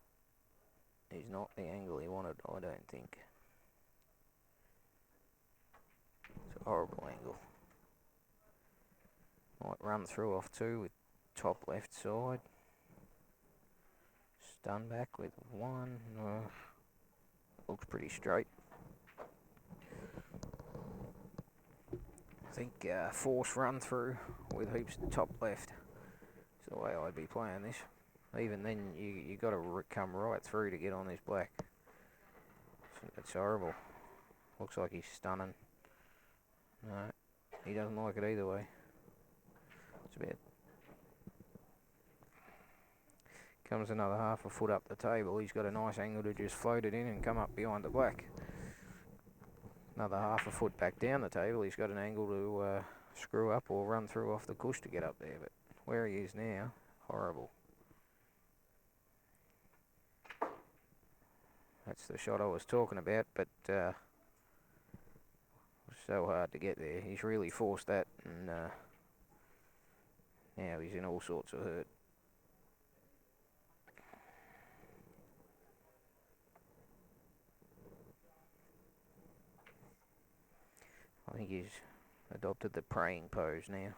is not the angle he wanted, I don't think. It's a horrible angle. Might run through off two with top left side. Stun back with one. Looks pretty straight. I think force run through with heaps top left. That's the way I'd be playing this. Even then, you got to come right through to get on this black. It's horrible. Looks like he's stunning. No, he doesn't like it either way. It's about. Comes another half a foot up the table. He's got a nice angle to just float it in and come up behind the black. Another half a foot back down the table. He's got an angle to screw up or run through off the cush to get up there. But where he is now, horrible. That's the shot I was talking about, but it was so hard to get there. He's really forced that, and now he's in all sorts of hurt. I think he's adopted the praying pose now.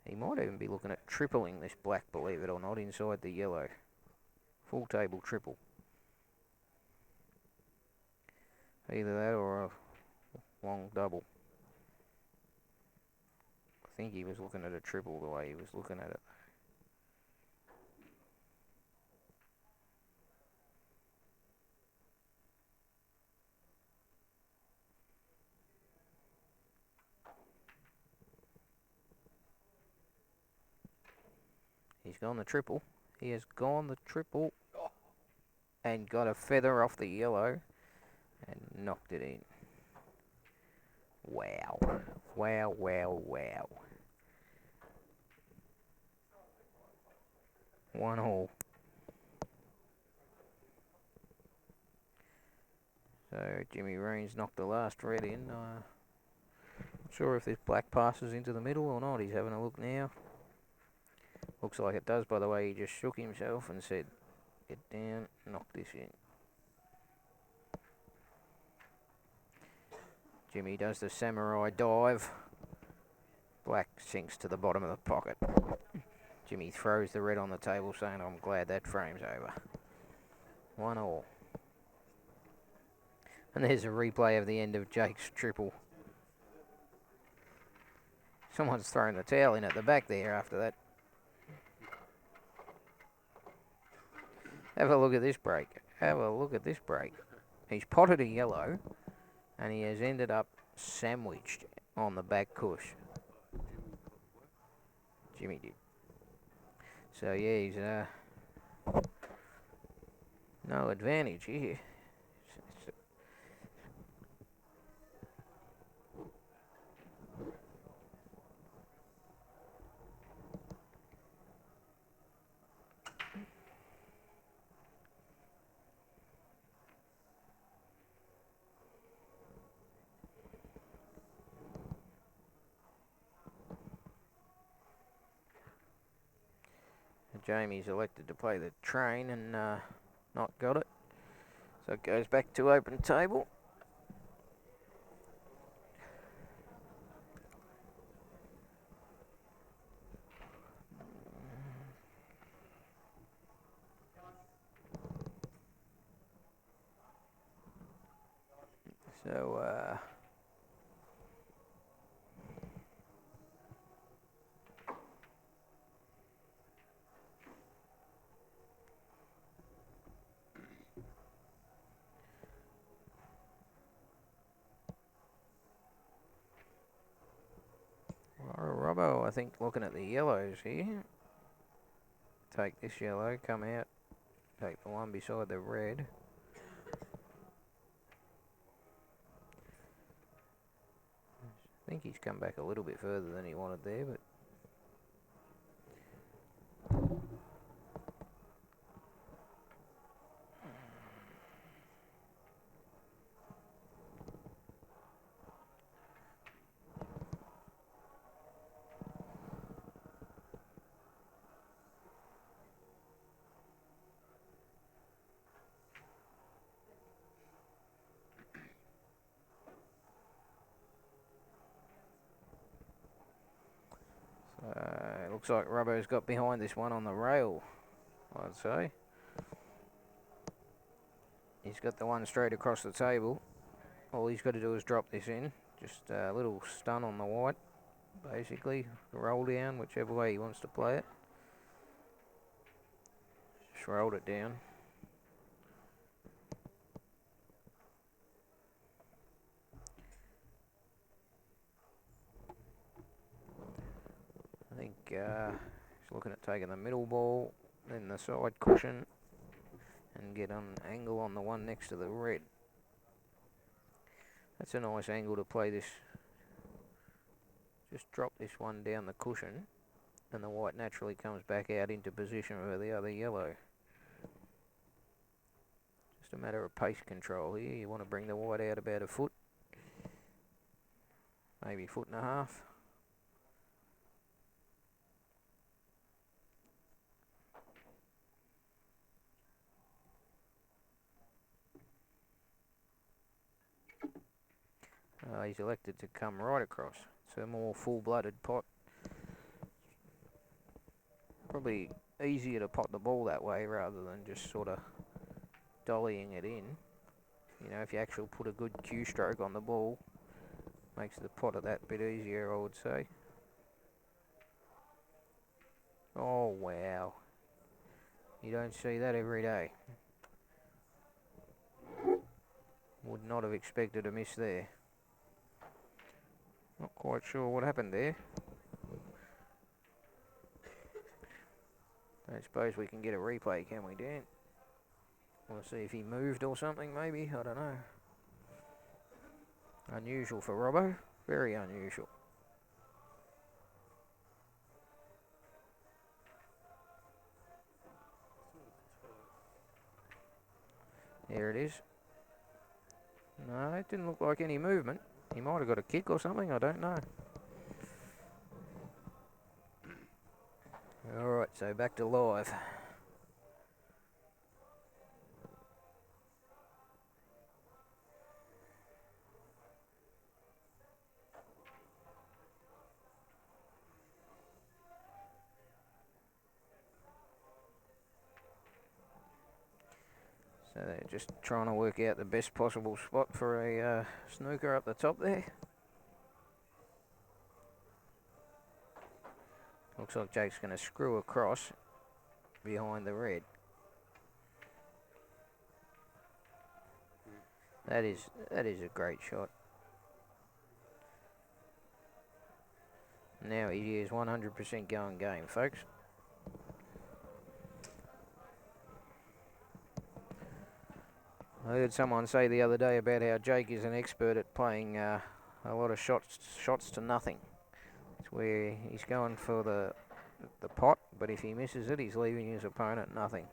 He might even be looking at tripling this black, believe it or not, inside the yellow. Full table triple. Either that or a long double. I think he was looking at a triple the way he was looking at it. He's gone the triple. He has gone the triple and got a feather off the yellow and knocked it in. Wow. Wow, wow, wow. 1-all. So Jimmy Reen's knocked the last red in. Not sure if this black passes into the middle or not. He's having a look now. Looks like it does by the way he just shook himself and said, Get down, knock this in. Jimmy does the samurai dive. Black sinks to the bottom of the pocket. Jimmy throws the red on the table, saying, I'm glad that frame's over. 1-1. And there's a replay of the end of Jake's triple. Someone's thrown the towel in at the back there after that. Have a look at this break. Have a look at this break. He's potted a yellow, and he has ended up sandwiched on the back cush. Jimmy did. So yeah, he's no advantage here. Jamie's elected to play the train and not got it. So it goes back to open table. So, Robbo, I think, looking at the yellows here. Take this yellow, come out, take the one beside the red. I think he's come back a little bit further than he wanted there, but it looks like Robbo's got behind this one on the rail, I'd say. He's got the one straight across the table. All he's got to do is drop this in. Just a little stun on the white, basically. Roll down, whichever way he wants to play it. Just rolled it down. I think he's looking at taking the middle ball, then the side cushion, and get an angle on the one next to the red. That's a nice angle to play this. Just drop this one down the cushion, and the white naturally comes back out into position for the other yellow. Just a matter of pace control here. You want to bring the white out about a foot, maybe 1.5 feet. He's elected to come right across. It's a more full-blooded pot. Probably easier to pot the ball that way rather than just sort of dollying it in. You know, if you actually put a good cue stroke on the ball, makes the pot of that bit easier, I would say. Oh, wow. You don't see that every day. Would not have expected a miss there. Not quite sure what happened there. I suppose we can get a replay, can we, Dan? Want to see if he moved or something, maybe? I don't know. Unusual for Robbo. Very unusual. There it is. No, it didn't look like any movement. He might have got a kick or something, I don't know. Alright, so back to live. they're just trying to work out the best possible spot for a snooker up the top there. Looks like Jake's going to screw across behind the red. That is a great shot. Now he is 100% going game, folks. I heard someone say the other day about how Jake is an expert at playing a lot of shots to nothing. It's where he's going for the pot, but if he misses it, he's leaving his opponent nothing.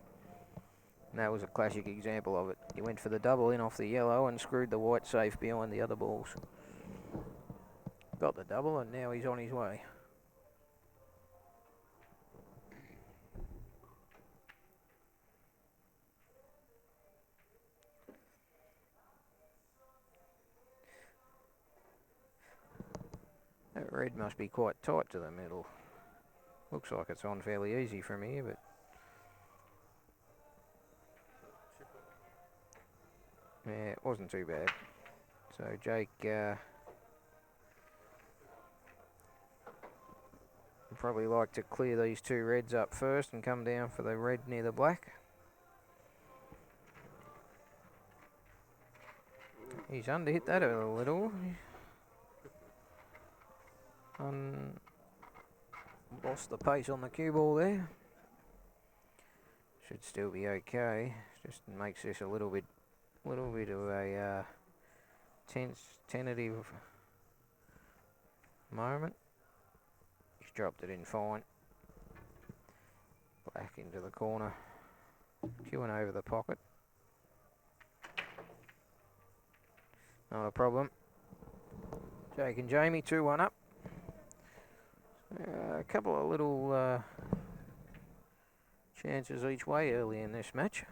And that was a classic example of it. He went for the double in off the yellow and screwed the white safe behind the other balls. Got the double, and now he's on his way. That red must be quite tight to the middle. Looks like it's on fairly easy from here, but yeah, it wasn't too bad. So Jake would probably like to clear these two reds up first and come down for the red near the black. He's underhit that a little. Lost the pace on the cue ball there. Should still be okay. Just makes this a little bit of a tentative moment. He's dropped it in fine. Black into the corner. Queuing over the pocket. Not a problem. Jake and Jamie, 2-1 up. A couple of little chances each way early in this match.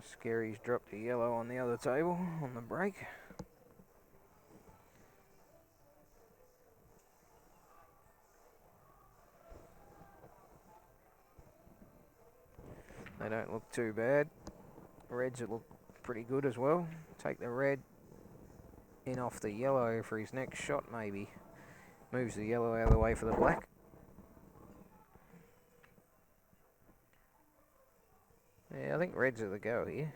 Scary's dropped a yellow on the other table on the break. They don't look too bad. Reds look pretty good as well. Take the red in off the yellow for his next shot maybe. Moves the yellow out of the way for the black. Yeah, I think reds are the go here.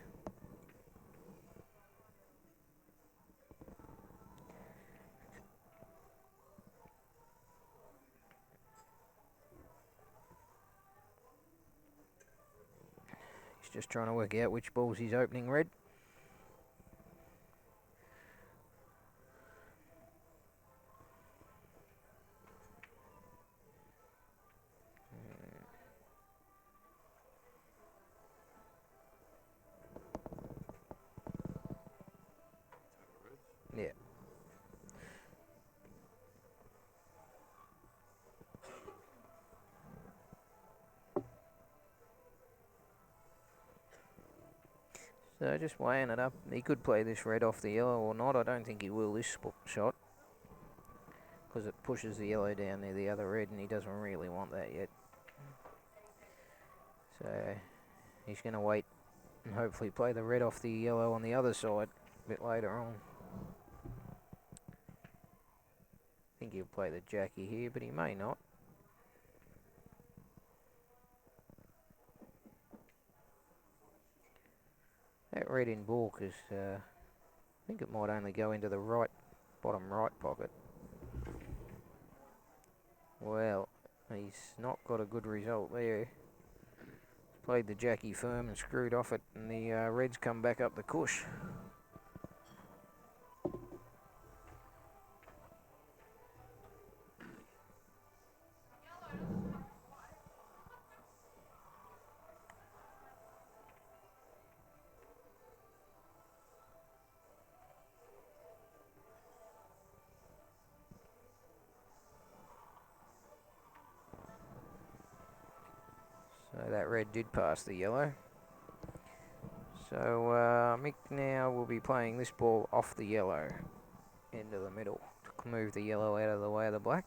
He's just trying to work out which balls he's opening red. Yeah. So just weighing it up, he could play this red off the yellow or not. I don't think he will this shot, because it pushes the yellow down near the other red and he doesn't really want that yet. So he's going to wait and hopefully play the red off the yellow on the other side a bit later on. I think he'll play the Jackie here, but he may not. That red in baulk is, I think it might only go into the right, bottom right pocket. Well, he's not got a good result there. Played the Jackie firm and screwed off it, and the reds come back up the cush. So that red did pass the yellow. So Mick now will be playing this ball off the yellow into the middle to move the yellow out of the way of the black.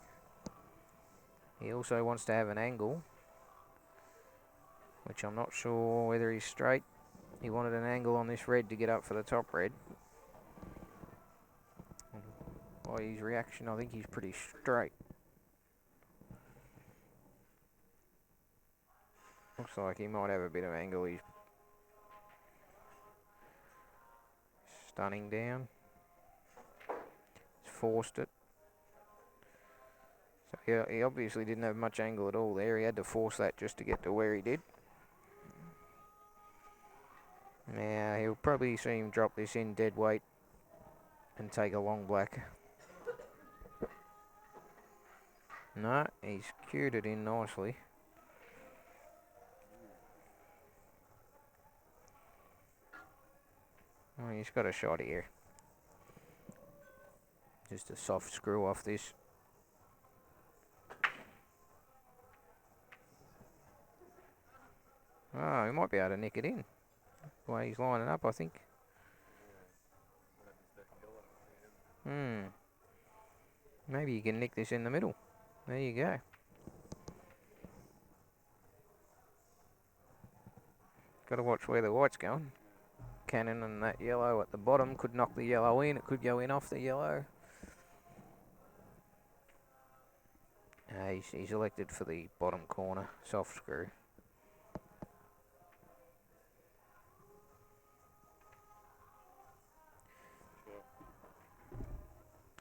He also wants to have an angle, which I'm not sure whether he's straight. He wanted an angle on this red to get up for the top red. By his reaction, I think he's pretty straight. Looks like he might have a bit of angle. He's stunning down. He's forced it. So yeah, he obviously didn't have much angle at all there. He had to force that just to get to where he did. Now he'll probably see him drop this in dead weight and take a long black. No, he's cued it in nicely. Oh, he's got a shot here. Just a soft screw off this. Oh, he might be able to nick it in. The way he's lining up, I think. Maybe you can nick this in the middle. There you go. Got to watch where the white's going. Cannon and that yellow at the bottom could knock the yellow in. It could go in off the yellow. He's elected for the bottom corner, soft screw.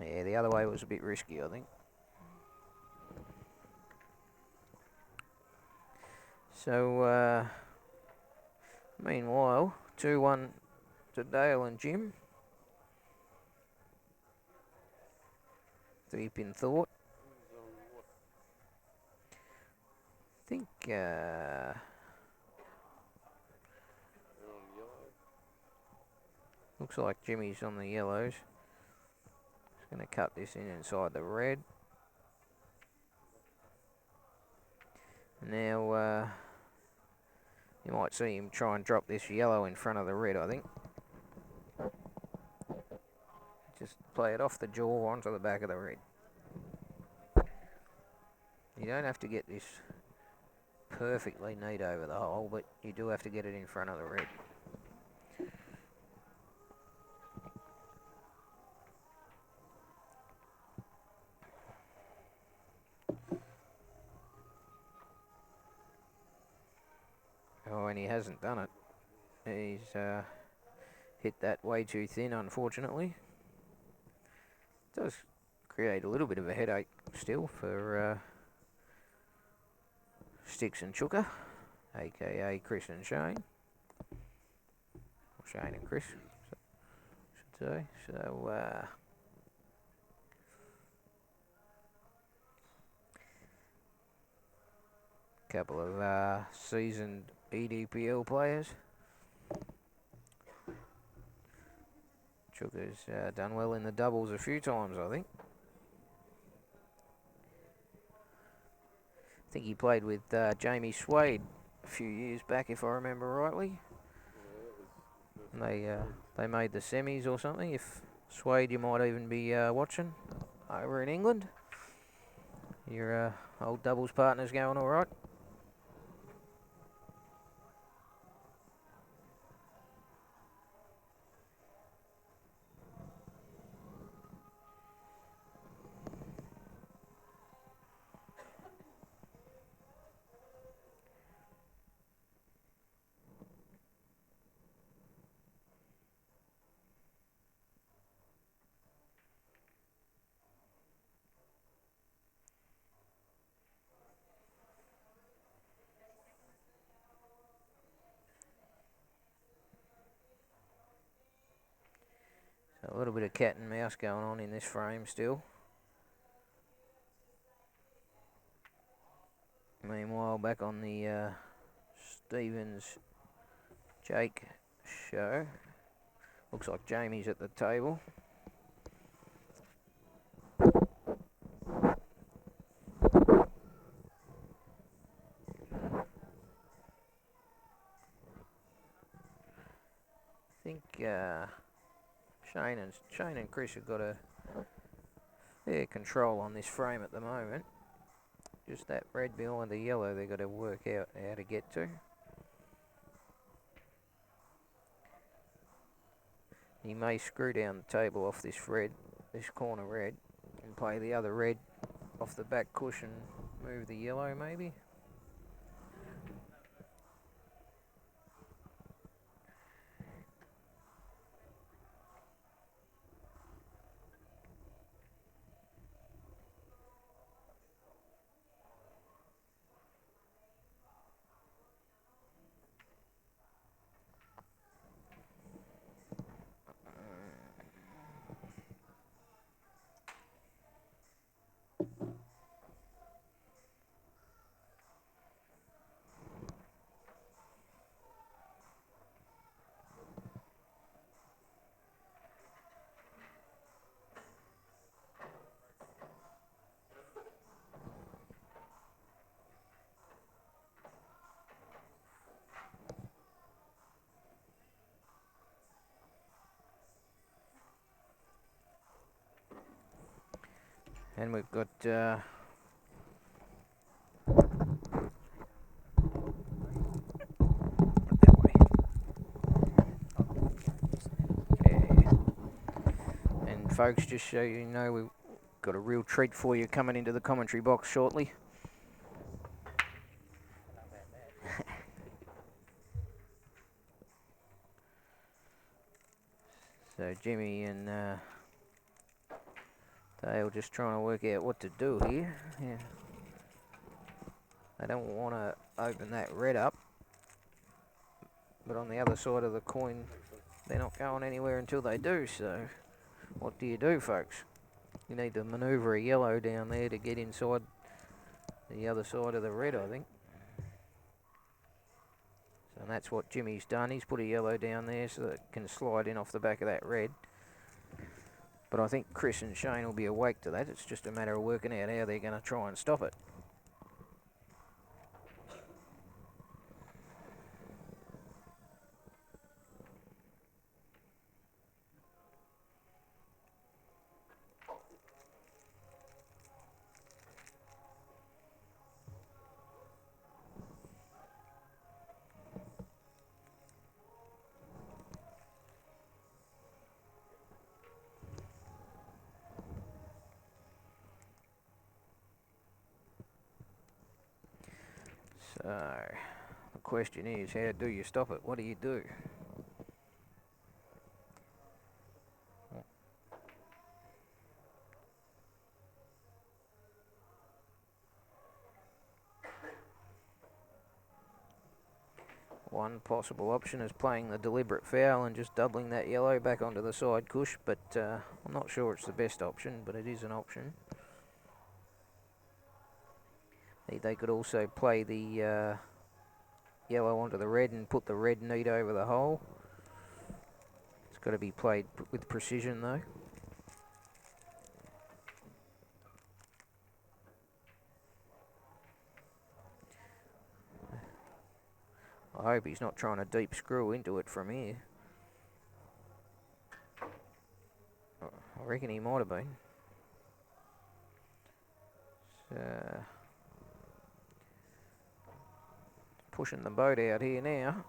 Yeah, the other way was a bit risky, I think. So, meanwhile, 2-1 to Dale and Jim. Deep in thought. I think, looks like Jimmy's on the yellows. He's going to cut this in inside the red. Now, you might see him try and drop this yellow in front of the red, I think. Just play it off the jaw onto the back of the red. You don't have to get this perfectly neat over the hole, but you do have to get it in front of the red. Oh, and he hasn't done it. He's hit that way too thin, unfortunately. Does create a little bit of a headache still for Sticks and Chooker, aka Chris and Shane. Or Shane and Chris, I should say. So, couple of seasoned EDPL players. Chooker's done well in the doubles a few times, I think. I think he played with Jamie Swade a few years back, if I remember rightly. And they made the semis or something. If Swade, you might even be watching over in England. Your old doubles partner's going all right. A little bit of cat and mouse going on in this frame still. Meanwhile, back on the Stevens Jake show. Looks like Jamie's at the table. I think Shane and Chris have got a fair control on this frame at the moment. Just that red behind the yellow they've got to work out how to get to. He may screw down the table off this red, this corner red, and play the other red off the back cushion, move the yellow maybe. And we've got and folks, just so you know, we've got a real treat for you coming into the commentary box shortly. So Jimmy and Dale just trying to work out what to do here. Yeah. They don't want to open that red up, but on the other side of the coin, they're not going anywhere until they do. So what do you do, folks? You need to manoeuvre a yellow down there to get inside the other side of the red, I think. So that's what Jimmy's done. He's put a yellow down there so that it can slide in off the back of that red. But I think Chris and Shane will be awake to that. It's just a matter of working out how they're going to try and stop it. So the question is, how do you stop it? What do you do? One possible option is playing the deliberate foul and just doubling that yellow back onto the side cush, but I'm not sure it's the best option, but it is an option. They could also play the yellow onto the red and put the red neat over the hole. It's got to be played with precision though. I hope he's not trying to deep screw into it from here. I reckon he might have been. So, pushing the boat out here now.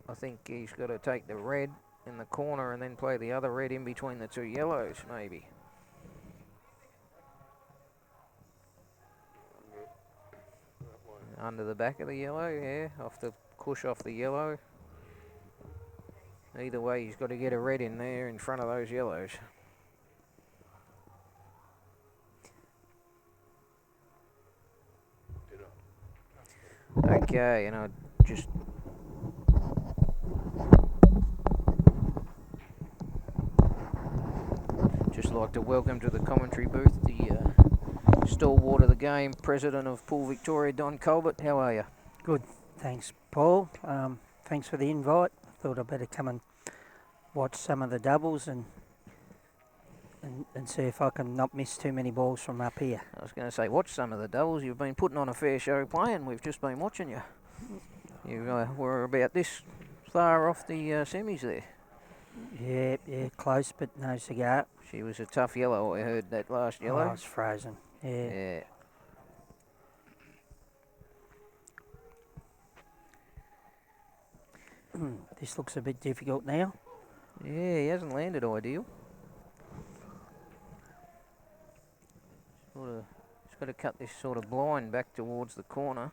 I think he's got to take the red in the corner and then play the other red in between the two yellows, maybe. Under the back of the yellow, yeah, off the cush off the yellow. Either way, he's got to get a red in there in front of those yellows. Okay, and I just just like to welcome to the commentary booth the stalwart of the game, president of Pool Victoria, Don Colbert. How are you? Good, thanks, Paul. Thanks for the invite. I thought I'd better come and watch some of the doubles and see if I can not miss too many balls from up here. I was going to say, watch some of the doubles. You've been putting on a fair show playing. We've just been watching you. You were about this far off the semis there. Yeah, close, but no cigar. She was a tough yellow, I heard, that last yellow. Oh, I was frozen. Yeah. This looks a bit difficult now. Yeah, he hasn't landed ideal. He's got to cut this sort of blind back towards the corner.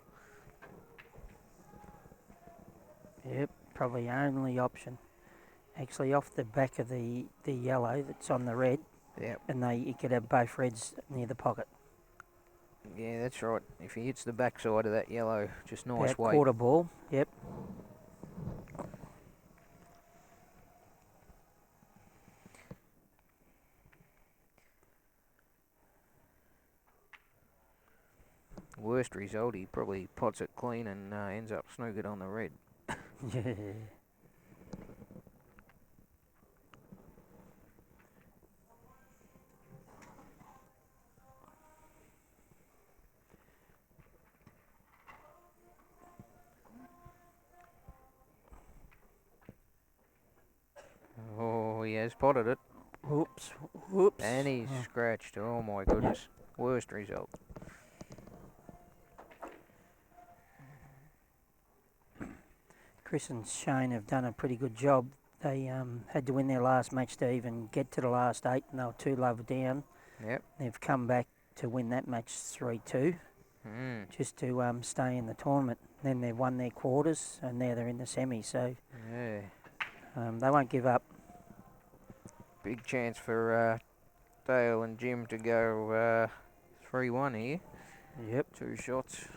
Yep, probably only option. Actually, off the back of the yellow that's on the red. Yep. And you could have both reds near the pocket. Yeah, that's right. If he hits the backside of that yellow, just nice About weight. quarter ball, yep. Worst result, he probably pots it clean and ends up snookered on the red. Yeah. Oh, he has potted it. Whoops. And he's scratched. Oh my goodness. Yep. Worst result. Chris and Shane have done a pretty good job. They had to win their last match to even get to the last 8, and they were 2 love down. Yep. They've come back to win that match 3-2, just to stay in the tournament. Then they've won their quarters, and now they're in the semi. So yeah, they won't give up. Big chance for Dale and Jim to go 3-1 here. Yep. 2 shots.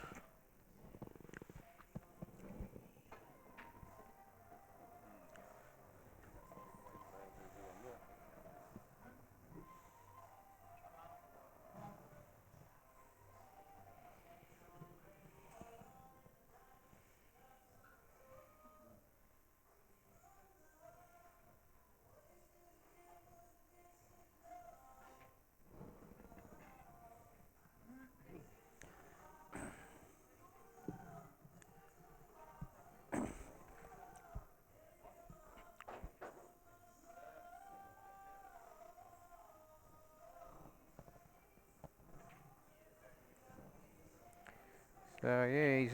So yeah, he's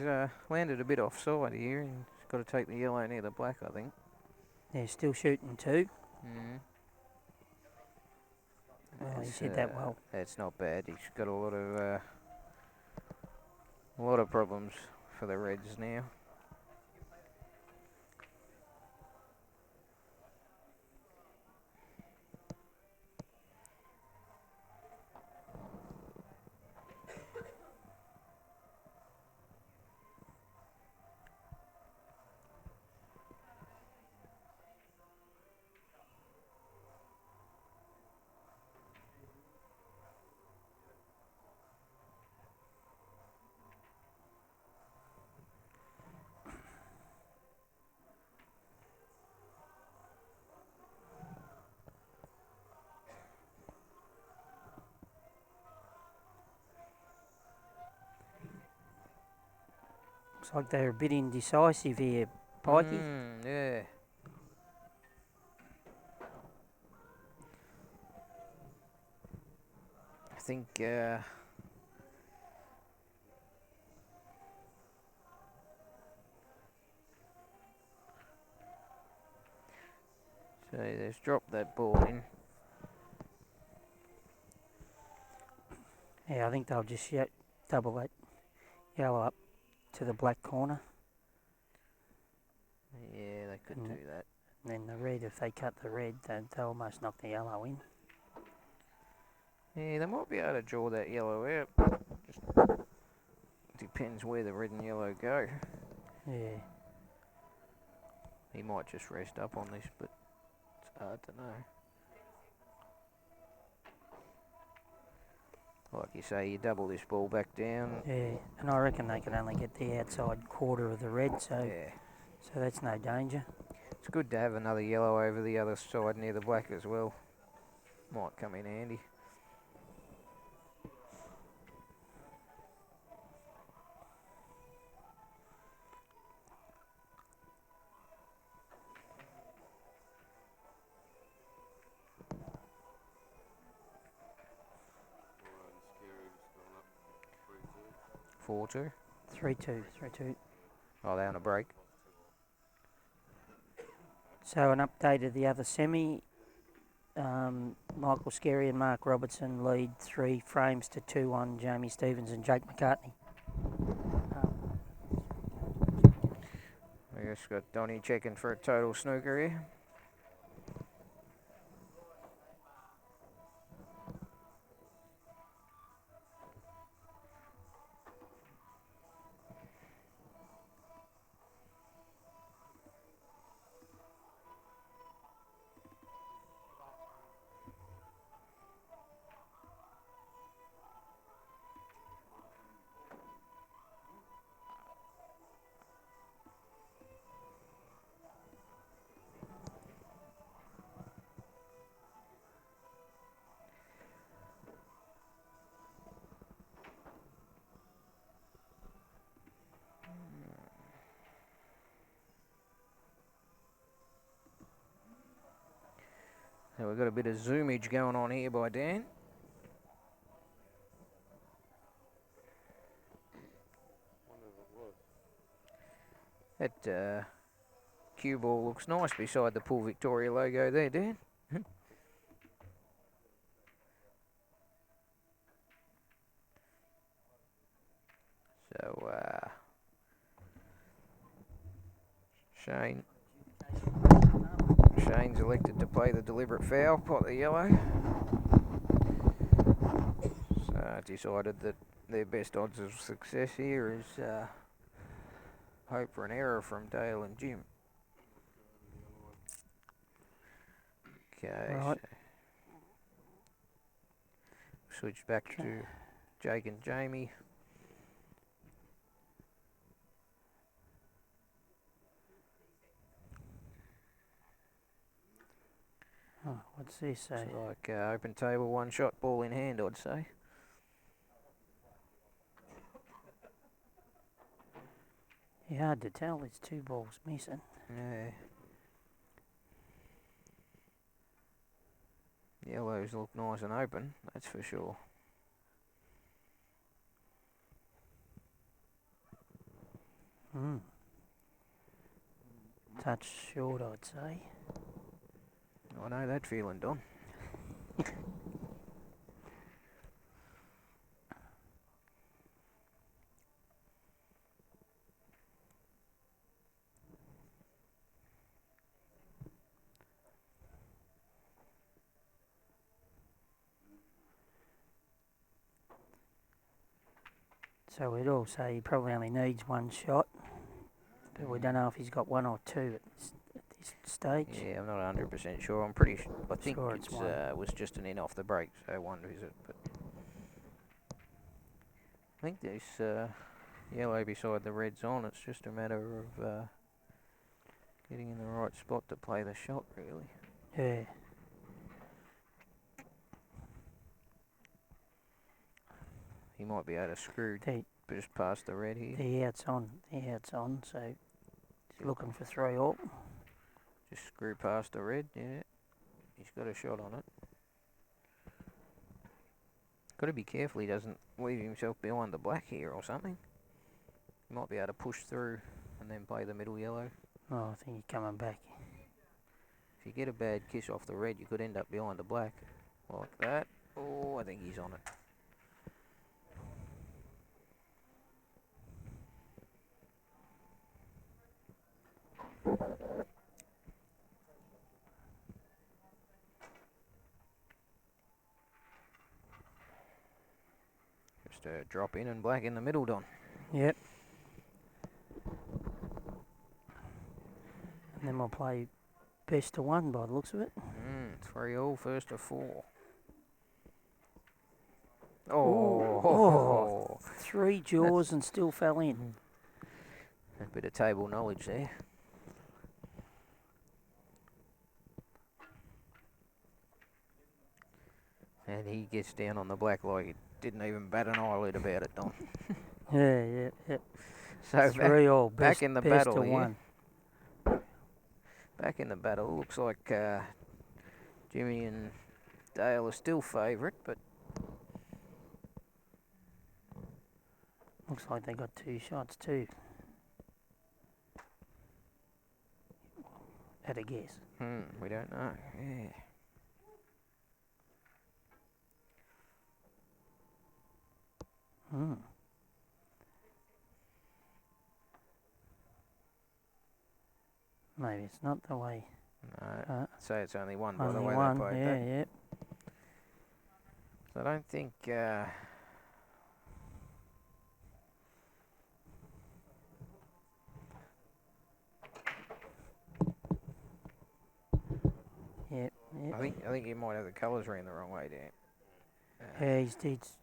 landed a bit offside here, and he's got to take the yellow near the black, I think. They're still shooting 2. Oh, he's hit that well. That's not bad. He's got a lot of problems for the Reds now. Looks like they're a bit indecisive here, Pikey. Yeah. I think so they've dropped that ball in. Yeah, I think they'll just double that yellow up to the black corner. Yeah, they could do that. And then the red, if they cut the red, they'll almost knock the yellow in. Yeah, they might be able to draw that yellow out. Just depends where the red and yellow go. Yeah. He might just rest up on this, but it's hard to know. Like you say, you double this ball back down. Yeah, and I reckon they can only get the outside quarter of the red, so Yeah. so that's no danger. It's good to have another yellow over the other side near the black as well. Might come in handy. Alright, Scary was going up 3-2. 4-2. 3-2. Oh, they're on a break. So an update of the other semi. Michael Skerry and Mark Robertson lead 3 frames to 2 on Jamie Stevens and Jake McCartney. I guess got Donnie checking for a total snooker here. So we've got a bit of zoomage going on here by Dan. Wonder if it was. That cue ball looks nice beside the Pool Victoria logo there, Dan. So, Shane's elected to play the deliberate foul, pot the yellow. So decided that their best odds of success here is hope for an error from Dale and Jim. Okay, Right. so switch back to Jake and Jamie. Oh, what's this say? It's like open table, one shot, ball in hand, I'd say. Yeah, hard to tell. There's 2 balls missing. Yeah. Yellows look nice and open, that's for sure. Touch short, I'd say. I know that feeling, Don. So we'd all say he probably only needs 1 shot, but we don't know if he's got 1 or 2 at this stage. Yeah, I'm not 100% sure. I'm pretty sure. I think Sure it's it's one. was just an in off the break, so 1 visit. But I think there's yellow beside the red's on. It's just a matter of getting in the right spot to play the shot, really. Yeah. He might be able to screw The, just past the red here. the out's on. The out's on, so he's looking for 3 all. Just screw past the red, yeah. He's got a shot on it. Got to be careful he doesn't leave himself behind the black here or something. He might be able to push through and then play the middle yellow. Oh, I think he's coming back. If you get a bad kiss off the red, you could end up behind the black. Like that. Oh, I think he's on it. Just a drop in and black in the middle, Don. Yep. And then we'll play best of 1 by the looks of it. 3 all, first of 4. Oh, Three jaws and still fell in. a bit of table knowledge there. And he gets down on the black like he didn't even bat an eyelid about it, Don. Yeah. So Three all. back in the best battle of here. one. Back in the battle, looks like Jimmy and Dale are still favourite, but Looks like they got two shots too. At a guess. we don't know. Yeah. Maybe it's not the way. No, say it's only one by the Only way one. they played Yeah, that. yeah. So I don't think. Yep. I think you might have the colours ran the wrong way down. Yeah,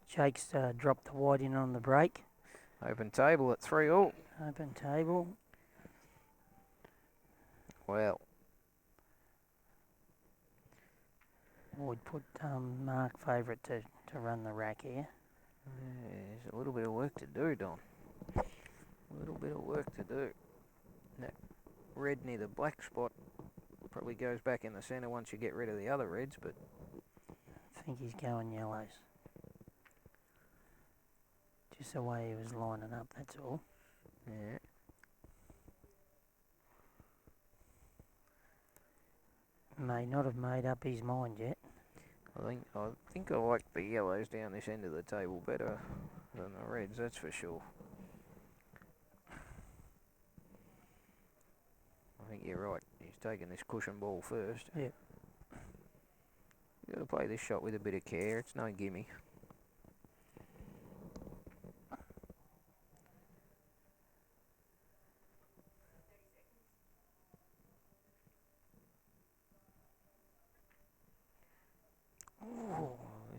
Jake's dropped the white in on the break. Open table at 3-all. Open table. Well, Would put Mark favourite to run the rack here. there's a little bit of work to do, Don. A little bit of work to do. That red near the black spot probably goes back in the centre once you get rid of the other reds, but I think he's going yellows. Just the way he was lining up, that's all. yeah. May not have made up his mind yet. I think I like the yellows down this end of the table better than the reds, that's for sure. I think you're right. He's taking this cushion ball first. Yep. You've got to play this shot with a bit of care. It's no gimme.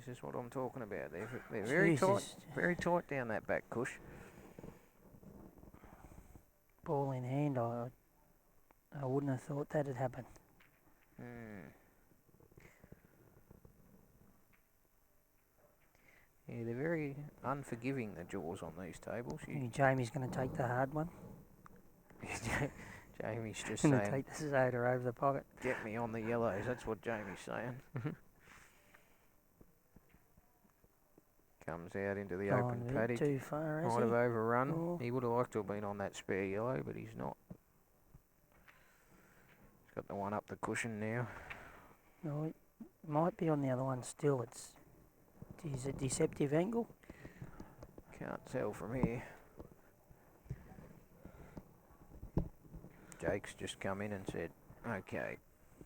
This is what I'm talking about. They're very tight down that back cush. Ball in hand, I wouldn't have thought that had happened. Yeah, they're very unforgiving, the jaws on these tables. Jamie's going to take the hard one. Jamie's just Going to saying, take the soda over the pocket. get me on the yellows. That's what Jamie's saying. Comes out into the open Gone a bit paddock. too far, has Might have he? overrun. Oh. He would have liked to have been on that spare yellow, but he's not. He's got the one up the cushion now. No, it might be on the other one still. Is it deceptive angle? Can't tell from here. Jake's just come in and said, okay,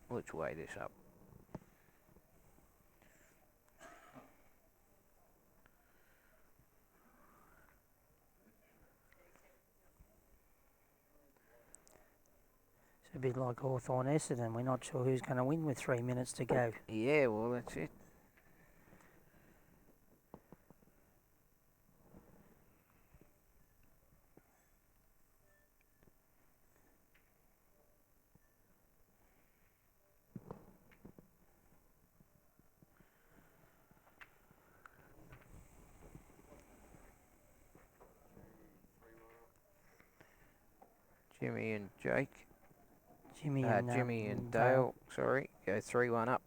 let's weigh this up. It's a bit like Hawthorn Essendon. We're not sure who's going to win with 3 minutes to go. Yeah, well, that's it. Jimmy and Jake. Jimmy and Dale, sorry, go 3-1 up.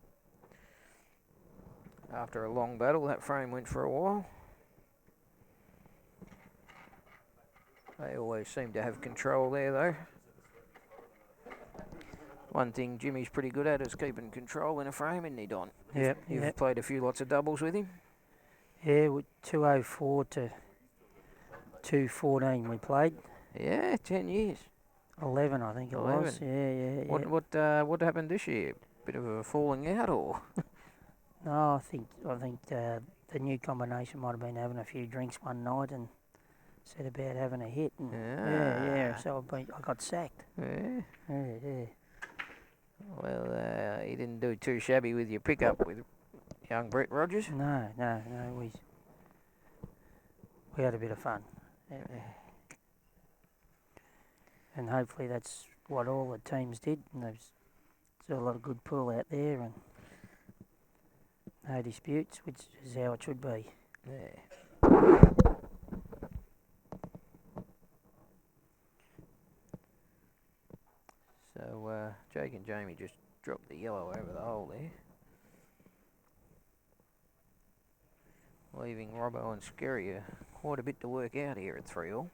After a long battle, that frame went for a while. They always seem to have control there, though. One thing Jimmy's pretty good at is keeping control in a frame, isn't he, Don? Yep. You've played a few lots of doubles with him. Yeah, with 204 to 214 we played. Yeah, 10 years. 11, I think it 11. was. Yeah. What happened this year? Bit of a falling out, or? No, I think the new combination might have been having a few drinks one night and said about having a hit. And yeah. So I got sacked. Yeah. Well, he didn't do too shabby with your pickup with young Brett Rogers. No. We had a bit of fun. Yeah. And hopefully that's what all the teams did. And there's a lot of good pool out there and no disputes, which is how it should be. Yeah. So Jake and Jamie just dropped the yellow over the hole there, leaving Robbo and Skerry quite a bit to work out here at 3-all.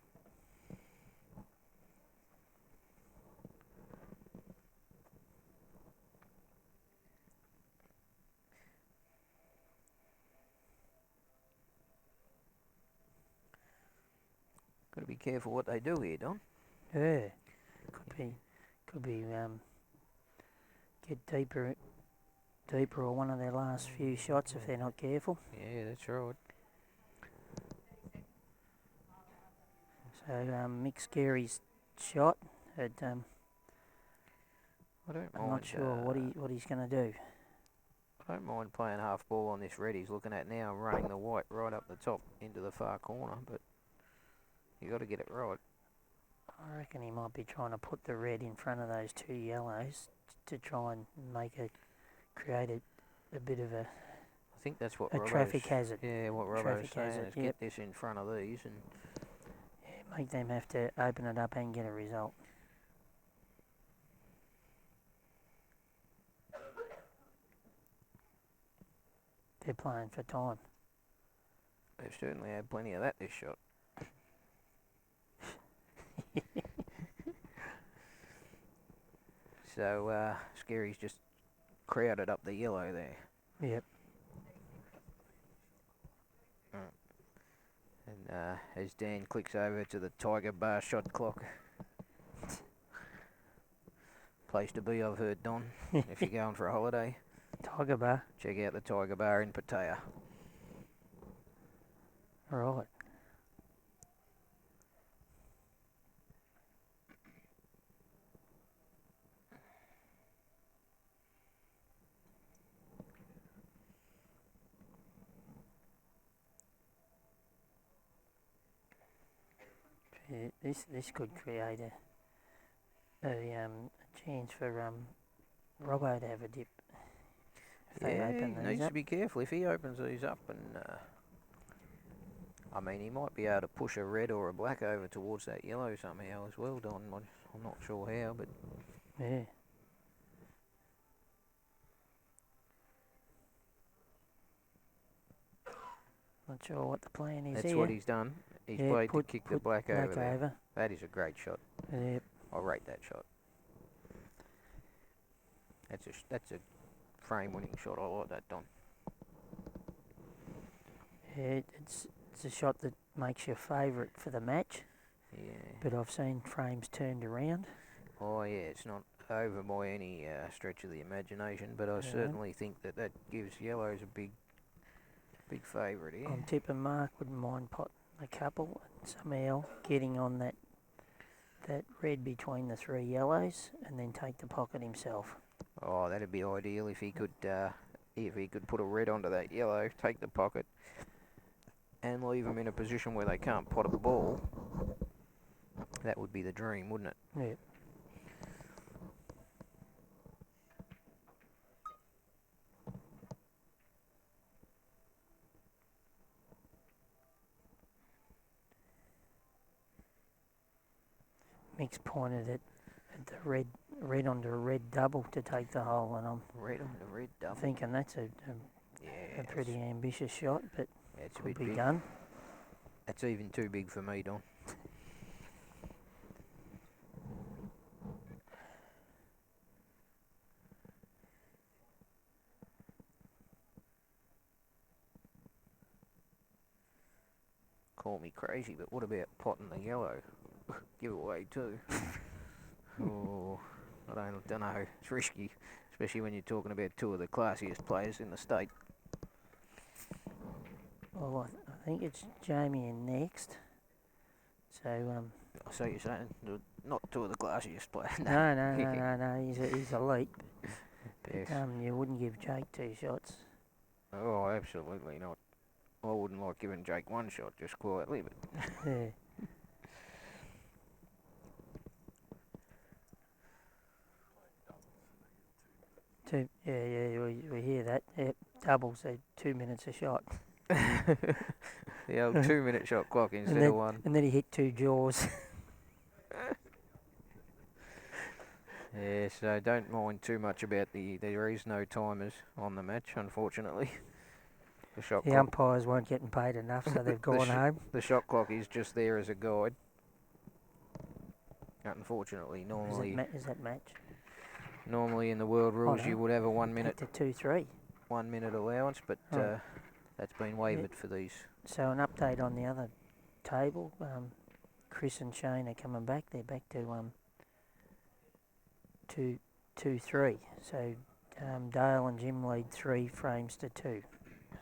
Got to be careful what they do here, Don. Yeah, could be get deeper or one of their last few shots if they're not careful. Yeah, that's right. So Mick Scary's shot. At, I don't I'm mind. not sure what he's going to do. I don't mind playing half ball on this red he's looking at now and running the white right up the top into the far corner, but you got to get it right. I reckon he might be trying to put the red in front of those two yellows to try and create a bit of a I think that's what traffic hazard. Yeah, what Robbo's Traffic saying hazard, is yep. get this in front of these and Make them have to open it up and get a result. They're playing for time. they've certainly had plenty of that this shot. So Scary's just crowded up the yellow there. Yep. And as Dan clicks over to the Tiger Bar shot clock. Place to be, I've heard, Don, if you're going for a holiday. Tiger Bar. Check out the Tiger Bar in Pattaya. Right. This could create a chance for Robbo to have a dip. If they open he these needs up. to be careful if he opens these up and I mean he might be able to push a red or a black over towards that yellow somehow as well, Don. I'm not sure how, but Yeah. Not sure what the plan is that's here. what he's done. He's played to kick the black over there. That is a great shot. Yep. I rate that shot. That's a frame-winning shot. I like that, Don. Yeah, it's a shot that makes you favourite for the match. Yeah. But I've seen frames turned around. Oh yeah, it's not over by any stretch of the imagination, but I certainly think that gives yellows a big favourite here. I'm tipping Mark wouldn't mind potting a couple and somehow getting on that red between the three yellows and then take the pocket himself. Oh, that'd be ideal if he could put a red onto that yellow, take the pocket, and leave them in a position where they can't pot a ball. That would be the dream, wouldn't it? Yeah. Mick's pointed at the red onto a red double to take the hole, and I'm red on the red double. thinking that's a pretty ambitious shot, but it's could be done. That's even too big for me, Don. Call me crazy, but what about potting the yellow? Giveaway too. Oh, I don't know. It's risky, especially when you're talking about two of the classiest players in the state. Well, I think it's Jamie in next. So So you're saying not two of the classiest players? no. He's elite. Yes. You wouldn't give Jake two shots. Oh, absolutely not. I wouldn't like giving Jake one shot just quietly, but Yeah. Yeah, we hear that. Yep, doubles, 2 minutes a shot. the old 2 minute shot clock instead of one. And then he hit 2 jaws. Yeah, so don't mind too much about there is no timers on the match, unfortunately. The shot The clock. umpires weren't getting paid enough, so they've The gone home. The shot clock is just there as a guide. Unfortunately, Is that match? normally in the world rules you would have a 1 minute Back to 2-3. 1 minute allowance, but Oh. that's been waived for these. So an update on the other table. Chris and Shane are coming back. They're back to 2-3. So Dale and Jim lead 3 frames to 2.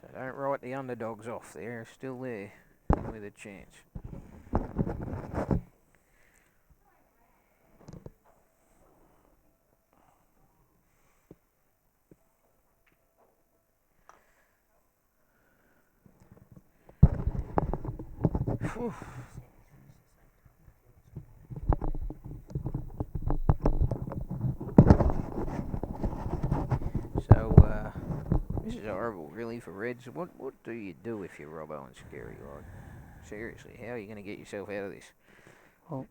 So don't write the underdogs off. They're still there with a chance. Whew. So, this is horrible, really, for Reds. What do you do if you're Robbo and Scary? Like, seriously, how are you going to get yourself out of this? Well,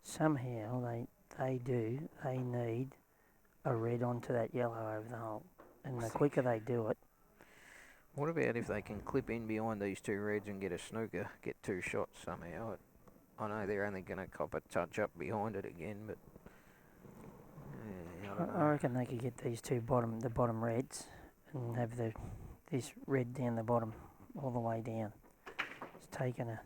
somehow they need a red onto that yellow over the hole, and the quicker they do it. What about if they can clip in behind these 2 Reds and get a snooker, get 2 shots somehow? I know they're only going to cop a touch up behind it again, but yeah, I don't know. I reckon they could get these 2 the bottom reds, and have this red down the bottom, all the way down. It's taken a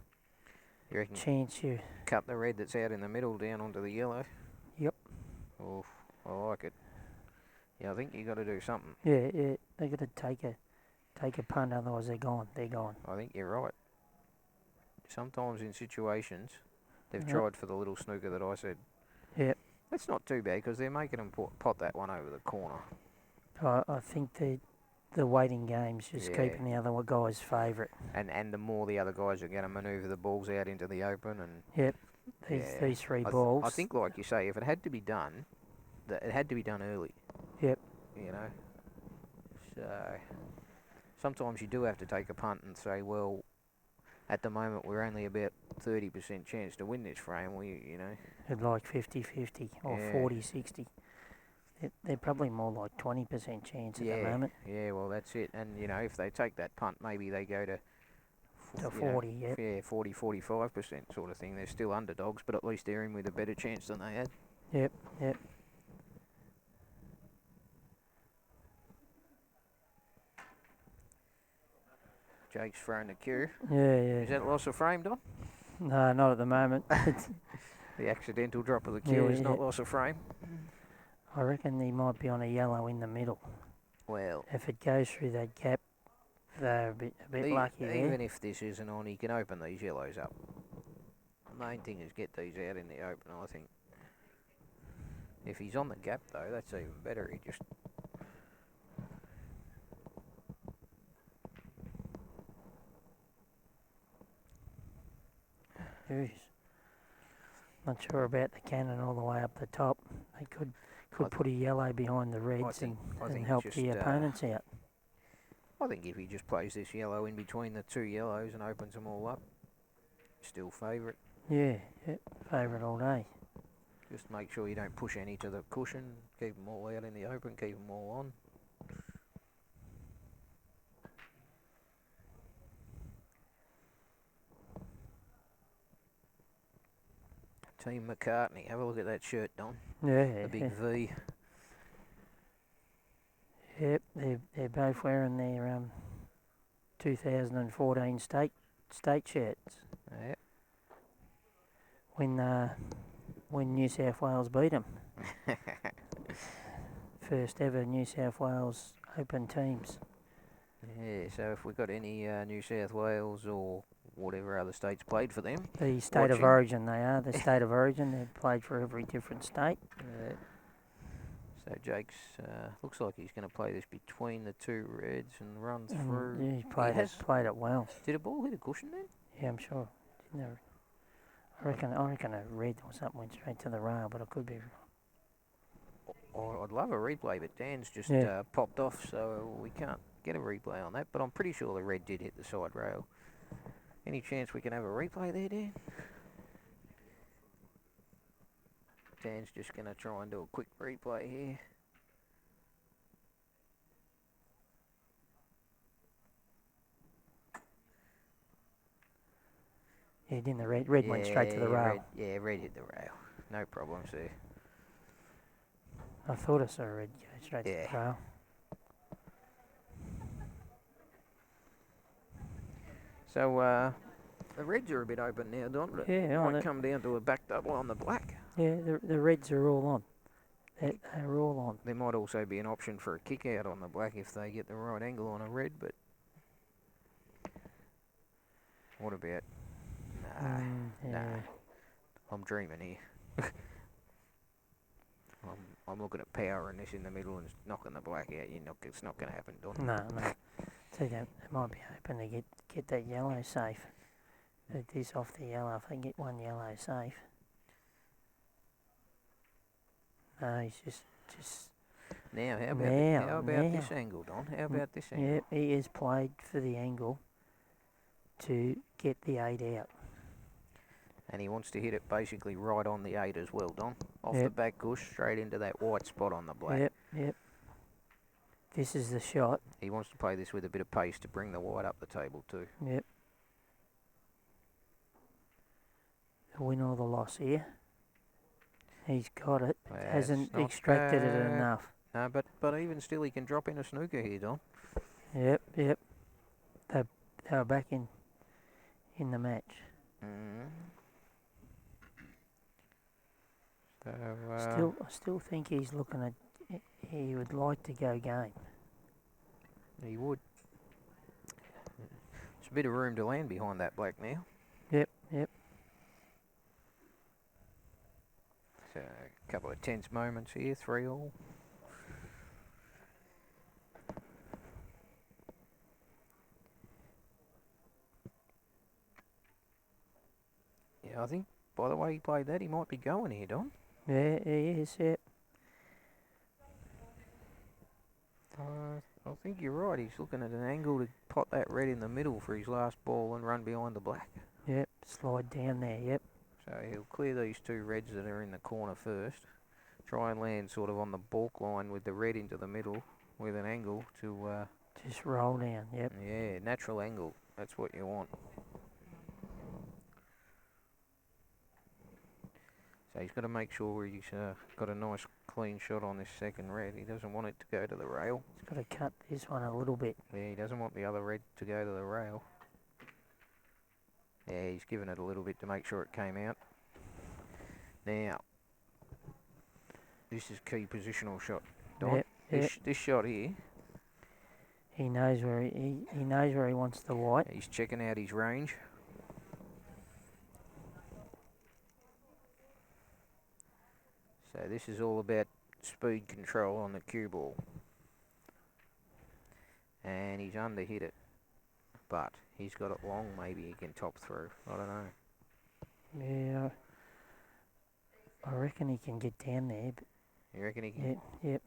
You reckon chance you. cut the red that's out in the middle down onto the yellow? Yep. Oh, I like it. Yeah, I think you got to do something. Yeah, they got to take a punt, otherwise they're gone. They're gone. I think you're right. Sometimes in situations, they've Yep. tried for the little snooker that I said. Yep. That's not too bad because they're making them pot that one over the corner. I think the waiting game's just keeping the other guys' favourite. And the more the other guys are going to manoeuvre the balls out into the open and. Yep. These 3 balls. I think, like you say, if it had to be done, it had to be done early. Yep. You know. So sometimes you do have to take a punt and say, well, at the moment we're only about 30% chance to win this frame. You know. At like 50-50 or 40-60. They're probably more like 20% chance at the moment. Yeah, well, that's it. And, you know, if they take that punt, maybe they go to 40, yep. Yeah, 40-45% sort of thing. They're still underdogs, but at least they're in with a better chance than they had. Yep. Jake's thrown the cue. Yeah. Is that loss of frame, Don? No, not at the moment. The accidental drop of the cue is not loss of frame? I reckon he might be on a yellow in the middle. Well, if it goes through that gap, they're a bit lucky there. Even if this isn't on, he can open these yellows up. The main thing is get these out in the open, I think. If he's on the gap, though, that's even better. He just... Jeez. Not sure about the cannon all the way up the top. They could put a yellow behind the reds and help the opponents out. I think if he just plays this yellow in between the 2 yellows and opens them all up, still favourite. Yeah, favourite all day. Just make sure you don't push any to the cushion. Keep them all out in the open. Keep them all on. Team McCartney. Have a look at that shirt, Don. Yeah. The big V. Yep, they're both wearing their 2014 state shirts. Yeah. When New South Wales beat them. First ever New South Wales Open teams. Yeah, so if we've got any New South Wales or whatever other states played for them. The state of origin they are, the state of origin. They've played for every different state. So Jake's looks like he's going to play this between the two reds and run through. Yeah, he played has- played it well. Did a ball hit a cushion then? Yeah, I'm sure. Didn't it? I reckon a red or something went straight to the rail, but I could be. I'd love a replay, but Dan's just Yeah. popped off, so we can't get a replay on that. But I'm pretty sure the red did hit the side rail. Any chance we can have a replay there, Dan? Dan's just going to try and do a quick replay here. Yeah, didn't the red went straight to the rail. Red hit the rail. No problems there. I thought I saw a red go straight to the rail. So, the reds are a bit open now, Don. But Yeah, it might come down to a back double on the black. Yeah, the reds are all on. They're all on. There might also be an option for a kick out on the black if they get the right angle on a red, but what about? Nah. I'm dreaming here. I'm looking at power and this in the middle and knocking the black out. It's not going to happen, Don. No. See, they might be hoping to get that yellow safe. This off the yellow. If they get one yellow safe. No, he's just. Now, how about this angle, Don? How about this angle? Yeah, he has played for the angle to get the 8 out. And he wants to hit it basically right on the 8 as well, Don. Off the back gush, straight into that white spot on the black. Yep. This is the shot. He wants to play this with a bit of pace to bring the white up the table too. Yep. The win or the loss here. He's got it. Well, Hasn't extracted it enough. No, but even still, he can drop in a snooker here, Don. Yep. They are back in the match. So, I still think he's looking at. He would like to go game. He would. There's a bit of room to land behind that black now. Yep. So, a couple of tense moments here, 3-all. Yeah, I think by the way he played that, he might be going here, Don. Yeah, he is. Yep. I think you're right. He's looking at an angle to pot that red in the middle for his last ball and run behind the black. Yep. Slide down there. Yep. So he'll clear these two reds that are in the corner first. Try and land sort of on the balk line with the red into the middle with an angle to... just roll down. Yep. Yeah, natural angle. That's what you want. So he's got to make sure he's got a nice clean shot on this second red. He doesn't want it to go to the rail. He's got to cut this one a little bit. Yeah, he doesn't want the other red to go to the rail. Yeah, he's given it a little bit to make sure it came out. Now, this is key positional shot, Don. Yep. This shot here. He knows where he knows where he wants the white. He's checking out his range. So this is all about speed control on the cue ball. And he's underhit it. But he's got it long, maybe he can top through. I don't know. Yeah. I reckon he can get down there. But You reckon he can? Yep.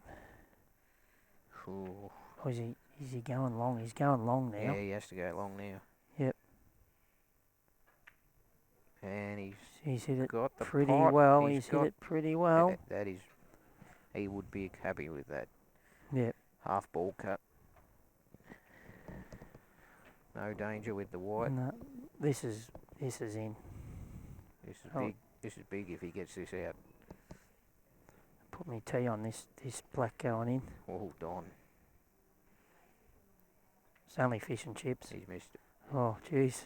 Ooh. Or is he going long? He's going long now. Yeah, he has to go long now. Yep. And He's hit it got the pretty pot. well. He's hit it pretty well. That is, he would be happy with that. Yep. Half ball cut. No danger with the white. No, this is in. This is big. This is big if he gets this out. Put me tee on this black going in. Oh, Don. It's only fish and chips. He's missed it. Oh, jeez.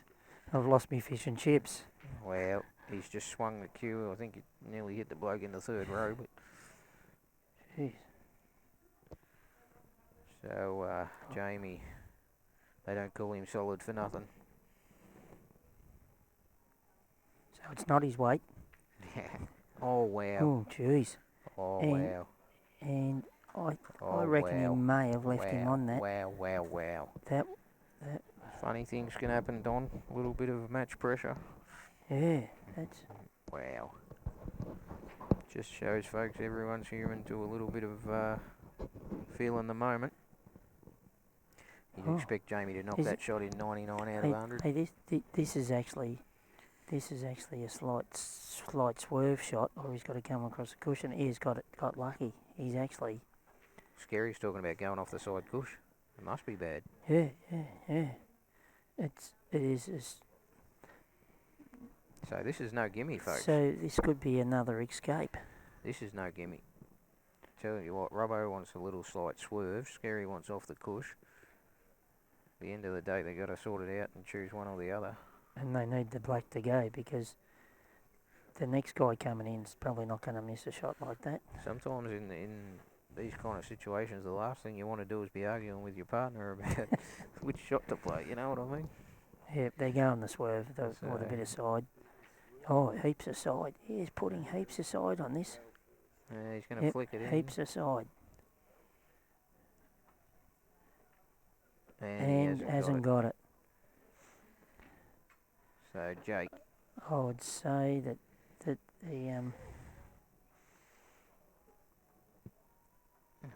I've lost me fish and chips. Well, he's just swung the cue. I think it nearly hit the bloke in the third row. But Jeez. so, Jamie, they don't call him solid for nothing. So it's not his weight. Oh, wow. Oh, jeez. Oh, And- wow. and I Oh, reckon he wow. may have left him Wow, on that. wow. That, Funny things can happen, Don. A little bit of match pressure. yeah, that's Wow. Just shows, folks, everyone's human to a little bit of feeling the moment. You'd Oh. expect Jamie to knock Is that shot in 99 out of hey, 100. hey, this is actually a slight swerve shot, or he's got to come across the cushion. He's got lucky. He's actually Scary's talking about going off the side cush. It must be bad. yeah. It is. So this is no gimme, folks. So this could be another escape. This is no gimme. Tell you what, Robbo wants a little slight swerve. Scary wants off the cush. At the end of the day, they got to sort it out and choose one or the other. And they need the black to go because the next guy coming in is probably not going to miss a shot like that. Sometimes in these kind of situations, the last thing you want to do is be arguing with your partner about which shot to play. You know what I mean? Yep, they're going the swerve with a bit of side. Oh, heaps of side. He's putting heaps of side on this. Yeah, he's going to flick it in. Heaps of side. And he hasn't got it. So Jake, I would say that the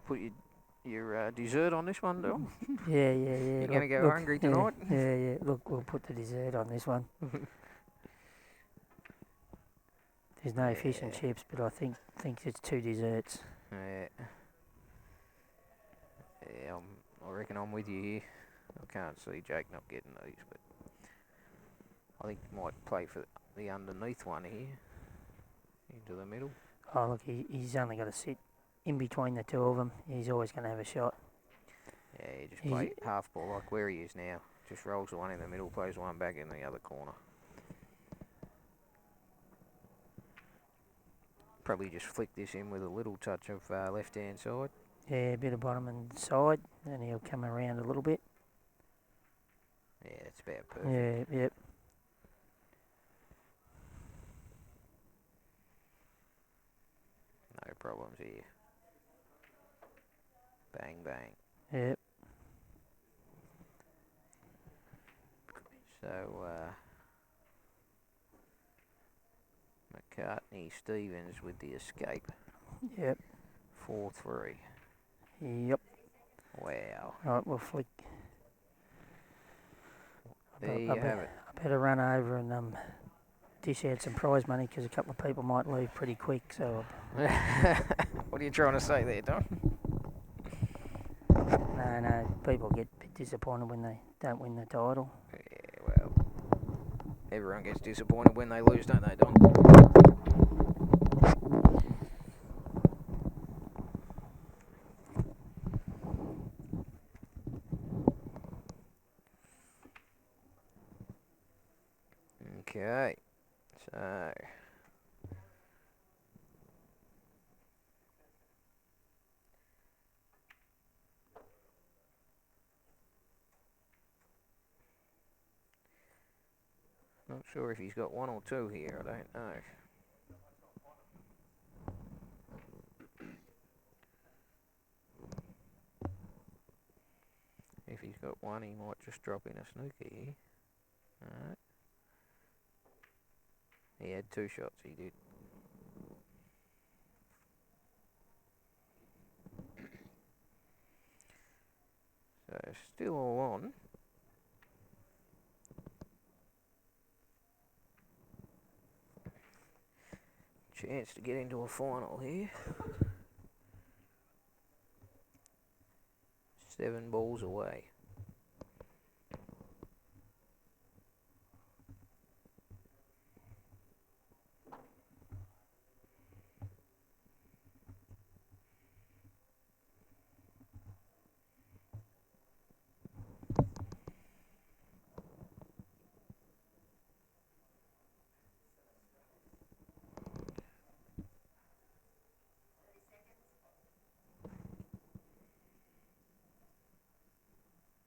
put your dessert on this one, Dom. yeah. You're going to go hungry tonight? Yeah. Look, we'll put the dessert on this one. There's no fish and chips, but I think it's 2 desserts. Yeah, I reckon I'm with you here. I can't see Jake not getting these, but I think he might play for the underneath one here, into the middle. Oh, look, he's only got to sit in between the two of them. He's always going to have a shot. Yeah, you just play half ball like where he is now. Just rolls the one in the middle, plays one back in the other corner. Probably just flick this in with a little touch of left-hand side. Yeah, a bit of bottom and side, and he'll come around a little bit. Yeah, that's about perfect. Yeah, yep. No problems here. Bang, bang. Yep. So, McCartney Stevens with the escape. Yep. 4-3. Yep. Wow. Right, we'll flick. There you have it. I better run over and dish out some prize money because a couple of people might leave pretty quick. So. What are you trying to say there, Don? No, people get a bit disappointed when they don't win the title. Yeah, well, everyone gets disappointed when they lose, don't they, Don? Okay, so not sure if he's got 1 or 2 here, I don't know. If he's got 1, he might just drop in a snooker here. Alright. He had 2 shots, he did. So still all on. Chance to get into a final here. 7 balls away.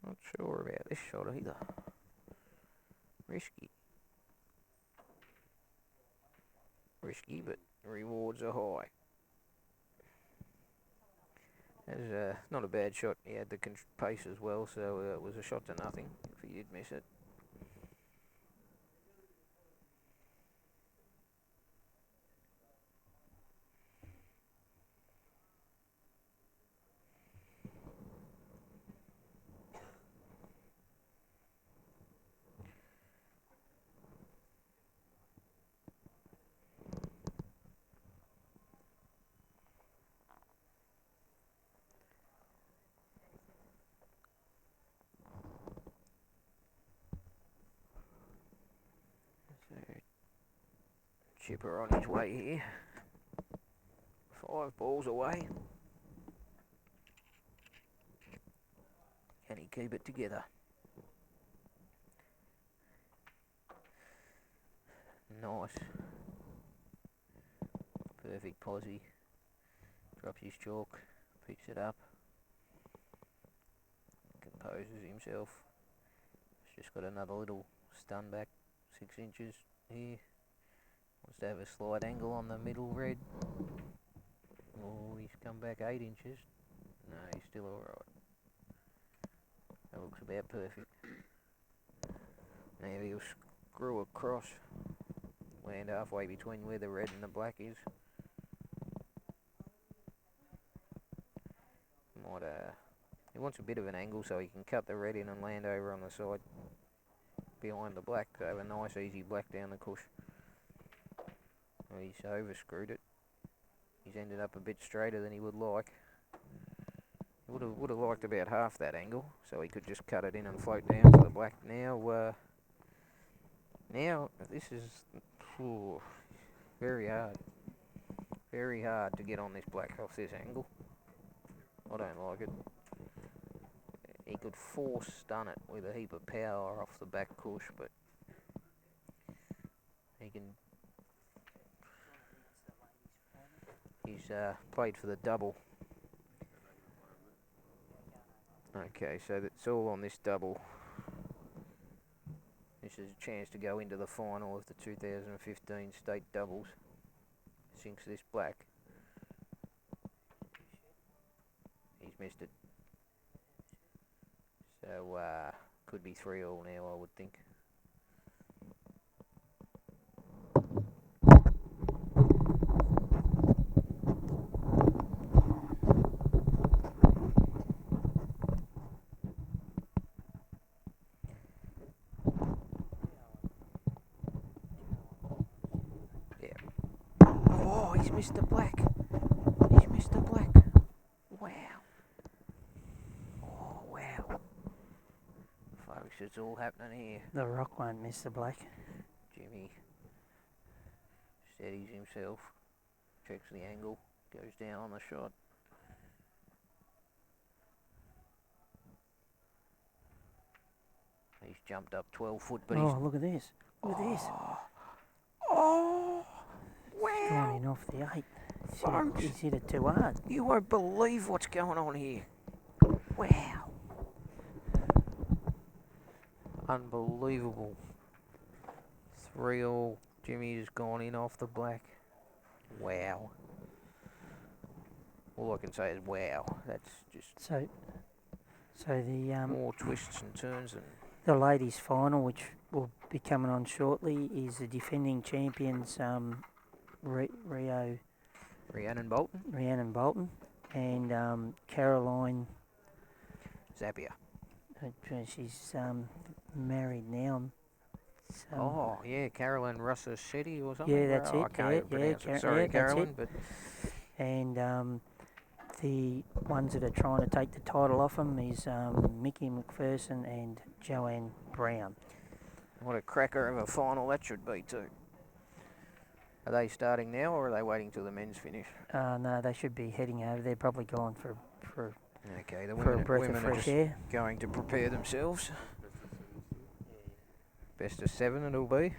Not sure about this shot either. Risky. Risky, but rewards are high. It was not a bad shot. He had the pace as well, so it was a shot to nothing if he did miss it. Chipper on his way here. 5 balls away. Can he keep it together? Nice. Perfect posse. Drops his chalk, picks it up, composes himself. He's just got another little stun back, 6 inches here. Wants to have a slight angle on the middle red. Oh, he's come back 8 inches. No, he's still alright. That looks about perfect. Now he'll screw across, land halfway between where the red and the black is. He wants a bit of an angle so he can cut the red in and land over on the side behind the black to have a nice easy black down the cush. Well, he's overscrewed it. He's ended up a bit straighter than he would like. He would have liked about half that angle, so he could just cut it in and float down to the black. Now this is very hard. Very hard to get on this black off this angle. I don't like it. He could force stun it with a heap of power off the back cush, but he can. He's played for the double. Okay, so that's all on this double. This is a chance to go into the final of the 2015 state doubles. Sinks this black. He's missed it. So, could be 3-all now, I would think. Yeah. Oh, he's missed the black. He's missed the black. Wow. Oh, wow. Folks, it's all happening here. The rock won't miss the black. Jimmy steadies himself, checks the angle, goes down on the shot. He's jumped up 12 foot, but he's... Oh, look at this. Look at this. Oh, He's wow. gone in off the 8. Folks. He's hit it too hard. You won't believe what's going on here. Wow. Unbelievable. 3-all. Jimmy has gone in off the black. Wow. All I can say is wow. That's just So the more twists and turns and the ladies' final, which will be coming on shortly, is the defending champions Rhiannon Bolton. Rhiannon Bolton and Caroline. Zappia. She's married now. Oh, yeah, Carolyn Russacetti or something. Yeah, that's Oh, it. I can't even pronounce it. Sorry, yeah, Carolyn, that's but And the ones that are trying to take the title off them is Mickey McPherson and Joanne Brown. what a cracker of a final that should be too. Are they starting now or are they waiting till the men's finish? No, they should be heading over. They're probably going for Okay, the for a women, breath women of are fresh just air. going to prepare themselves. Best of 7 it'll be.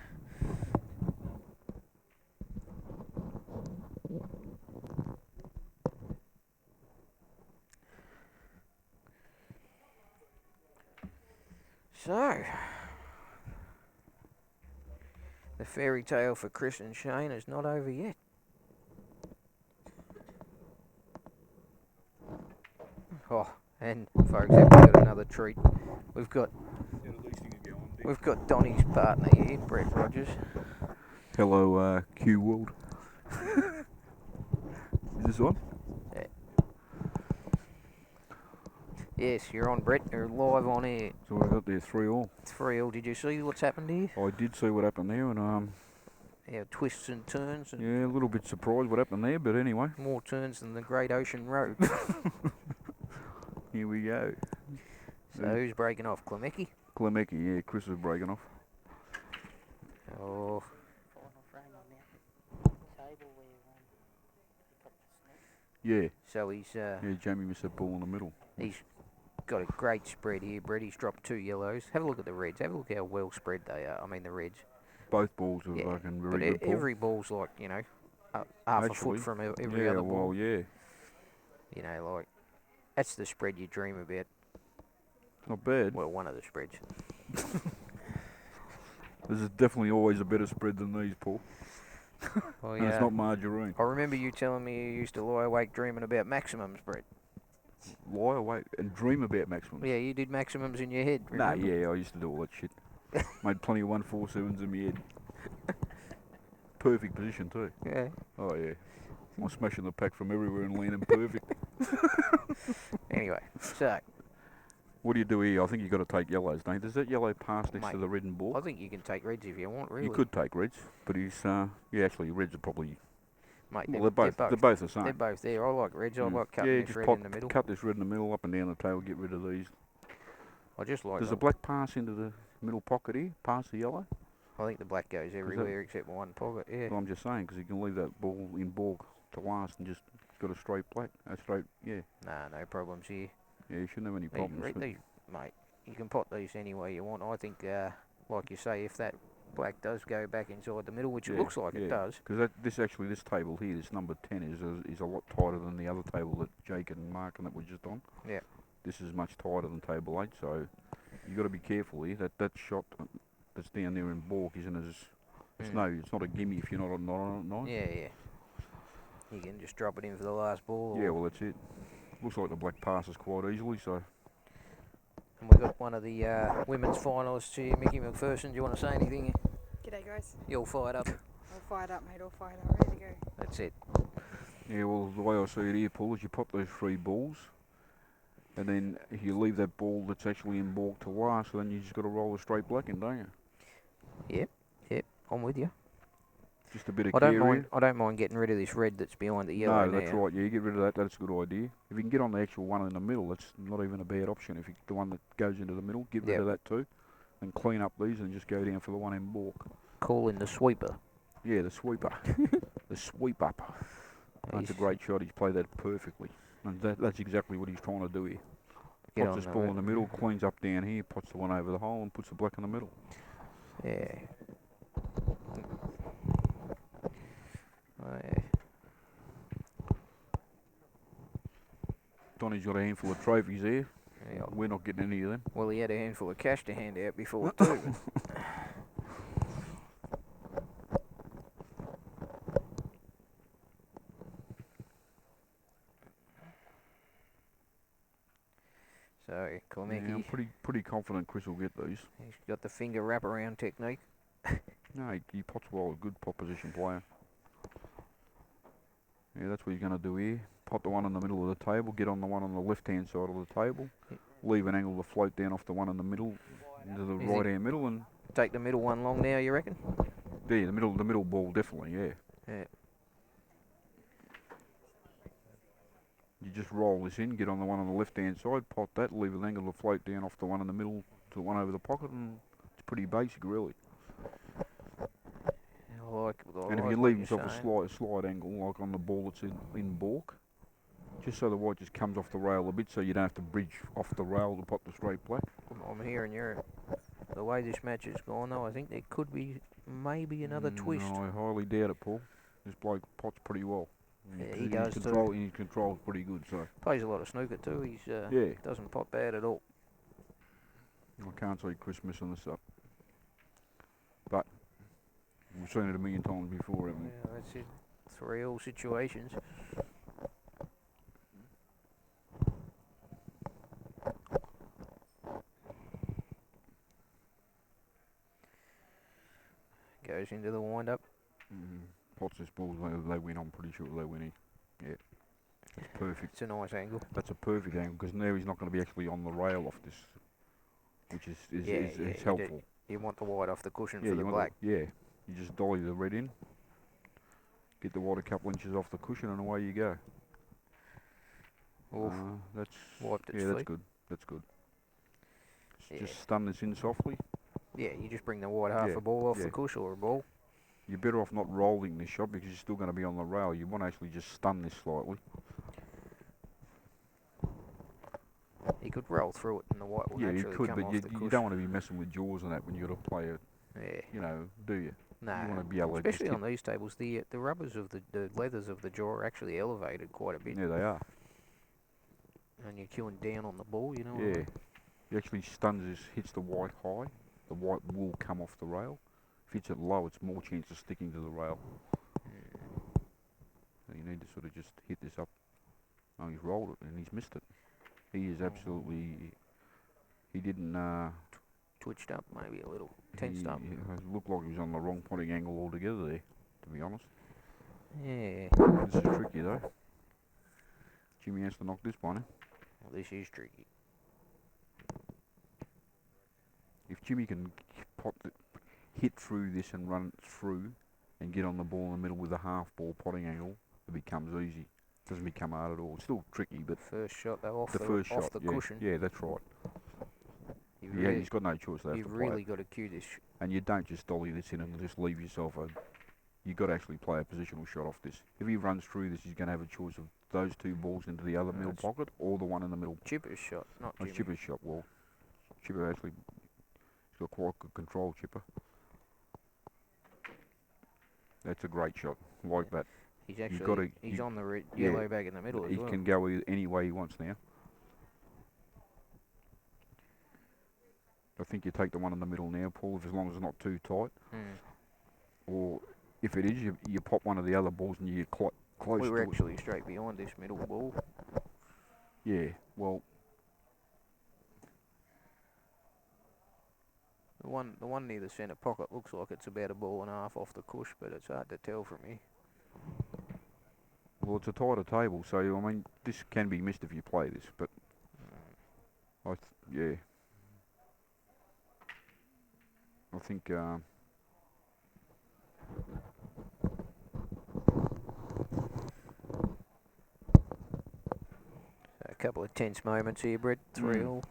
So, the fairy tale for Chris and Shane is not over yet. And folks, have we got another treat. We've got Yeah, the least thing is going, Dick. we've got Donnie's partner here, Brett Rogers. Hello, Q World. Is this on? Yes, you're on, Brett. You're live on air. So I got there 3-all. 3-all. Did you see what's happened here? I did see what happened there, and Yeah, twists and turns and yeah, a little bit surprised what happened there, but anyway, more turns than the Great Ocean Road. here we go. So who's breaking off? Klemecki? Klemecki, yeah, Chris is breaking off. Oh, Final frame on that table where they got the snake. Yeah, so he's yeah, Jamie missed that ball in the middle. he's got a great spread here, Brett. He's dropped 2 yellows. Have a look at the reds. Have a look how well spread they are. I mean the reds. Both balls were Yeah, fucking but very good ball. every ball's like, half a Actually, foot from every yeah, other ball. well, yeah, Like, that's the spread you dream about. not bad. Well, one of the spreads. There's definitely always a better spread than these, Paul. Well, And it's not margarine. I remember you telling me you used to lie awake dreaming about maximums, Brett. Lie awake and dream about maximums. Yeah, you did maximums in your head, Nah, remember? yeah, I used to do all that shit. Made plenty of 147s in my head. Perfect position too. Yeah. Oh yeah. I'm smashing the pack from everywhere and landing perfect. Anyway, so, What do you do here? I think you got to take yellows, don't you? Does that yellow pass next Mate, to the red and I ball? think you can take reds if you want, really. You could take reds, but he's yeah, actually reds are probably Mate, well, they're both the same. They're both there. I like reds. I Mm. like cutting yeah, this just red in the middle. cut this red in the middle, up and down the tail, get rid of these. I just like Does the them. black pass into the middle pocket here, past the yellow? I think the black goes everywhere except one pocket, yeah. Well, I'm just saying, because you can leave that ball in balk to last and just got a straight black. A straight, yeah. Nah, no problems here. Yeah, you shouldn't have any These, problems. but- these, mate, you can pot these any way you want. I think, like you say, if that black does go back inside the middle, which it Yeah, looks like it yeah. does. Because this table here, this number 10 is a lot tighter than the other table that Jake and Mark and that were just on. Yeah. This is much tighter than table 8, so you got to be careful here. That shot that's down there in balk isn't as it's not a gimme if you're not on it nice. Yeah. You can just drop it in for the last ball. Yeah, well that's it. Looks like the black passes quite easily, so And we've got one of the women's finalists here, Mickey McPherson. Do you want to say anything? G'day guys. You're fired up. All fired up, mate. All fired up. Ready to go. That's it. yeah, well the way I see it here, Paul, is you pop those 3 balls, and then if you leave that ball that's actually in balk to last, then you just got to roll a straight black in, don't you? Yep. I'm with you. Just a bit of I care don't here. mind. I don't mind getting rid of this red that's behind the yellow No, that's now. right. Yeah, you get rid of that. That's a good idea. If you can get on the actual one in the middle, that's not even a bad option. If you the one that goes into the middle, get rid Yep. of that too, and clean up these and just go down for the one in balk. Call in the sweeper. Yeah, the sweeper, the sweep up. That's a great shot. He's played that perfectly, and that's exactly what he's trying to do here. Get Pots on this the ball red. in the middle, cleans up down here, pots the one over the hole, and puts the black in the middle. Yeah. Oh, yeah. Donnie's got a handful of trophies there. Yeah. We're not getting any of them. Well, he had a handful of cash to hand out before too. So Yeah, Klemecki, I'm pretty confident Chris will get these. he's got the finger wraparound technique. No, he pots well, a good pot position player. Yeah, that's what you're going to do here. Pot the one in the middle of the table, get on the one on the left-hand side of the table, leave an angle to float down off the one in the middle into the Is it- right-hand middle, and Take the middle one long now, you reckon? there, the middle ball definitely, yeah. Yeah. You just roll this in, get on the one on the left-hand side, pot that, leave an angle to float down off the one in the middle to the one over the pocket, and it's pretty basic, really. I like And if what you leave you're yourself a saying. slight angle, like on the ball that's in balk, just so the white just comes off the rail a bit, so you don't have to bridge off the rail to pot the straight black. I'm hearing the way this match has gone, though. I think there could be maybe another twist. No, I highly doubt it, Paul. This bloke pots pretty well. Yeah, he His does too. control, his control's pretty good, so Plays a lot of snooker too. He's yeah, doesn't pot bad at all. I can't see Chris messing this up. But we've seen it a million times before, haven't we? Yeah, that's it. 3-all situations. goes into the wind-up. Pots this ball, they win. I'm pretty sure they win. Yeah, it's perfect. It's a nice angle. That's a perfect angle because now he's not going to be actually on the rail off this, which is helpful. You want the white off the cushion Yeah, for the black. you just dolly the red in, get the white a couple inches off the cushion, and away you go. Oof. That's Wiped its that's feet. good. That's good. Yeah. Just stun this in softly. Yeah, you just bring the white half a ball off the cushion or a ball. You're better off not rolling this shot because you're still going to be on the rail. You want to actually just stun this slightly. You could roll through it and the white will naturally come but off the cushion. you don't want to be messing with jaws and that when you've got to play it. Yeah. You know, do you? No. You want to be able to Especially just on these tables, the rubbers of the leathers of the jaw are actually elevated quite a bit. Yeah, they are. And you're queuing down on the ball, you know. What I Yeah. mean? He actually stuns this, hits the white high. The white will come off the rail. If it's at low, it's more chance of sticking to the rail. So you need to sort of just hit this up. Oh, he's rolled it and he's missed it. He is absolutely. He didn't. Twitched up, maybe a little. Tensed up. It looked like he was on the wrong potting angle altogether there, to be honest. Yeah. This is tricky though. Jimmy has to knock this one in. Well, this is tricky. If Jimmy can hit through this and run it through and get on the ball in the middle with a half ball potting angle, it becomes easy. It doesn't become hard at all. It's still tricky, but First shot though, off the first off shot, the yeah, cushion. yeah, that's right. He's got no choice. They have to You've play really it. got to cue this. And you don't just dolly this in and just leave yourself a. You've got to actually play a positional shot off this. If he runs through this, he's going to have a choice of those two balls into the other middle pocket or the one in the middle. Chipper's shot, not Jimmy. Chipper's shot. Well, Chipper actually, he's got quite good control. Chipper. That's a great shot. Like that. He's actually he's on the red, yellow back in the middle as He well. can go any way he wants now. I think you take the one in the middle now, Paul, as long as it's not too tight. Or if it is, you pop one of the other balls and you get close We were to actually straight behind this middle ball. it. Yeah, well, the one near the centre pocket looks like it's about a ball and a half off the cush, but it's hard to tell from here. it's a tighter table, so I mean, this can be missed if you play this, but yeah. I think A couple of tense moments here, Brett. 3-all.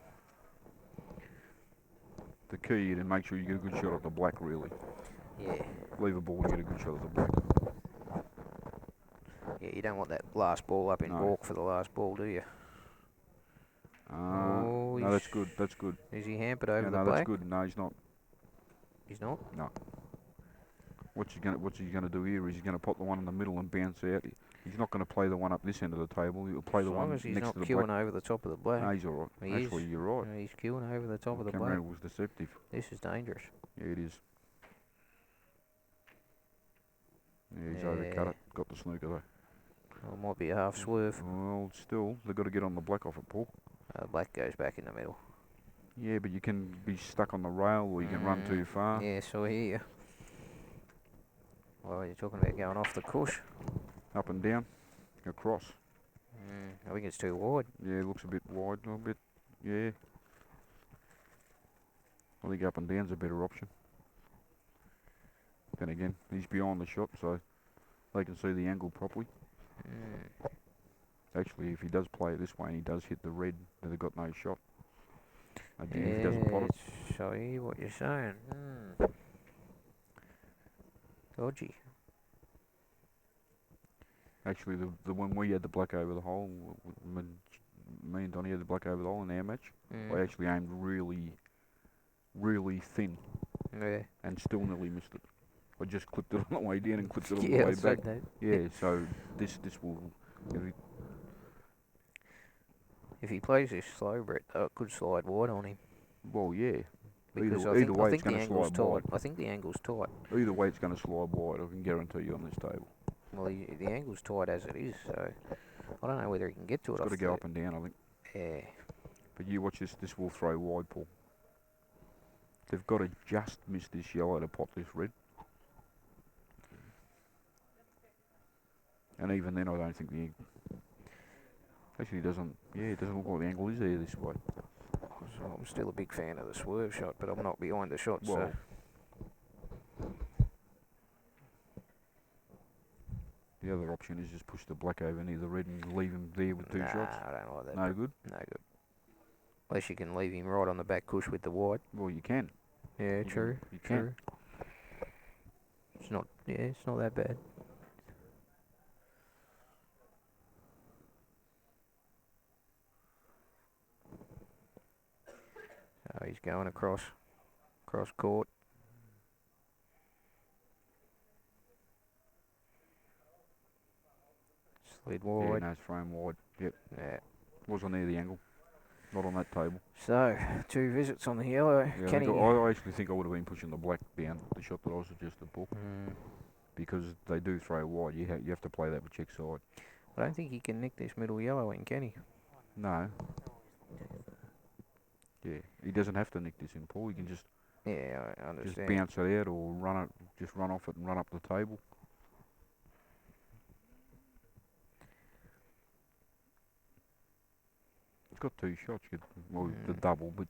the key is to make sure you get a good shot at the black, really. Yeah. Leave a ball, you get a good shot at the black. Yeah, you don't want that last ball up in balk for the last ball, do you? No, that's good. That's good. Is he hampered over the no, black? that's good. No, he's not. He's not? No. What's he gonna do here? Is he gonna pop the one in the middle and bounce out? He's not gonna play the one up this end of the table. He'll play the one next to the black. As long as he's not queuing over the top of the black. No, he's all right. He Actually, is. you're right. No, he's queuing over the top of the black. Camera was deceptive. This is dangerous. Yeah, it is. Yeah, he's overcut it. Got the snooker though. Well, it might be a half swerve. Well, still, they've got to get on the black off it, Paul. The black goes back in the middle. Yeah, but you can be stuck on the rail or you can run too far. Yeah, so I hear you. Well, you're talking about going off the cush. Up and down, across. I think it's too wide. Yeah, it looks a bit wide, a little bit. Yeah. I think up and down's a better option. Then again, he's behind the shot, so they can see the angle properly. Actually, if he does play it this way and he does hit the red, then they've got no shot. Again, if he doesn't pot it. So I hear what you're saying. Dodgy. Actually, the when we had the black over the hole, me and Donnie had the black over the hole in our match, I actually aimed really, really thin and still nearly missed it. I just clipped it on the way down and clipped it on the way back. Yeah, so this will. If he plays this slow, Brett, though, it could slide wide on him. Well, yeah. Because Either way, it's going to slide wide. I think the angle's tight. Either way, it's going to slide wide. I can guarantee you on this table. Well, the angle's tight as it is, so I don't know whether he can get to it. It's got to go up and down, I think. Yeah. But you watch this. This will throw wide, Paul. They've got to just miss this yellow to pop this red. And even then, I don't think the actually doesn't. Yeah, it doesn't look like the angle is there this way. So I'm still a big fan of the swerve shot, but I'm not behind the shot. Well, So the other option is just push the black over near the red and leave him there with two shots. I don't like that. No good. No good. Unless you can leave him right on the back cush with the wide. Well, you can. Yeah, true. You can. It's not. Yeah, it's not that bad. So he's going across court. Slid Yeah, wide. no, it's thrown wide. Yep. Yeah. Wasn't near the angle. Not on that table. So 2 visits on the yellow. Yeah, Can he? I actually think I would have been pushing the black down, the shot that I suggested, Paul, Mm, because they do throw wide. You have to play that with check side. I don't think he can nick this middle yellow in, can he? No. Yeah, he doesn't have to nick this in, Paul. He can just Yeah, I understand. bounce it out or just run off it and run up the table. It's got 2 shots. The double, but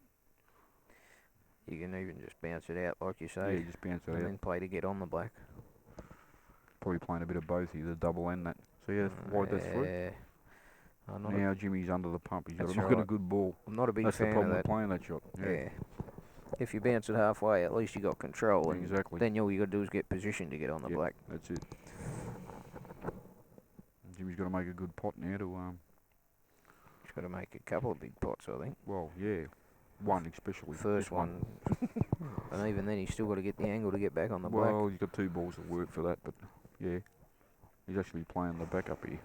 You can even just bounce it out, like you yeah, say, just bounce it and out. then play to get on the black. Probably playing a bit of both here, the double and that. So yeah, wide that's through. Yeah. I'm not, Now Jimmy's under the pump. He's got That's to knock in a right. good ball. I'm not a big That's the fan of problem that. with playing that shot. Yeah. If you bounce it halfway, at least you got control, and Exactly. then all you got to do is get position to get on the Yep. black. That's it. Jimmy's got to make a good pot now to He's got to make a couple of big pots, I think. well, yeah, one especially. First This one, and even then he's still got to get the angle to get back on the black. Well, he's got 2 balls that work for that, but yeah, he's actually playing the backup here.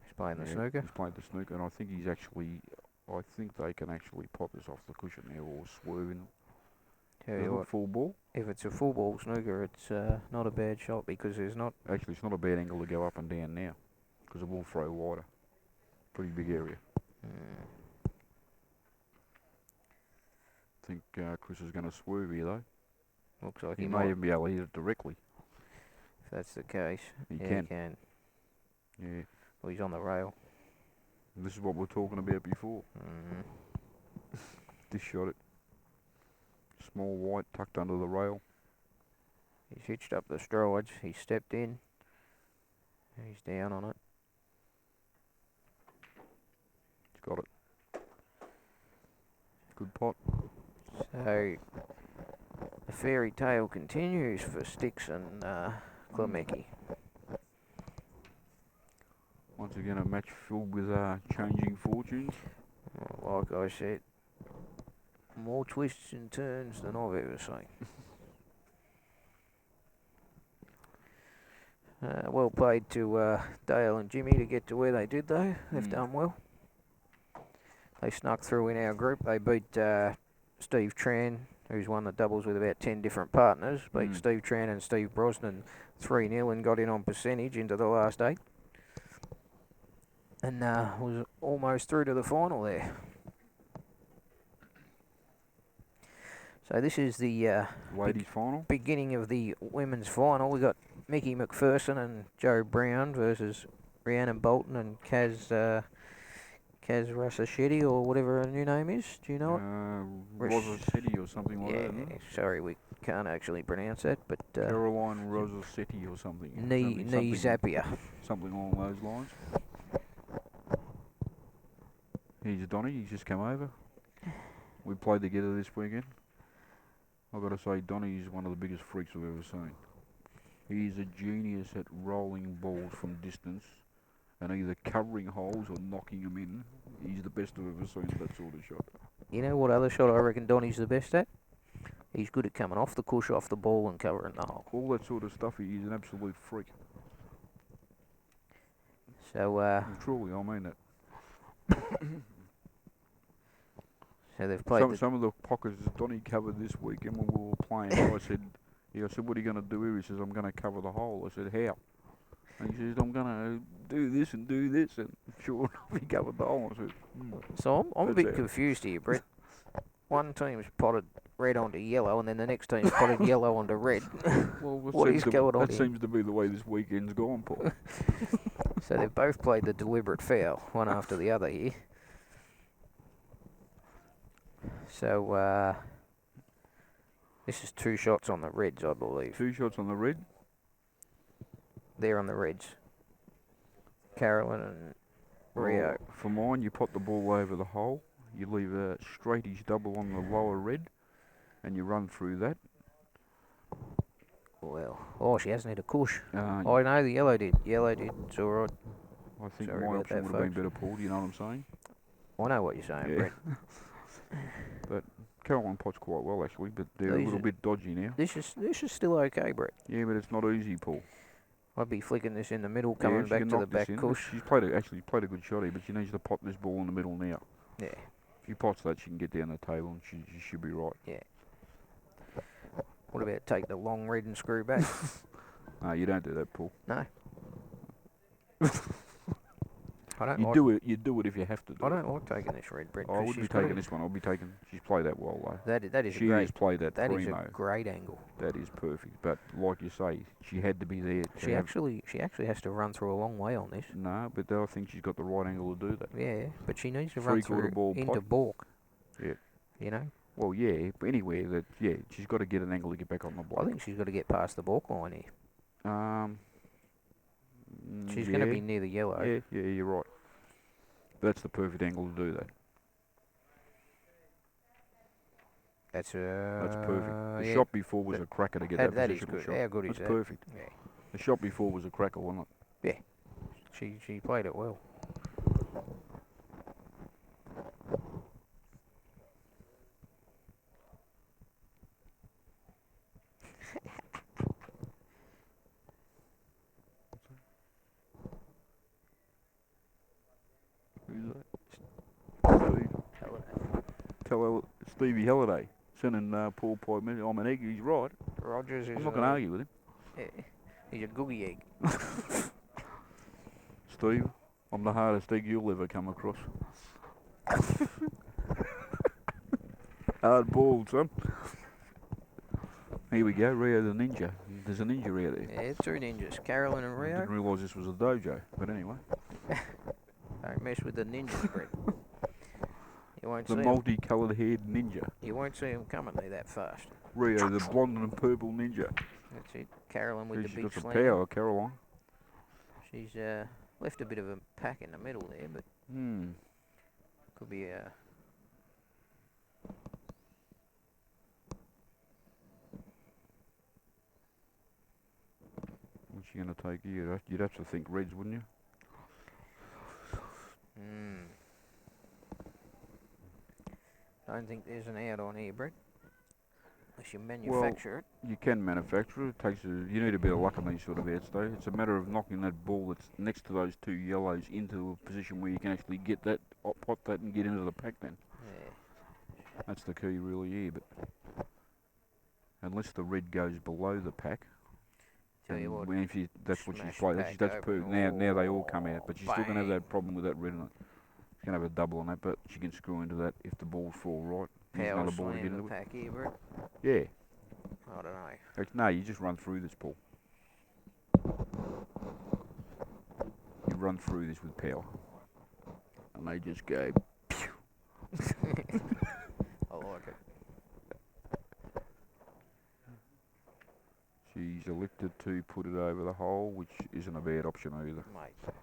He's playing the Yeah, snooker. He's playing the snooker, and I think he's actually. I think they can actually pot this off the cushion now or swerving. Tell Does it you look what, full ball? if it's a full ball snooker, it's not a bad shot because there's not. Actually, it's not a bad angle to go up and down now, because it will throw wider. Pretty big area. Mm, I think Chris is going to swerve here though. looks like He he may might. even be able to hit it directly. If that's the case, He yeah, can. he can. Yeah. Well, he's on the rail. And this is what we were talking about before. Mm. This shot it. Small white tucked under the rail. He's hitched up the strides. He's stepped in. He's down on it. He's got it. Good pot. So the fairy tale continues for Sticks and Klemecki. Once again, a match filled with changing fortunes. Like I said, more twists and turns than I've ever seen. Well played to Dale and Jimmy to get to where they did, though. They've done well. They snuck through in our group. They beat Steve Tran, who's won the doubles with about 10 different partners. Beat Steve Tran and Steve Brosnan 3-0 and got in on percentage into the last 8. And was almost through to the final there. So this is the Ladies final. beginning of the women's final. We got Mickey McPherson and Joe Brown versus Rhiannon Bolton and Kaz Rasachetti or whatever her new name is. Do you know it? Rossetti or something like that, isn't it? Sorry, we can't actually pronounce that, but Caroline Rossetti or something. Knee Zappia. Something along those lines. Here's Donny, he's just come over. We played together this weekend. I've got to say, Donny is one of the biggest freaks I've ever seen. He is a genius at rolling balls from distance and either covering holes or knocking them in. He's the best I've ever seen at that sort of shot. You know what other shot I reckon Donny's the best at? He's good at coming off the cush, off the ball and covering the hole. All that sort of stuff, he is an absolute freak. So, And truly, I mean that. so they've played Some of the pockets Donny covered this weekend when we were playing, I said, what are you going to do here? He says, I'm going to cover the hole. I said, how? And he says, I'm going to do this and do this. And sure enough, he covered the hole. I said, So I'm a That's bit it. confused here, Brett. One team's potted red onto yellow, and then the next team's potted yellow onto red. Well, What is going on that here? seems to be the way this weekend's gone, Paul. So they've both played the deliberate foul, one after the other here. So, this is 2 shots on the reds, I believe. 2 shots on the red. They're on the reds. Carolyn and Rio. Well, for mine, you pot the ball over the hole. You leave a straightish double on the lower red, and you run through that. Well, oh, she hasn't hit a cush. Uh, Oh, no, the yellow did. Yellow did. It's all right. I think Sorry my about option that, would have been folks. better, Paul. Do you know what I'm saying? I know what you're saying, Yeah. Brett. But Caroline pots quite well, actually, but they're a little bit dodgy now. This is still okay, Brett. Yeah, but it's not easy, Paul. I'd be flicking this in the middle, coming she back can to the knock this back in. cush. She's actually played a good shot here, but she needs to pot this ball in the middle now. Yeah, If she pots that, she can get down the table, and she should be right. yeah. What about take the long red and screw back? No, you don't do that, Paul. No. I don't You like. do it. You do it if you have to do I it. don't like taking this red, Brett. I would be taking this one. I'll be taking. She's played that well, though. That is She a great. has played that That is primo. a great angle. That is perfect. But like you say, she had to be there. She actually has to run through a long way on this. No, but I think she's got the right angle to do that. Yeah, but she needs to run Three-quarter through ball into pot. balk. Yeah. You know, Well, yeah, but anywhere that, yeah, she's got to get an angle to get back on the block. I think she's got to get past the balk line here. She's going to be near the yellow. Yeah, you're right. That's the perfect angle to do that. That's perfect. The yeah. shot before was a cracker to get that That is positional good. shot. How good is That's that? perfect. Yeah. The shot before was a cracker, wasn't it? She played it well. Who's that? Tell Stevie Halliday. Sending Paul Pye. I'm an egg. He's right. Rogers is. I'm not going to argue with him. Yeah, he's a googie egg. Steve, I'm the hardest egg you'll ever come across. Hard boiled, son. Here we go, Rio the Ninja. There's a ninja out there. Yeah, 2 ninjas, Carolyn and I Rio. didn't realise this was a dojo, but anyway. Don't mess with the ninjas, Brett. You won't The see 'em. multicoloured haired ninja. You won't see them coming there that fast. Rio, the blonde and purple ninja. That's it. Carolyn with She's the big got some slam. power, Caroline. She's left a bit of a pack in the middle there, but could be a. What's she going to take here? You'd have to think reds, wouldn't you? Don't think there's an out on here, Brett. Unless you manufacture it. You can manufacture it. You need a bit of luck on these sort of outs, though. It's a matter of knocking that ball that's next to those 2 yellows into a position where you can actually get that, pot that, and get into the pack. Then Yeah. that's the key, really. Yeah, but unless the red goes below the pack. Tell you what. That's what she's smash played. pack That's open. now they all come out, but she's still going to have Bang. that problem with that red in it. She's going to have a double on that, but she can screw into that if the balls fall right. There's Power another ball to slam get the into it. pack here, Brett. Yeah. I don't know. No, you just run through this, Paul. You run through this with power. And they just go, pew. I like it. She's elected to put it over the hole, which isn't a bad option either. Mate,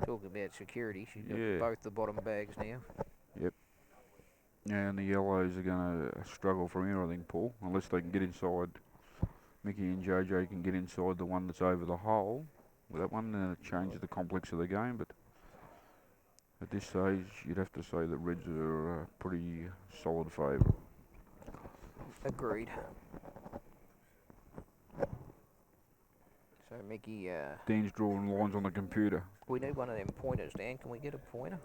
talk about security. She's got Yeah. both the bottom bags now. And the yellows are going to struggle from here, I think, Paul, unless they can get inside. Mickey and JJ can get inside the one that's over the hole. With that one, then it changes the complex of the game. But at this stage, you'd have to say that reds are a pretty solid favourite. Agreed. So, Mickey, Dan's drawing lines on the computer. we need one of them pointers, Dan. Can we get a pointer?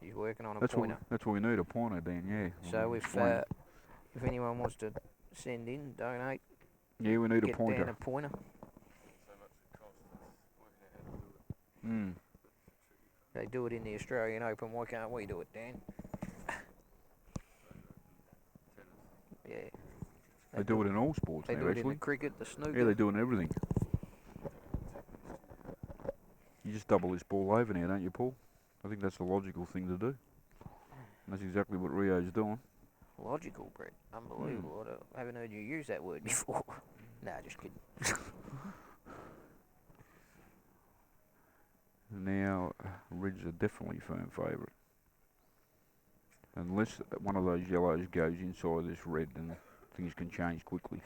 He's working on a That's pointer. what we need, a pointer, Dan, yeah. So Explain. if anyone wants to send in, donate, Yeah, we need a get pointer. Dan a pointer. They do it in the Australian Open. Why can't we do it, Dan? They do it in all sports They now, do it in actually. the cricket, the snooker. Yeah, they do it in everything. You just double this ball over now, don't you, Paul? I think that's the logical thing to do. And that's exactly what Rio's doing. Logical, Brett. Unbelievable. I haven't heard you use that word before. Nah, just kidding. Now, Reds are definitely firm favourite. Unless one of those yellows goes inside this red, then things can change quickly.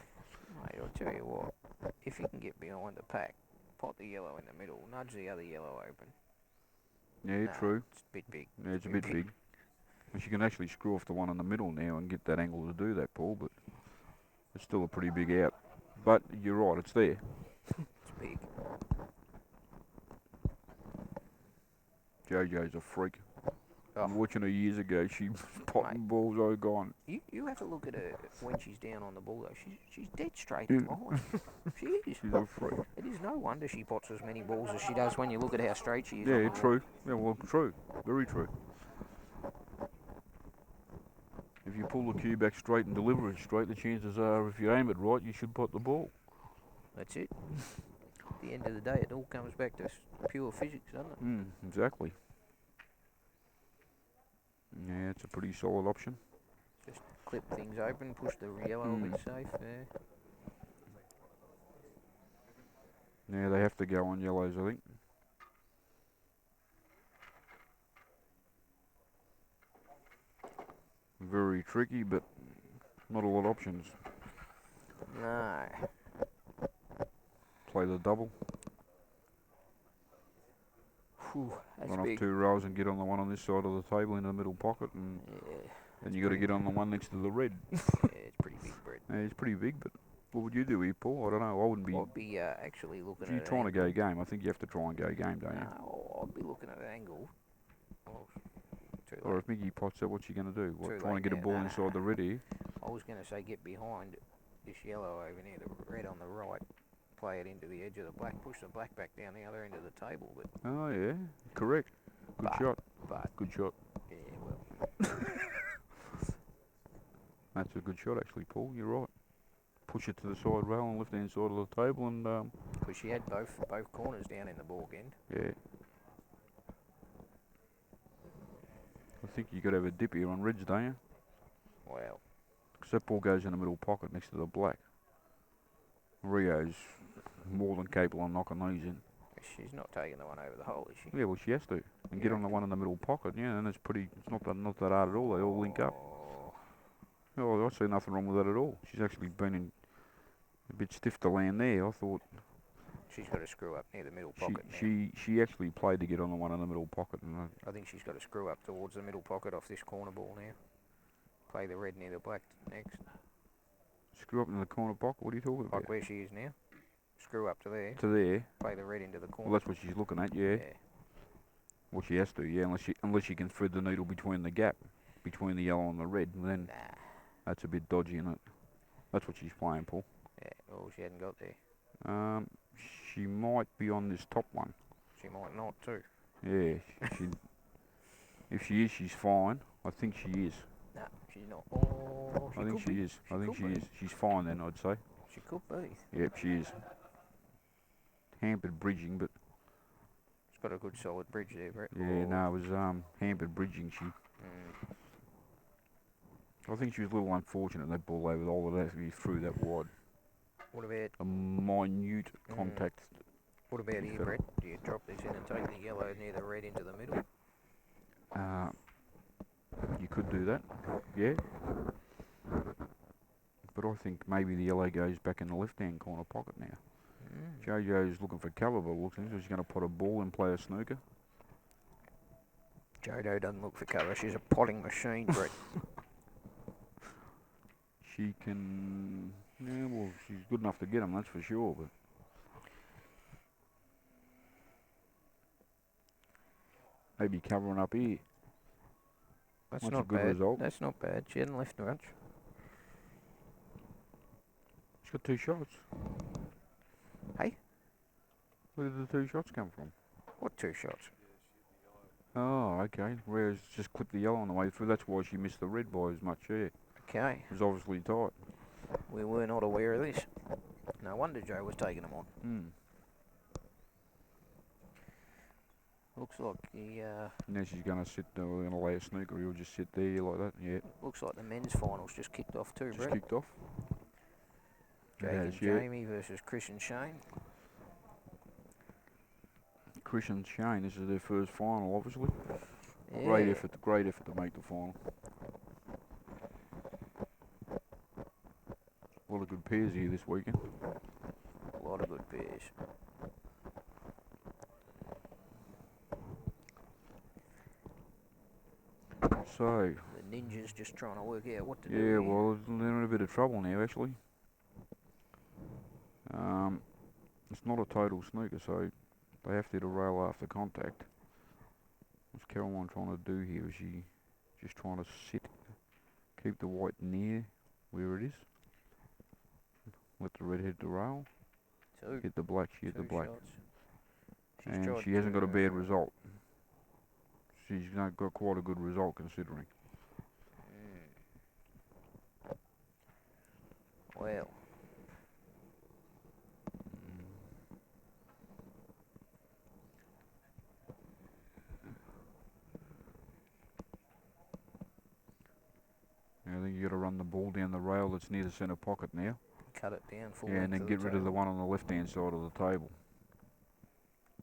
Mate, I'll tell you what. If you can get behind the pack, pot the yellow in the middle, nudge the other yellow open. Yeah, Nah, true. It's a bit big. Yeah, it's a bit big. But you can actually screw off the one in the middle now and get that angle to do that, Paul, but it's still a pretty big out. But you're right, it's there. It's big. JoJo's a freak. Oh. Watching her years ago, she potting balls all gone. You have to look at her when she's down on the ball, though. She's dead straight in line. She is. She's a freak. It is no wonder she pots as many balls as she does when you look at how straight she is. Yeah, true. Yeah, well, true. Very true. If you pull the cue back straight and deliver it straight, the chances are, if you aim it right, you should pot the ball. That's it. At the end of the day, it all comes back to pure physics, doesn't it? Exactly. Yeah, it's a pretty solid option. Just clip things open, push the yellow a bit safe there. Yeah, they have to go on yellows, I think. Very tricky, but not a lot of options. No. Play the double. Whew, that's Run off big. 2 rows and get on the one on this side of the table in the middle pocket, and then you got to get on the one next to the red. Yeah, it's pretty big, Brett. Yeah, it's pretty big, but what would you do here, Paul? I don't know. I wouldn't be. I'd be actually looking If you're at trying to go game, I think you have to try and go game, don't you? No, I'd be looking at an angle. Oh, too Or late. if Mickey pots it, what's she going to do? What, Too trying to late get a now. ball Nah. inside the red here? I was going to say get behind this yellow over here, the red on the right, play it into the edge of the black, push the black back down the other end of the table. But Oh, yeah. Correct. Good shot. Good shot. Yeah, well. That's a good shot, actually, Paul. You're right. Push it to the side rail and left hand side of the table, and Because she had both corners down in the ball end. yeah. I think you got to have a dip here on reds, don't you? Well, Because that ball goes in the middle pocket next to the black. Rio's more than capable of knocking these in. she's not taking the one over the hole, is she? Yeah, well, she has to. And get on the one in the middle pocket, yeah, and it's not that hard at all. They all link up. Oh, I see nothing wrong with that at all. She's actually been a bit stiff to land there. I thought She's got to screw up near the middle pocket now. she actually played to get on the one in the middle pocket, and I think she's got to screw up towards the middle pocket off this corner ball now. Play the red near the black next. screw up in the corner pocket. What are you talking about? Like where she is now. Screw up to there. To there. Play the red into the corner. Well, that's what she's looking at. Yeah. Yeah. Well, she has to. Yeah, unless she can thread the needle between the gap between the yellow and the red, then Nah. that's a bit dodgy, isn't it? That's what she's playing, Paul. Yeah. Oh, she hadn't got there. She might be on this top one. She might not too. Yeah. If she is, she's fine. I think she is. Nah, she's not. Oh, I think could be. she is. I think she is. She's fine then, I'd say. She could be. Yep, she is. Hampered bridging, but She's got a good solid bridge there, Brett. yeah, no, it was hampered bridging. I think she was a little unfortunate that ball over the hole that actually threw that wide. What about A minute contact. What about here, Brett? Do you drop this in and take the yellow near the red into the middle? You could do that, yeah. But I think maybe the yellow goes back in the left-hand corner pocket now. JoJo's looking for cover, but looks like she's going to put a ball and play a snooker. Jodo doesn't look for cover. She's a potting machine, Brett. She can... Yeah, well, she's good enough to get him, that's for sure, but... Maybe covering up here. That's That's not a good bad. result. That's not bad. She hadn't left much. She's got 2 shots. Hey? Where did the 2 shots come from? What 2 shots? Oh, okay. Rhea's just clipped the yellow on the way through. That's why she missed the red by as much, yeah. Okay. It was obviously tight. We were not aware of this. No wonder Joe was taking them on. Looks like the... Now she's going to sit there, we're going to lay a snooker, he'll just sit there like that, yeah. Looks like the men's finals just kicked off too, Just Brett. kicked off. Jake and Jamie versus Chris and Shane. Chris and Shane, this is their first final, obviously. Yeah. Great effort to make the final. A lot of good pairs here this weekend. A lot of good pairs. So... The ninjas just trying to work out what to do. Yeah, well, they're in a bit of trouble now, actually. It's not a total snooker, so they have to hit a rail after contact. What's Caroline trying to do here? Is she just trying to keep the white near where it is? Let the red hit the rail. Hit the black, she hit the black. And she hasn't got a bad result. She's got quite a good result considering. Well. I think you got to run the ball down the rail that's near the centre pocket now. Cut it down full. Yeah, and then get rid of the one on the left-hand side of the table.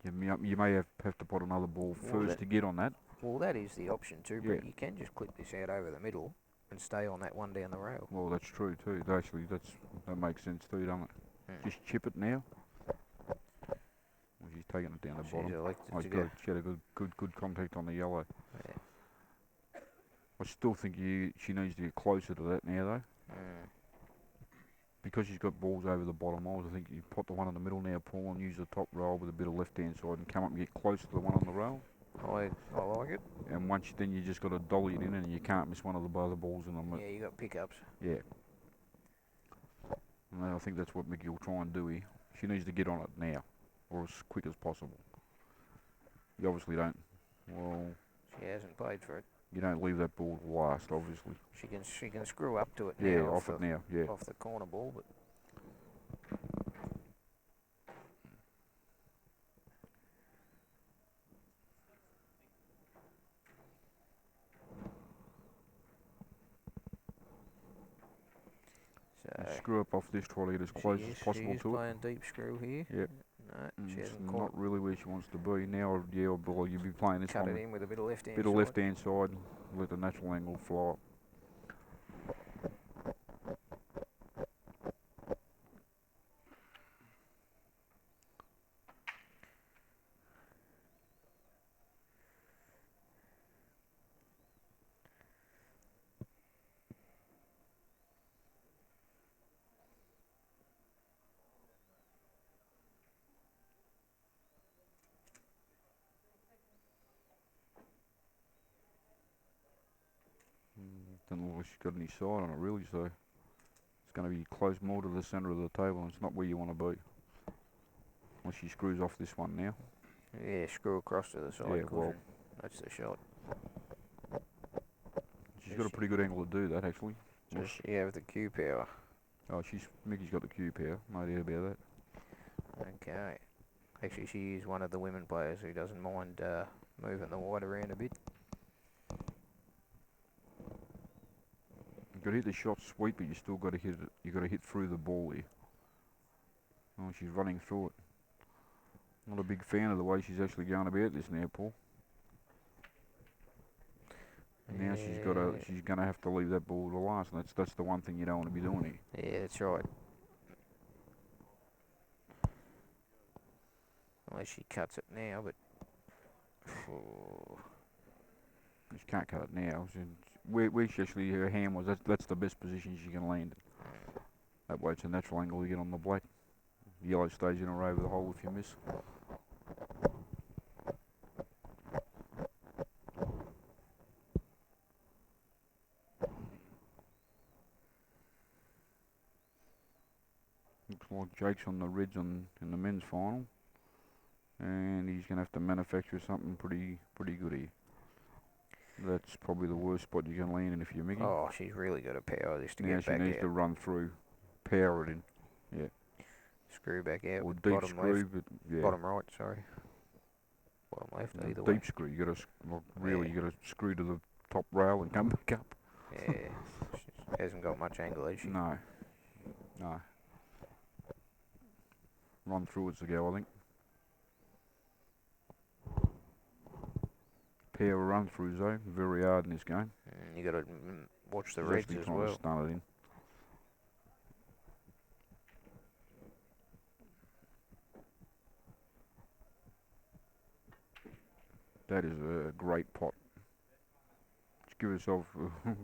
You may have to put another ball first to get on that. Well, that is the option too, but you can just clip this out over the middle and stay on that one down the rail. Well, that's true too. Actually, that makes sense too, doesn't it? Just chip it now. Well, she's taking it down the bottom. She had a good contact on the yellow. Yeah. I still think she needs to get closer to that now though. Because she's got balls over the bottom holes, I think you put the one in the middle now, Paul, and use the top rail with a bit of left-hand side and come up and get close to the one on the rail. I like it. And then you just got to dolly it in and you can't miss one of the other balls in them. Yeah, you got pickups. Yeah. And I think that's what Mickey will try and do here. She needs to get on it now, or as quick as possible. You obviously don't. Well, she hasn't paid for it. You don't leave that ball to last, obviously. She can screw up to it now. Yeah, off it now. Yeah. Off the corner ball, but. Screw up off this, try to get as close as possible to it. She's playing deep screw here. Yep. No, she hasn't not really where she wants to be. Now, well, you'd be playing this one. Cut it in with a bit of left-hand side. Bit of left-hand side, let the natural angle fly up. Doesn't look like she's got any side on it really, so it's going to be close more to the centre of the table, and it's not where you want to be. Unless she screws off this one now. Yeah, screw across to the side. Yeah, well, that's the shot. She's got a pretty good angle to do that, actually. Does she have the Q power? Oh, Mickey's got the Q power, no doubt about that. Okay. Actually, she is one of the women players who doesn't mind moving the white around a bit. You've got to hit the shot sweet, but you still got to hit it. You got to hit through the ball here. Oh, she's running through it. Not a big fan of the way she's actually going about this now, Paul. Now she's going to have to leave that ball to last, and that's the one thing you don't want to be doing here. Yeah, that's right. Unless she cuts it now, but she can't cut it now. Where she actually her hand was, that's the best position she can land. That way it's a natural angle to get on the black. Yellow stays in or over the hole if you miss. Looks like Jake's on the reds in the men's final, and he's going to have to manufacture something pretty good here. That's probably the worst spot you can land in if you're Mickey. oh, she's really got to power this to get back out. Now she needs to run through. power it in. Yeah. Screw back out. Or With deep bottom screw, left. but yeah. Bottom right, sorry. Bottom left, No, either way. deep screw. You got to really Yeah. you got to screw to the top rail and come back up. Yeah. Hasn't got much angle, has she? No. No. Run through it's the go, I think. Pair of run throughs though, very hard in this game. You got to watch the She's reds actually as trying well. to stun it in. That is a great pot. Just give yourself a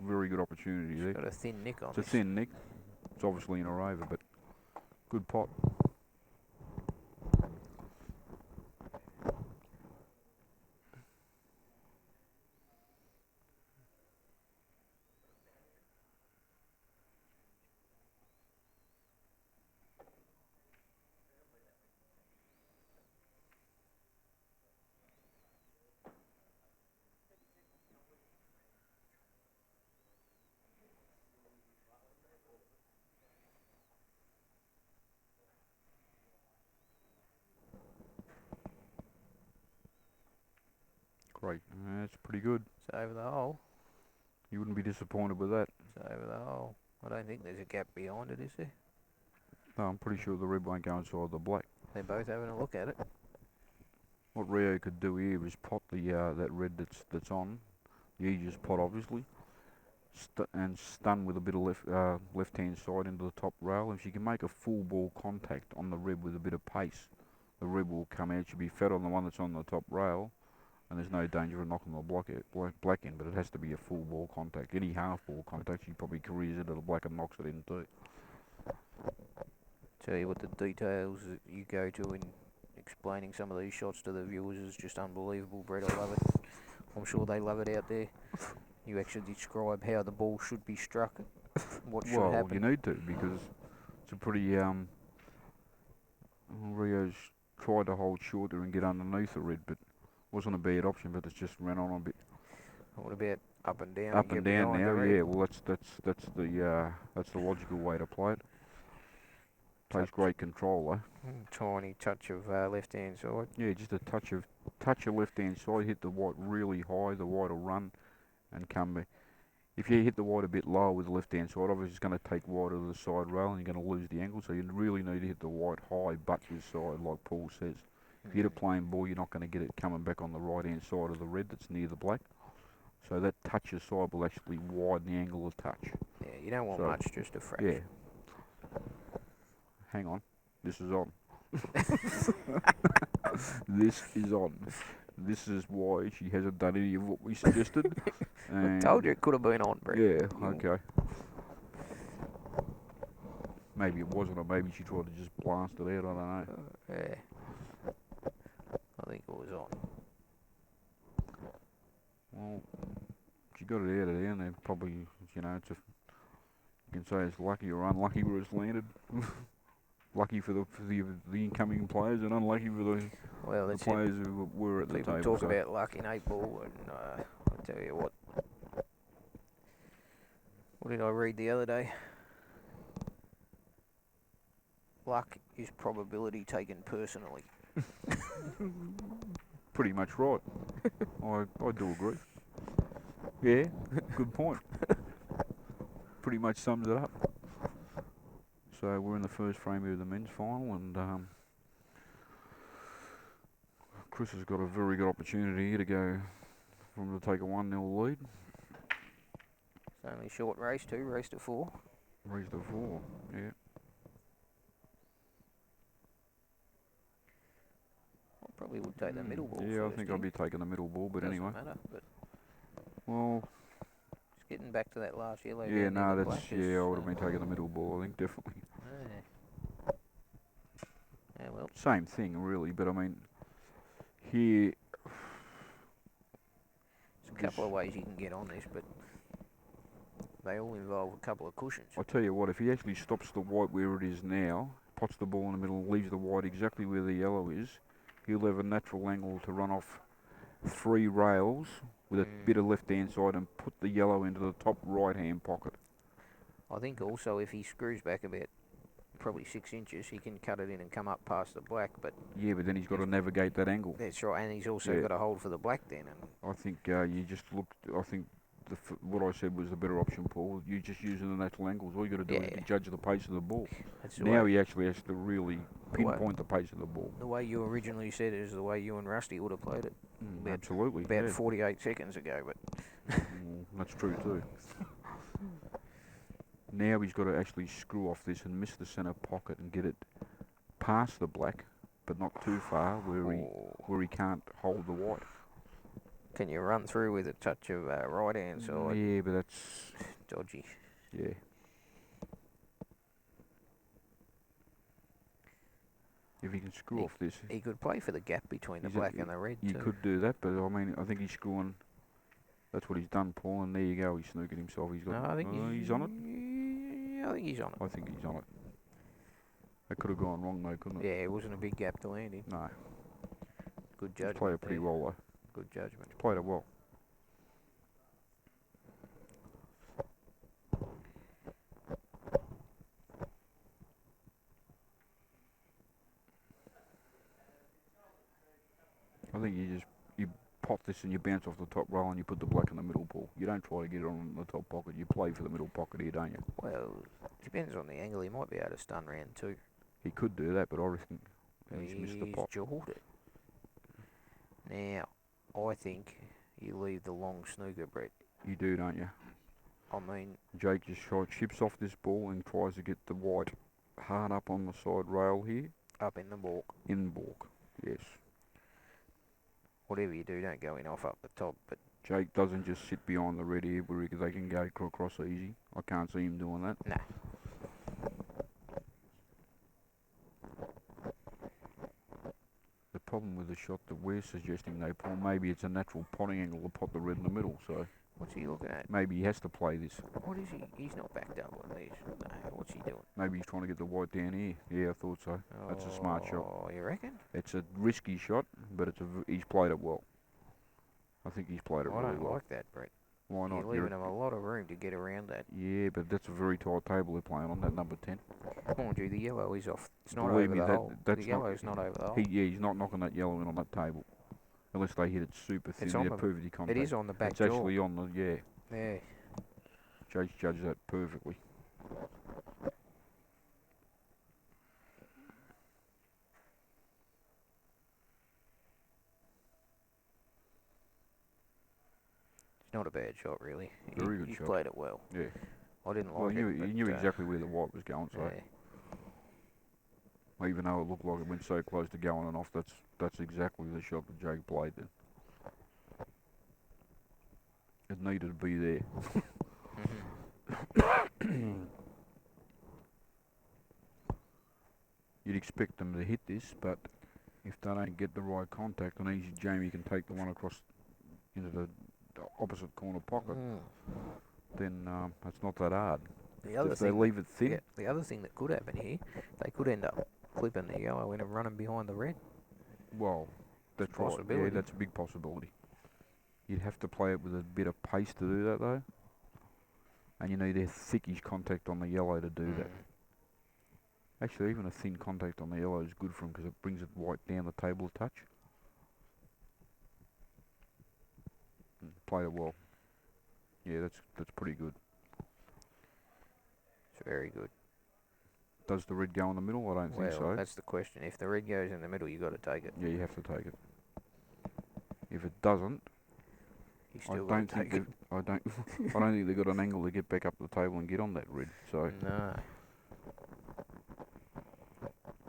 very good opportunity She's there. got a thin nick on It's a this. thin nick. It's obviously in a rover, but good pot. Great. That's pretty good. It's over the hole. You wouldn't be disappointed with that. It's over the hole. I don't think there's a gap behind it, is there? No, I'm pretty sure the red won't go inside the black. They're both having a look at it. What Rio could do here is pot the that red that's on, the easiest pot obviously, and stun with a bit of left hand side into the top rail. If she can make a full ball contact on the red with a bit of pace, the red will come out. She'll be fed on the one that's on the top rail, and there's no danger of knocking the black in, but it has to be a full ball contact. Any half ball contact, she probably careers into the black and knocks it in too. Tell you what, the details that you go to in explaining some of these shots to the viewers is just unbelievable, Brett. I love it. I'm sure they love it out there. You actually describe how the ball should be struck, what should happen. Well, you need to, because it's a pretty Rio's tried to hold short there and get underneath the red, but wasn't a bad option, but it's just ran on a bit. What about up and down? Up and down behind now, the red? yeah. Well, that's the logical way to play it. Takes great control though. Tiny touch of left hand side. Yeah, just a touch of left hand side. Hit the white really high. The white will run and come back. If you hit the white a bit lower with the left hand side, obviously it's going to take white to the side rail and you're going to lose the angle. So you really need to hit the white high, but with side, like Paul says. If you hit a plain ball, you're not going to get it coming back on the right hand side of the red that's near the black. So that touch of side will actually widen the angle a touch. Yeah, you don't want much, just a fraction. Yeah. Hang on. This is on. This is on. This is why she hasn't done any of what we suggested. I told you it could have been on, Brett. Yeah, okay. Maybe it wasn't, or maybe she tried to just blast it out, I don't know. Yeah. I think it was on. Well, she got it out of there, and they probably, you know, you can say it's lucky or unlucky where it's landed. Lucky for the incoming players, and unlucky for the players who were at the table. People talk about luck in 8-ball, and I tell you what. What did I read the other day? Luck is probability taken personally. Pretty much right. I do agree. Yeah, good point. Pretty much sums it up. So we're in the first frame of the men's final, and Chris has got a very good opportunity here to go for him to take a 1-0 lead. It's only a short race too, race to 4. Race to 4, yeah. I probably would take the middle ball Yeah, first, I think I'll be taking the middle ball, but Doesn't anyway. matter, but Well, just getting back to that last yellow. yeah, down near no, the that's, black is, yeah, I would have been taking the middle ball, I think, definitely. Yeah, well. Same thing, really, but I mean, here... There's a couple of ways you can get on this, but they all involve a couple of cushions. I'll tell you what, if he actually stops the white where it is now, pots the ball in the middle, leaves the white exactly where the yellow is, he'll have a natural angle to run off 3 rails with a bit of left hand side and put the yellow into the top right hand pocket. I think also if he screws back about probably 6 inches, he can cut it in and come up past the black. But yeah, but then he's got to navigate that angle. that's right, and he's also got to hold for the black then. And I think you just looked. I think what I said was the better option, Paul. You just using the natural angles. All you got to do is judge the pace of the ball. that's the Now way, he actually has to really pinpoint the pace of the ball. the way you originally said it is the way you and Rusty would have played it. Absolutely. About 48 seconds ago, but that's true too. Now he's got to actually screw off this and miss the centre pocket and get it past the black, but not too far where he can't hold the white. Can you run through with a touch of right hand side? Yeah, but that's dodgy. Yeah. If he can screw off this, he could play for the gap between the black and the red. He could do that, but I mean, I think he's screwing. That's what he's done, Paul, and there you go. He's snookered himself. He's got. No, I think he's on it. Yeah, I think he's on it. I think he's on it. That could have gone wrong though, couldn't it? Yeah, it wasn't a big gap to land in. No. Good judgment. He's played it pretty well though. Good judgment. He's played it well. I think you pot this and you bounce off the top row and you put the black in the middle, Paul. You don't try to get it on the top pocket. You play for the middle pocket here, don't you? Well, depends on the angle. He might be able to stun round too. He could do that, but I reckon he's missed the pot. He's jawed it. Now, I think you leave the long snooker, Brett. You do, don't you? I mean, Jake just chips off this ball and tries to get the white hard up on the side rail here. Up in the balk. In balk, yes. Whatever you do, don't go in off up the top. But Jake doesn't just sit behind the red here where they can go across easy. I can't see him doing that. Nah. The problem with the shot that we're suggesting, though, Paul, maybe it's a natural potting angle to pot the red in the middle. So what's he looking at? maybe he has to play this. What is he? He's not backed up on these. No, what's he doing? Maybe he's trying to get the white down here. Yeah, I thought so. That's a smart shot. Oh, you reckon? It's a risky shot, but he's played it well. I think he's played it really well. I don't like that, Brett. Why not? You're leaving him a lot of room to get around that. Yeah, but that's a very tight table they're playing on, that number 10. Mind you, the yellow is off. It's not Believe over me, the hole. that's the yellow's not over the hole. He's not knocking that yellow in on that table. Unless they hit it super thin, they're perfectly contact. It is on the back It's actually on the, Yeah. Jake's judged that perfectly. It's not a bad shot, really. Very good he shot. played it well. Yeah. I didn't Well, like he it. knew exactly where the white was going, so. Yeah. Even though it looked like it went so close to going and off, that's exactly the shot that Jake played then. It needed to be there. You'd expect them to hit this, but if they don't get the right contact, and easy Jamie can take the one across into the opposite corner pocket, then it's not that hard. If they leave it thin. Yeah, the other thing that could happen here, they could end up clipping the yellow in and running behind the red. Well, that's right. Yeah, that's a big possibility. You'd have to play it with a bit of pace to do that, though. And you need a thickish contact on the yellow to do that. Actually, even a thin contact on the yellow is good for him because it brings it white down the table a touch. Played it well. Yeah, that's pretty good. It's very good. Does the red go in the middle? I don't think so. Well, that's the question. If the red goes in the middle, you got to take it. Yeah, you have to take it. If it doesn't, I don't think they've got an angle to get back up the table and get on that red. So no.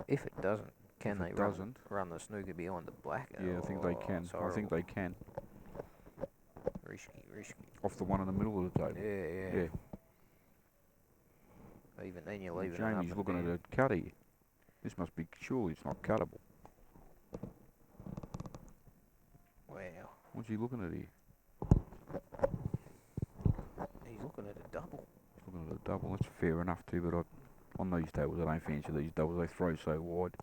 If it doesn't, can they run the snooker behind the black? Yeah, I think they can. I think they can. Risky. Off the one in the middle of the table. Yeah. Even then, you're leaving it up. Jamie's looking at a cut here. This must be, surely it's not cuttable. Wow. What's he looking at here? He's looking at a double. He's looking at a double. That's fair enough too, but on these tables, I don't fancy these doubles. They throw so wide.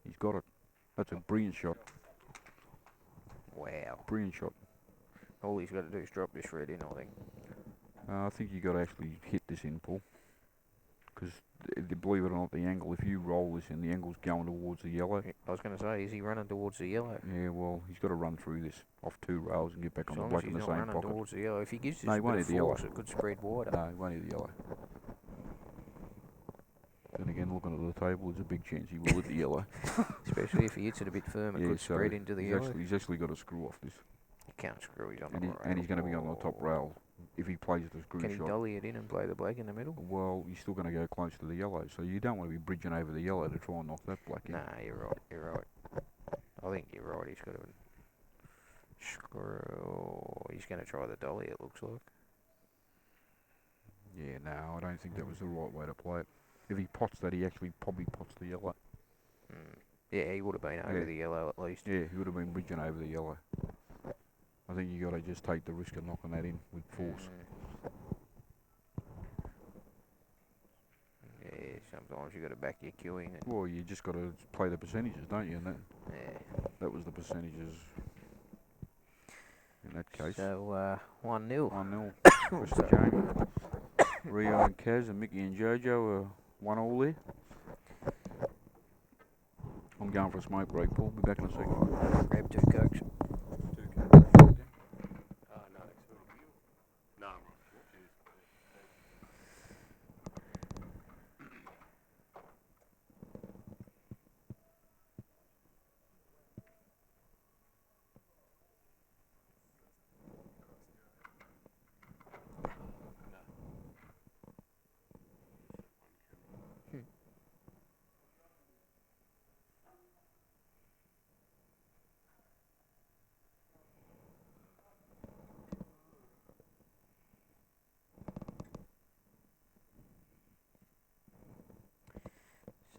He's got it. That's a brilliant shot. Wow. Brilliant shot. All he's got to do is drop this red in, I think. I think you got to actually hit this in, Paul. because believe it or not, the angle, if you roll this in, the angle's going towards the yellow. I was going to say, is he running towards the yellow? Yeah, well, he's got to run through this off 2 rails and get back As on the long black as in he's the not same running pocket. towards the yellow. If he gives this No, he a won't bit of hit the yellow. force, it could spread wider. No, he won't hit the yellow. Then again, looking at the table, there's a big chance he will hit the yellow. Especially if he hits it a bit firm, it could spread into the yellow. He's actually got to screw off this. He can't screw, he's on And, the he, rail. and he's going to be on the top rail if he plays the screw Can shot. he dolly it in and play the black in the middle? Well, he's still going to go close to the yellow, so you don't want to be bridging over the yellow to try and knock that black in. Nah, you're right. I think you're right, he's got to screw... He's going to try the dolly, it looks like. Yeah, no, I don't think that was the right way to play it. If he pots that, he actually probably pots the yellow. Yeah, he would have been over the yellow at least. Yeah, he would have been bridging over the yellow. I think you got to just take the risk of knocking that in with force. Yeah, sometimes you got to back your queuing. Well, you just got to play the percentages, don't you? And that was the percentages in that case. So 1-0. 1-0. Mr. Jamie. Rio and Kaz and Mickey and Jojo are 1-1 there. I'm going for a smoke break, Paul. Be back in a second. Grab 2 cokes.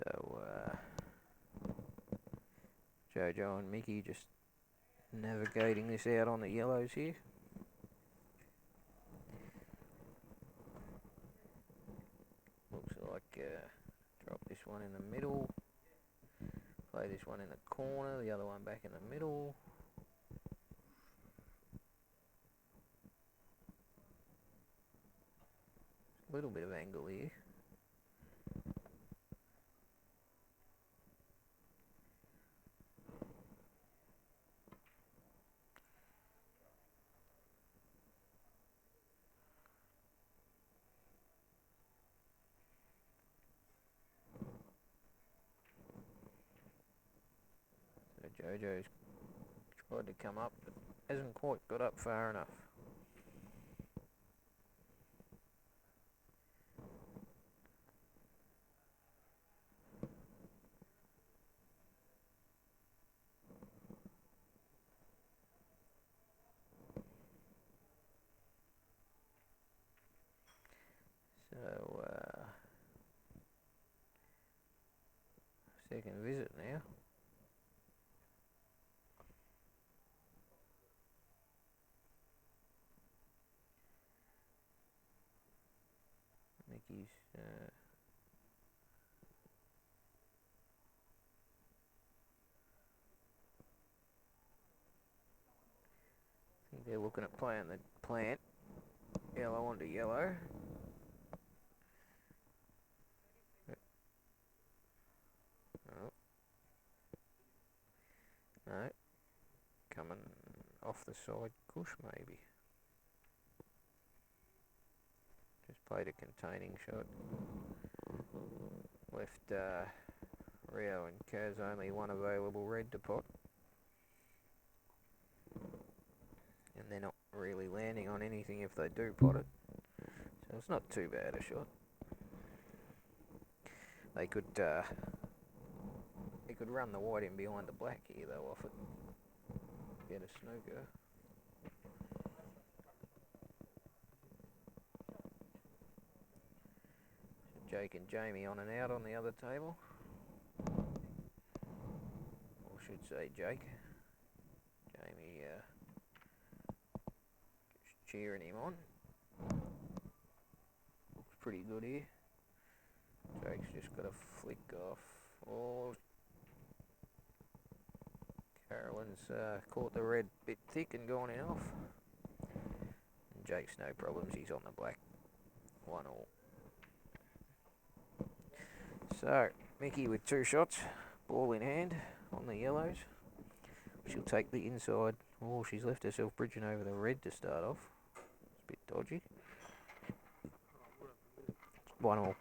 So, Jojo and Mickey just navigating this out on the yellows here. Looks like drop this one in the middle, play this one in the corner, the other one back in the middle. A little bit of angle here. So Jojo's tried to come up, but hasn't quite got up far enough. So, second visit now. Mickey's I think they're looking at playing the plant. Yellow onto yellow. Oh. No. Coming off the side cush maybe. Just played a containing shot. Left Rio and Kaz only one available red to pot. And they're not really landing on anything if they do pot it. So it's not too bad a shot. They could run the white in behind the black here though off it. Get a snooker. Jake and Jamie on and out on the other table. Or should say Jake. Jamie just cheering him on. Looks pretty good here. Jake's just got a flick off. Oh, Carolyn's caught the red bit thick and gone in off. And Jake's no problems, he's on the black. 1-1. So, Mickey with 2 shots, ball in hand on the yellows. She'll take the inside. Oh, she's left herself bridging over the red to start off. It's a bit dodgy. 1-all.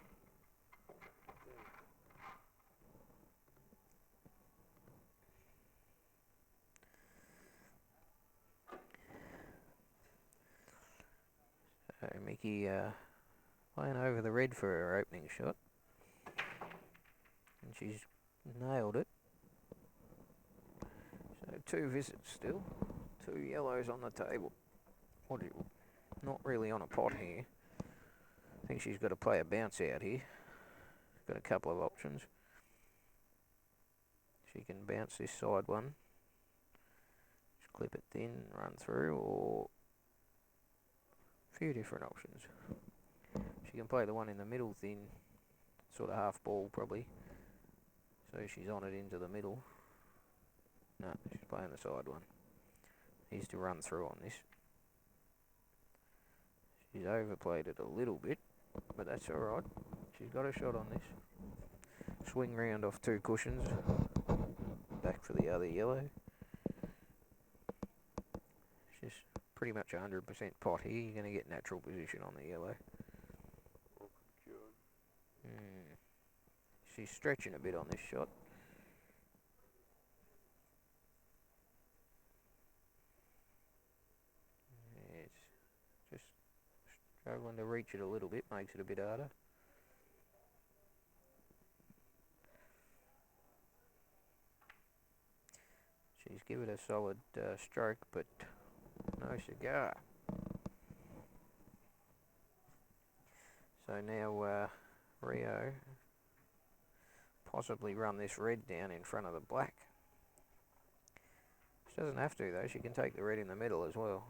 So Mickey playing over the red for her opening shot. And she's nailed it. So 2 visits still. 2 yellows on the table. Not really on a pot here. I think she's got to play a bounce out here. Got a couple of options. She can bounce this side one. Just clip it thin, run through, or a few different options. She can play the one in the middle thin, sort of half ball probably. So she's on it into the middle. No, she's playing the side one. Needs to run through on this. She's overplayed it a little bit, but that's alright. She's got a shot on this. Swing round off 2 cushions. Back for the other yellow. It's just pretty much 100% pot here. You're going to get natural position on the yellow. She's stretching a bit on this shot. It's just struggling to reach it a little bit, makes it a bit harder. She's given it a solid stroke, but no cigar. So now Rio possibly run this red down in front of the black. She doesn't have to though, she can take the red in the middle as well.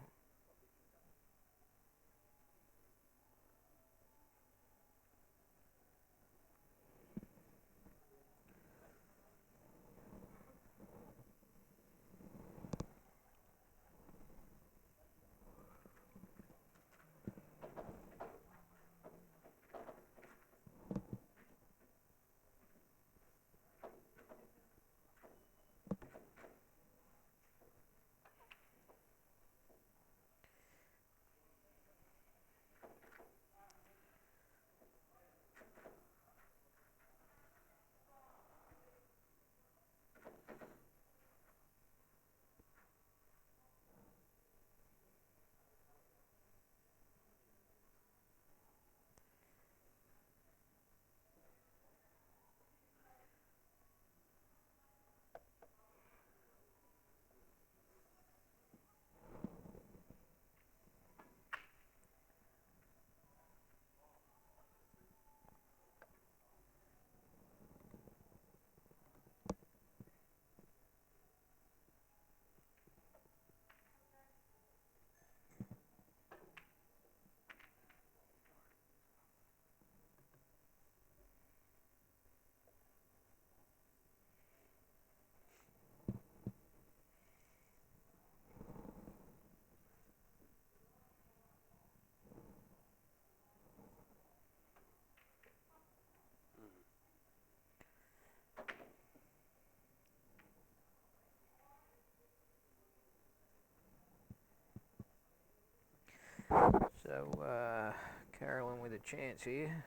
So Carolyn with a chance here.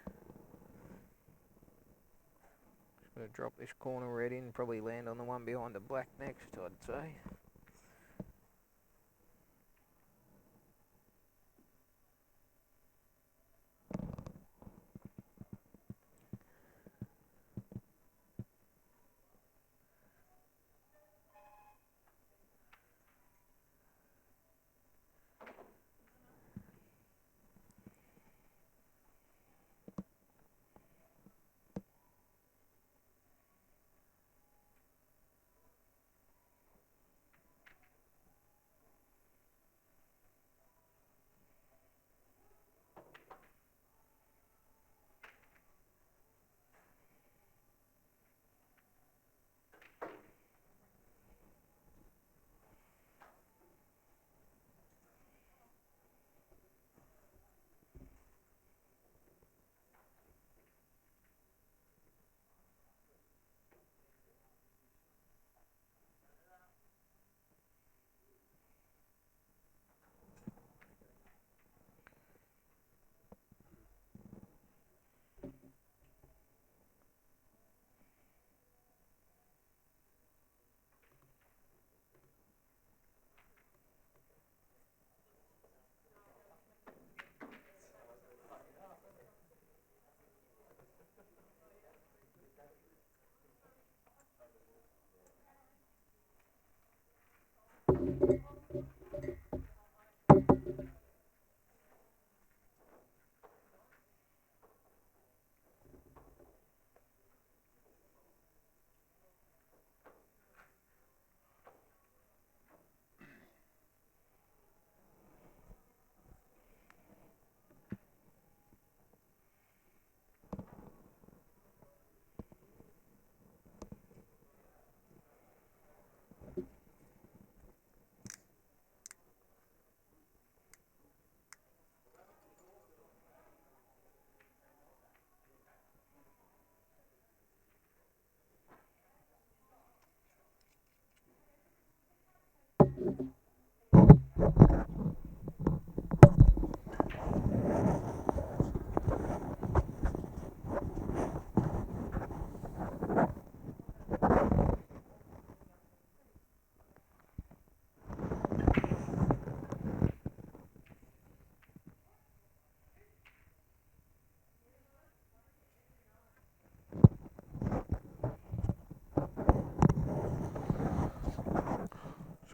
Just going to drop this corner red in, probably land on the one behind the black next, I'd say.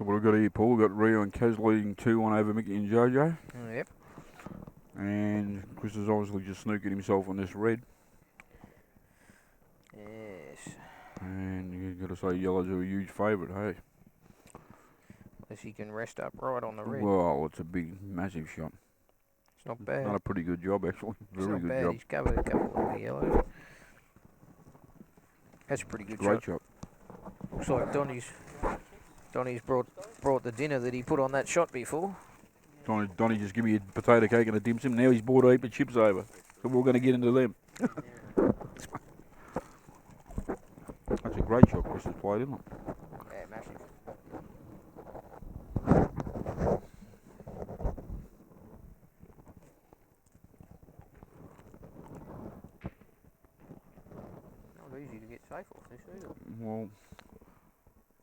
So what we've got here, Paul, we've got Rio and Kaz leading 2-1 over Mickey and Jojo. Yep. And Chris is obviously just snookered himself on this red. Yes. And you've got to say yellows are a huge favourite, hey? Unless he can rest up right on the red. Well, it's a big, massive shot. It's not bad. Done a pretty good job, actually. Very good job. He's covered a couple of the yellows. That's a pretty good Great shot. Looks like Donny's brought the dinner that he put on that shot before. Donny just give me a potato cake and a dim sum. Now he's brought a heap of chips over. So we're going to get into them. That's a great shot Chris has played, isn't it? Yeah, massive. Not easy to get safe off this either. Well,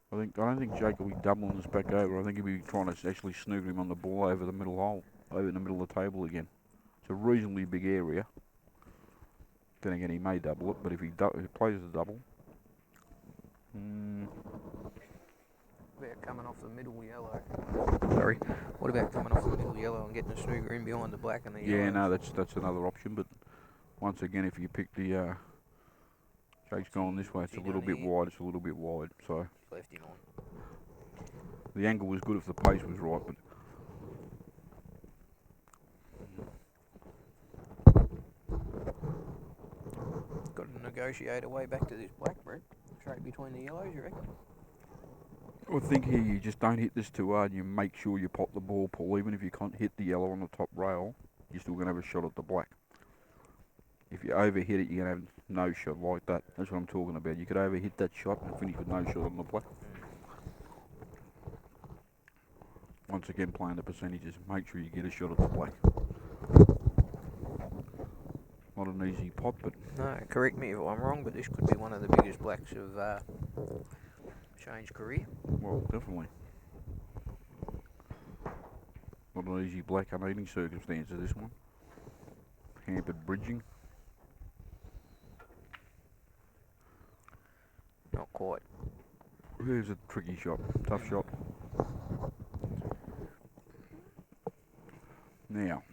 I don't think Jake will be doubling this back over. I think he'll be trying to actually snooker him on the ball over the middle hole, over in the middle of the table again. It's a reasonably big area. Then again, he may double it, but if he plays the double, What about coming off the middle yellow? Sorry. What about coming off the middle yellow and getting a snooker in behind the black and the yellow? yeah, no, that's another option. But once again, if you pick the Jake's going this way, it's a little bit wide. It's a little bit wide, so Left him on. the angle was good if the pace was right, but. Got to negotiate a way back to this black, Brett. Straight between the yellows, you reckon? I think here you just don't hit this too hard. You make sure you pop the ball, Paul. Even if you can't hit the yellow on the top rail, you're still going to have a shot at the black. If you overhit it, you're going to have no shot like that. That's what I'm talking about. You could overhit that shot and finish with no shot on the black. Once again, playing the percentages, make sure you get a shot at the black. Not an easy pot, but... No, correct me if I'm wrong, but this could be one of the biggest blacks of Shane's career. Well, definitely. Not an easy black under any circumstances, this one. Hampered bridging. Not quite. Here's a tricky shot, tough shot. Now,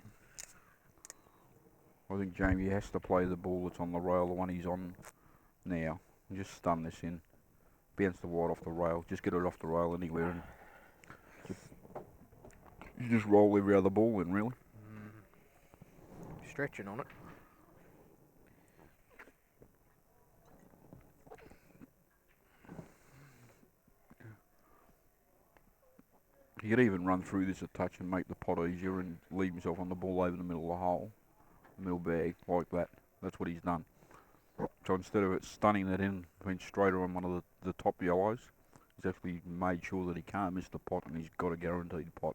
I think Jamie has to play the ball that's on the rail, the one he's on now, and just stun this in. Bounce the wide off the rail, just get it off the rail anywhere, and you just roll every other ball in, really. Stretching on it. He could even run through this a touch and make the pot easier and leave himself on the ball over the middle of the hole, middle bag, like that. That's what he's done. So instead of it stunning that in, went straight on one of the top yellows, he's actually made sure that he can't miss the pot and he's got a guaranteed pot.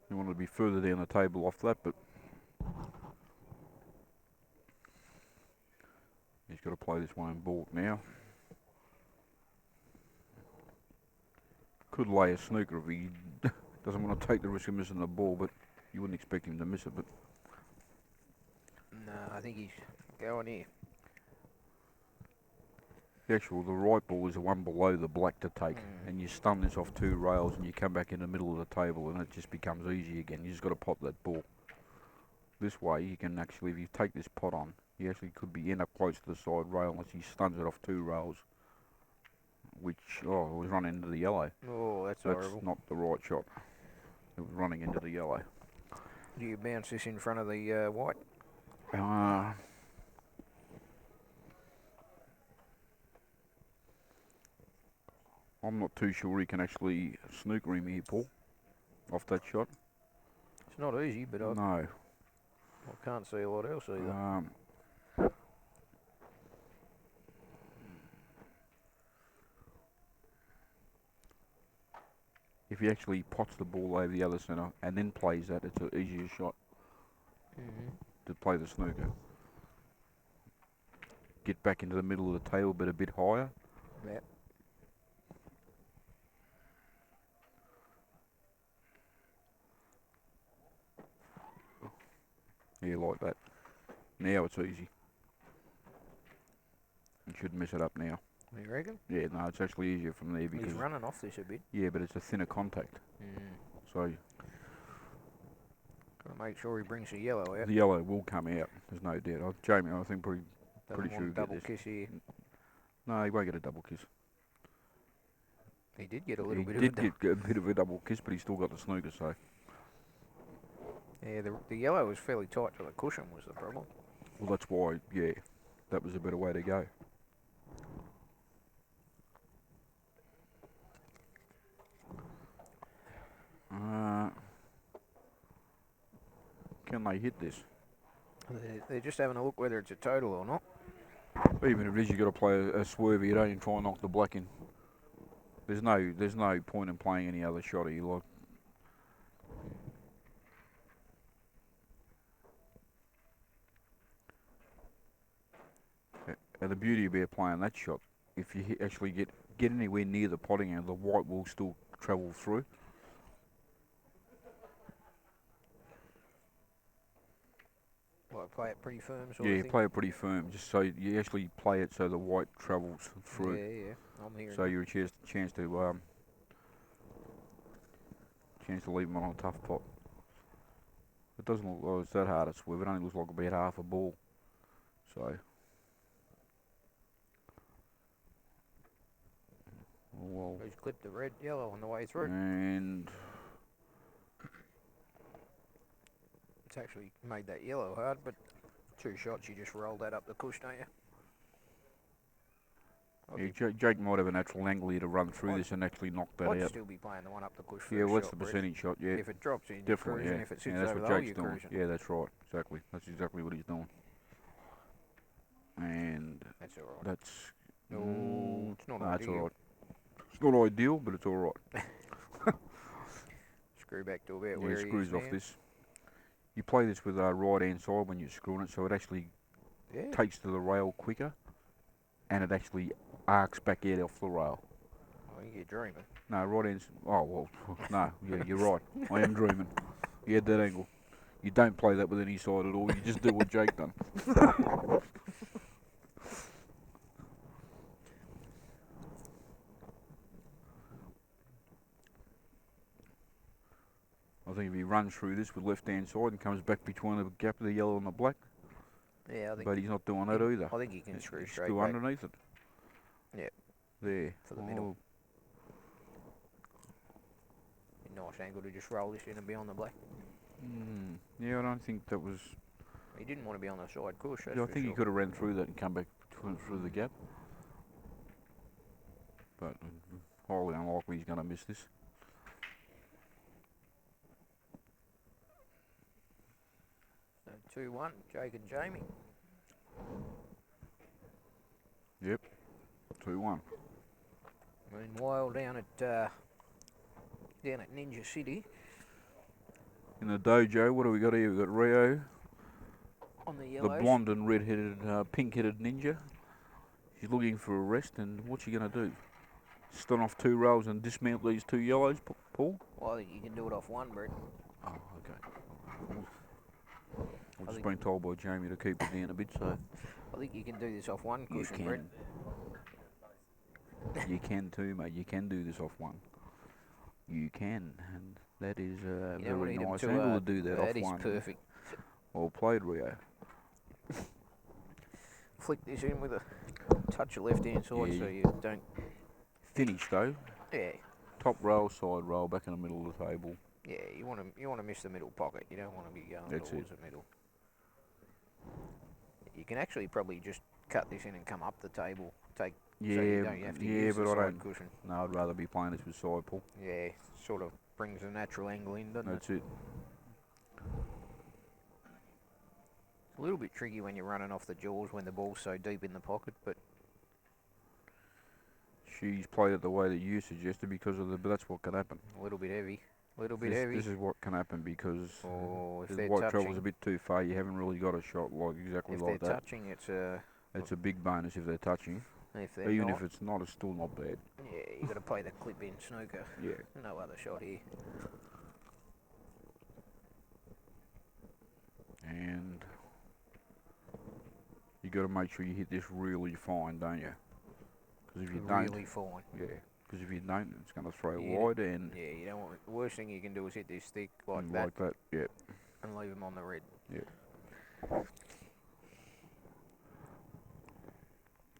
He wanted to be further down the table off that, but he's got to play this one in baulk now. Could lay a snooker if he doesn't want to take the risk of missing the ball, but you wouldn't expect him to miss it. But No, I think he's going here. the right ball is the one below the black to take, and you stun this off two rails and you come back in the middle of the table and it just becomes easy again. You just got to pop that ball. This way you can actually, if you take this pot on, you actually could be end up close to the side rail unless he stuns it off two rails, which, it was running into the yellow. Oh, that's That's horrible. not the right shot. It was running into the yellow. Do you bounce this in front of the white? I'm not too sure he can actually snooker him here, Paul, off that shot. It's not easy, but I No. can't see a lot else either. If he actually pots the ball over the other centre and then plays that, it's an easier shot to play the snooker. Get back into the middle of the table, but a bit higher. Yep. Yeah, like that. Now it's easy. You shouldn't mess it up now. You reckon? Yeah, no, it's actually easier from there because... He's running off this a bit. Yeah, but it's a thinner contact. So... Gotta make sure he brings the yellow out. The yellow will come out, there's no doubt. Jamie, I think pretty Doesn't sure want a he'll double get this. kiss here. No, he won't get a double kiss. He did get a little bit He of a did get a bit of a double kiss, but he's still got the snooker, so... Yeah, the yellow was fairly tight to the cushion was the problem. Well, that's why, yeah, that was a better way to go. Can they hit this? They're just having a look whether it's a total or not. Even if it is, you got to play a swervy. You don't even try and knock the black in. There's no point in playing any other shot. You like. And the beauty about playing that shot, if you actually get anywhere near the potting end, the white will still travel through. Like play it pretty firm sort of Yeah, thing? play it pretty firm, just so you actually play it so the white travels through. Yeah, I'm hearing So that. you're a chance to leave them on a tough pot. It doesn't look like it's that hard to swerve. It only looks like about half a ball. So. Well. He's clipped the red, yellow on the way through. And. It's actually made that yellow hard, but 2 shots you just roll that up the cush, don't you? Yeah, Jake might have a natural angle here to run through this and actually knock that I'd out. still be playing the one up the cush for Yeah, a what's shot, the percentage shot? Yeah, if it drops in, you're definitely. cruising. Yeah, If it sits that's over what the hole, Jake's you're doing. cruising. Yeah, that's right. Exactly. That's exactly what he's doing. And That's all right. that's. No, it's not that's ideal. all right. It's not ideal, but it's all right. Screw back to about Yeah, where it he screws is off now. this. You play this with right hand side when you're screwing it, so it actually takes to the rail quicker, and it actually arcs back out off the rail. I think you're dreaming. No, right hand. Oh well, no. Yeah, you're right. I am dreaming. You had that angle. You don't play that with any side at all. You just do what Jake done. I think if he runs through this with left hand side and comes back between the gap of the yellow and the black, Yeah, I think. but he's not doing that either. I think you can screw straight Screw back. underneath it. Yep. There. For the middle. Nice angle to just roll this in and be on the black. Yeah, I don't think that was. He didn't want to be on the side cush. That's Yeah, I for think he sure. could have ran through that and come back through the gap. But highly unlikely he's going to miss this. So 2-1, Jake and Jamie. Yep, 2-1. Meanwhile, down at Ninja City In the dojo, what do we got here? We've got Rio, on the the yellows. blonde and red-headed, pink-headed ninja. She's looking for a rest, and what's she going to do? Stun off 2 rows and dismount these 2 yellows, Paul? Well, I think you can do it off one, Brett. Oh, okay. I've just been told by Jamie to keep it down a bit, so I think you can do this off one you cushion, Brett. can. You can too, mate. You can do this off one. You can, and that is a You don't very need 'em nice to, angle to do that off That is one. perfect. Well played, Rio. Flick this in with a touch of left hand side Yeah. so you don't. Finish though. Yeah, Top roll, side roll, back in the middle of the table. yeah. You want to miss the middle pocket. You don't want to be going That's towards the middle. You can actually probably just cut this in and come up the table. Take Yeah, so you don't have to use but the I side don't. cushion. No, I'd rather be playing this with side pull. Yeah, sort of brings a natural angle in, doesn't That's it? it. It's a little bit tricky when you're running off the jaws when the ball's so deep in the pocket, but She's played it the way that you suggested because of but that's what can happen. a little bit heavy. A little bit heavy. This is what can happen because Or if the they're white travels touching, a bit too far. You haven't really got a shot like exactly if like they're that. touching, it's a. It's a big bonus if they're touching. If they're Even not, if it's not, it's still not bad. yeah, you got to play the clip in snooker. Yeah. No other shot here. And you got to make sure you hit this really fine, don't you? Because if you Really fine. yeah. Because if you don't, it's going to throw Yeah, wide and Yeah, you don't want. The worst thing you can do is hit this thick like and that like that. Yeah. and leave them on the red. Yeah.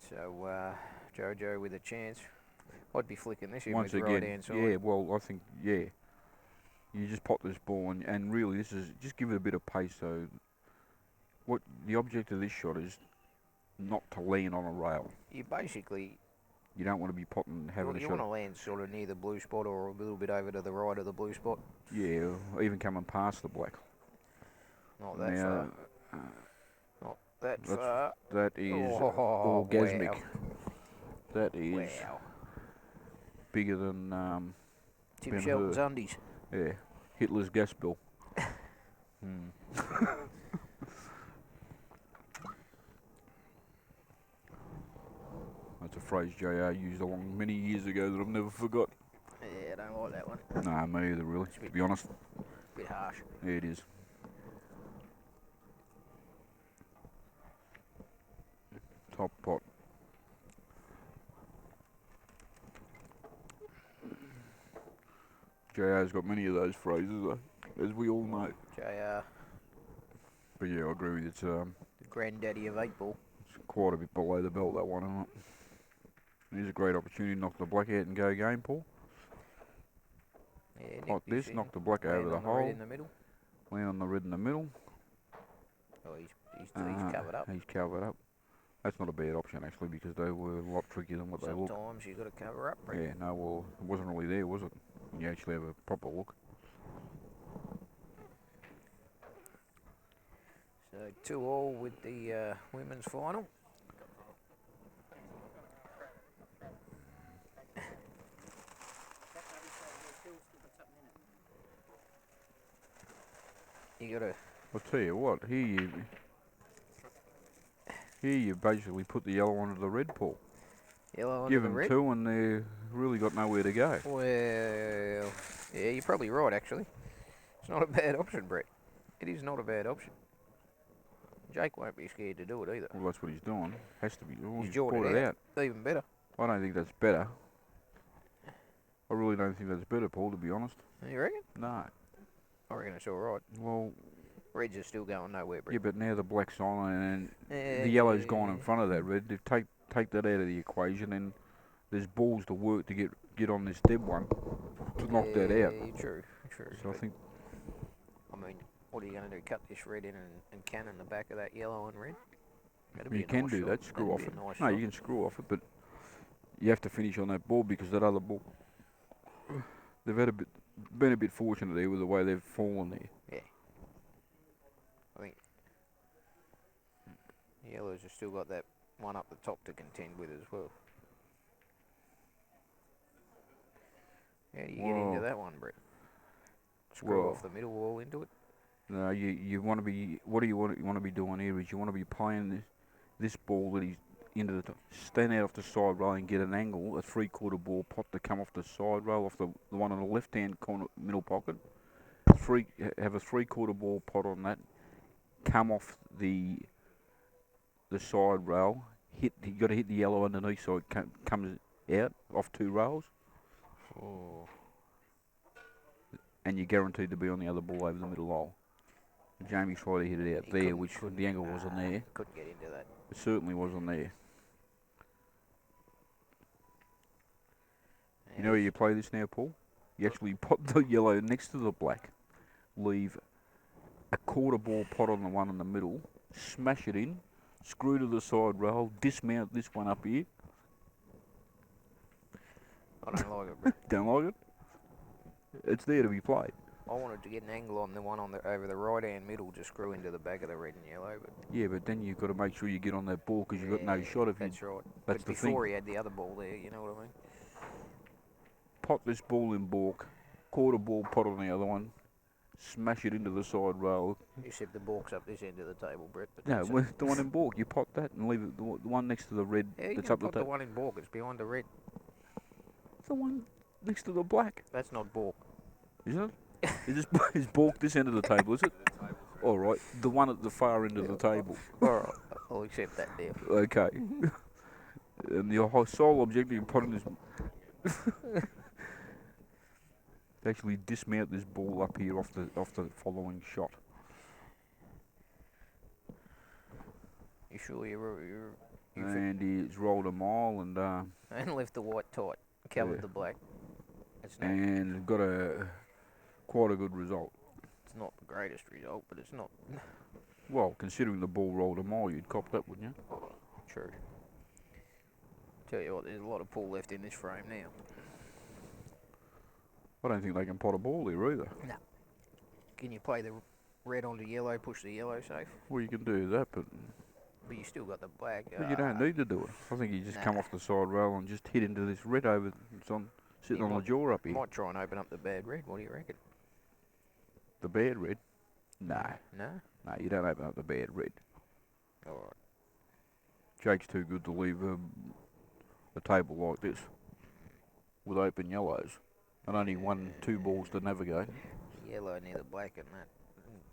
So Jojo with a chance. I'd be flicking this in Once with again, right hand side. yeah. Well, I think you just pop this ball and really this is just give it a bit of pace. So what the object of this shot is not to land on a rail. You basically You don't want to be potting having a you shot. want to land sort of near the blue spot or a little bit over to the right of the blue spot. Yeah, or even coming past the black. Not that Now, far. Not that that's- far. that is Oh, orgasmic. wow. That is Wow. bigger than Tim Ben Shelton's Hur. undies. Yeah, Hitler's gas bill. That's a phrase JR used along many years ago that I've never forgot. Yeah, I don't like that one. Nah, me either, really, to be honest. Bit harsh. Yeah, it is. Top pot. JR's got many of those phrases, though, as we all know. JR, But yeah, I agree with you. It's the granddaddy of 8-ball. quite a bit below the belt, that one, isn't it? It is a great opportunity to knock the black out and go game, Paul. Yeah, Like this, knock the black land over the on hole. red in the middle. Land on the red in the middle. Oh, he's covered up. He's covered up. That's not a bad option, actually, because they were a lot trickier than what they look. Sometimes you got to cover up. Brett. Yeah, no, well, it wasn't really there, was it? When you actually have a proper look. So 2-2 with the women's final. You got to. I'll tell you what, here you basically put the yellow onto the red, Paul. Yellow Give under the them red. two and they've really got nowhere to go. Well, yeah, you're probably right, actually. It's not a bad option, Brett. It is not a bad option. Jake won't be scared to do it either. Well, that's what he's doing. Has to be. Well, He's jawed brought it out. Even better. I don't think that's better. I really don't think that's better, Paul, to be honest. You reckon? No. I reckon it's all right. Well, Reds are still going nowhere, Brett. yeah, but now the black's on and Yeah, the yellow's gone in front of that red. They've take that out of the equation, and there's balls to work to get on this dead one to knock that out. True. So I think I mean, what are you going to do? Cut this red in and cannon the back of that yellow and red? That'd be you a can nice do shot. that. Screw That'd off be it. a nice No, shot. you can screw off it, but you have to finish on that ball because that other ball. They've been a bit fortunate there with the way they've fallen there. Yeah. I think the yellows have still got that one up the top to contend with as well. How do you get into Whoa. that one, Brett? Screw Whoa. off the middle wall into it? No, you want to be. What do you want to be doing here? Is you want to be playing this ball that he's into the top, stand out off the side rail and get an angle, a 3/4 ball pot to come off the side rail, off the one on the left hand corner middle pocket. Have a 3/4 ball pot on that. Come off the side rail. You got to hit the yellow underneath so it comes out off 2 rails. Oh. And you're guaranteed to be on the other ball over the middle hole. Jamie tried to hit it out He there, couldn't- which couldn't, the angle wasn't there. Couldn't get into that. It certainly wasn't there. You know how you play this now, Paul? You actually pot the yellow next to the black, leave a 1/4 ball pot on the one in the middle, smash it in, screw to the side rail, dismount this one up here. I don't like it, Brett. Don't like it? It's there to be played. I wanted to get an angle on the one over the right hand middle to screw into the back of the red and yellow, but Yeah, but then you've got to make sure you get on that ball because you've got no shot if you that's right. that's But the thing. before he had the other ball there, you know what I mean? pot this ball in balk, 1/4 ball pot on the other one, smash it into the side rail. Except the balk's up this end of the table, Brett. But No, that's it. with the one in balk, you pot that and leave it, the one next to the red Yeah, you that's can up the put the table. one in balk. It's behind the red. The one next to the black, That's not balk. isn't it? Is balk this end of the table, is it? All right, the one at the far end of the table. All right, I'll accept that deal. Okay. And your sole objective in potting is to actually dismount this ball up here off the following shot. You sure you And he's rolled a mile and and left the white tight, covered the black. It's not. And got quite a good result. It's not the greatest result, but it's not. Well, considering the ball rolled a mile, you'd cop that, wouldn't you? True. Tell you what, there's a lot of pull left in this frame now. I don't think they can pot a ball there either. No. Can you play the red onto yellow, push the yellow safe? Well, you can do that, but you still got the black. But you don't need to do it. I think you just come off the side rail and just hit into this red over. It's sitting on the jaw up here. Might try and open up the bad red. What do you reckon? The bad red? No. No? No, you don't open up the bad red. All right. Jake's too good to leave a table like this with open yellows and only 2 balls to navigate. Yellow near the black and that.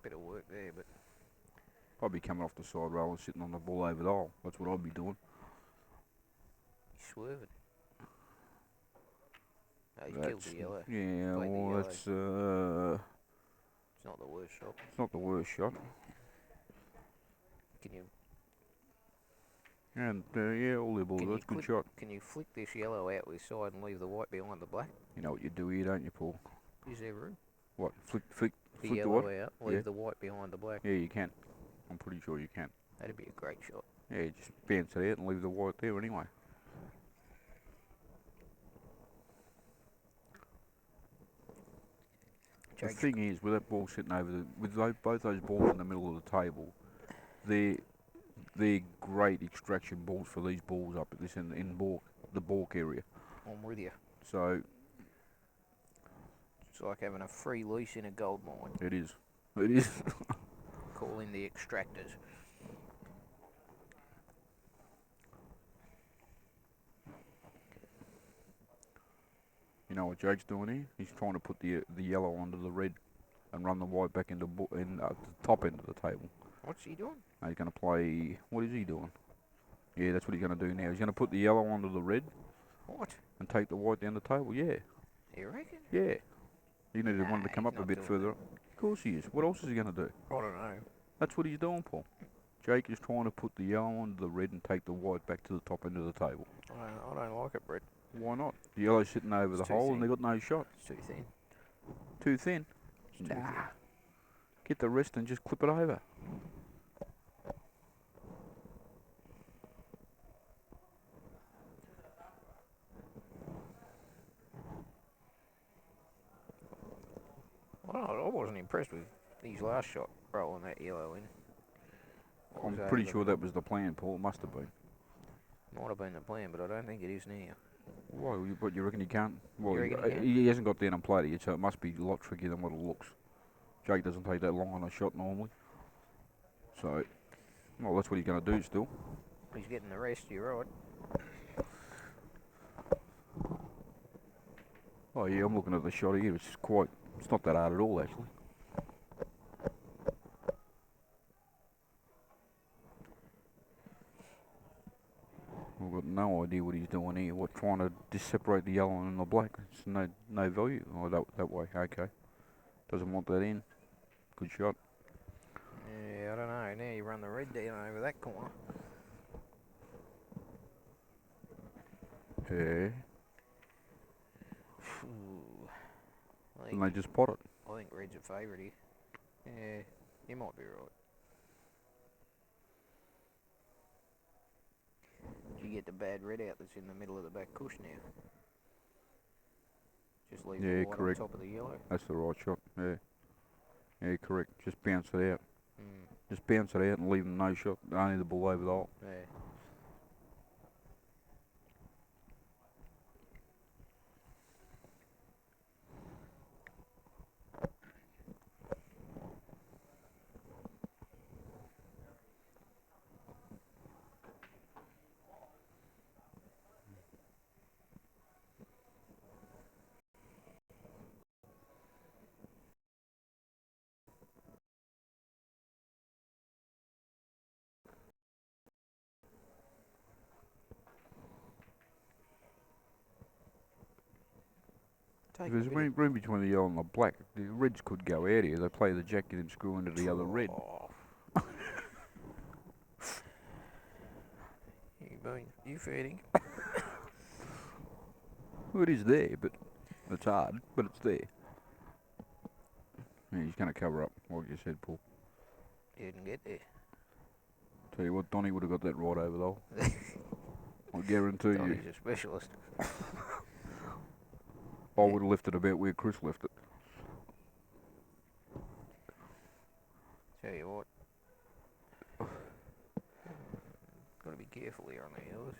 Bit of work there, but I'd be coming off the side rail and sitting on the ball over the hole. That's what I'd be doing. He's swerving. No, he's killed the yellow. Yeah, well, that's it's not the worst shot. It's not the worst shot. Can you? And yeah, all the balls. That's a good shot. Can you flick this yellow out with side and leave the white behind the black? You know what you do here, don't you, Paul? Is there room? What? Flick the the yellow what? out, leave the white behind the black. Yeah, you can. I'm pretty sure you can. That'd be a great shot. Yeah, just bounce it out and leave the white there anyway. The thing is, with that ball sitting over both those balls in the middle of the table, they're great extraction balls for these balls up at this in the balk area. I'm with you. So it's like having a free lease in a gold mine. it is. It is. Call in the extractors. You know what Jake's doing here? He's trying to put the yellow onto the red and run the white back into the top end of the table. What's he doing? He's going to play. What is he doing? Yeah, that's what he's going to do now. He's going to put the yellow onto the red. What? And take the white down the table. Yeah. You reckon? Yeah. He needed one to come up a bit further. Of course he is. What else is he going to do? I don't know. That's what he's doing, Paul. Jake is trying to put the yellow onto the red and take the white back to the top end of the table. I don't like it, Brett. Why not? The yellow's sitting over the hole and they got no shot. It's too thin. Too thin? It's too thin. Get the rest and just clip it over. Well, I wasn't impressed with his last shot rolling that yellow in. I'm pretty sure that was the plan, Paul. It must have been. Might have been the plan, but I don't think it is now. Why? What, you reckon he can't? Well, he he hasn't got down and played it yet, so it must be a lot trickier than what it looks. Jake doesn't take that long on a shot normally. So, well, that's what he's going to do still. He's getting the rest, you're right. Oh yeah, I'm looking at the shot here. It's not that hard at all, actually. I've got no idea what he's doing here. Trying to separate the yellow and the black. It's no value. Oh, that way. Okay. Doesn't want that in. Good shot. Yeah, I don't know. Now you run the red down over that corner. Yeah. And they just pot it. I think red's a favourite here. Yeah, you might be right. You get the bad red out that's in the middle of the back cush now. Just leave the white on top of the yellow. That's the right shot, yeah. Yeah, correct. Just bounce it out. Mm. Just bounce it out and leave them no shot. Only the ball over the hole. Yeah. Take There's room between the yellow and the black. The reds could go out here. They play the jack and then screw into the other red. You feeding? Well, it is there, but it's hard, but it's there. Yeah, he's going to cover up, like you said, Paul. You didn't get there. Tell you what, Donnie would have got that right over though. I guarantee you. Donnie's a specialist. I would have left it about where Chris left it. Tell you what. Got to be careful here on the hills.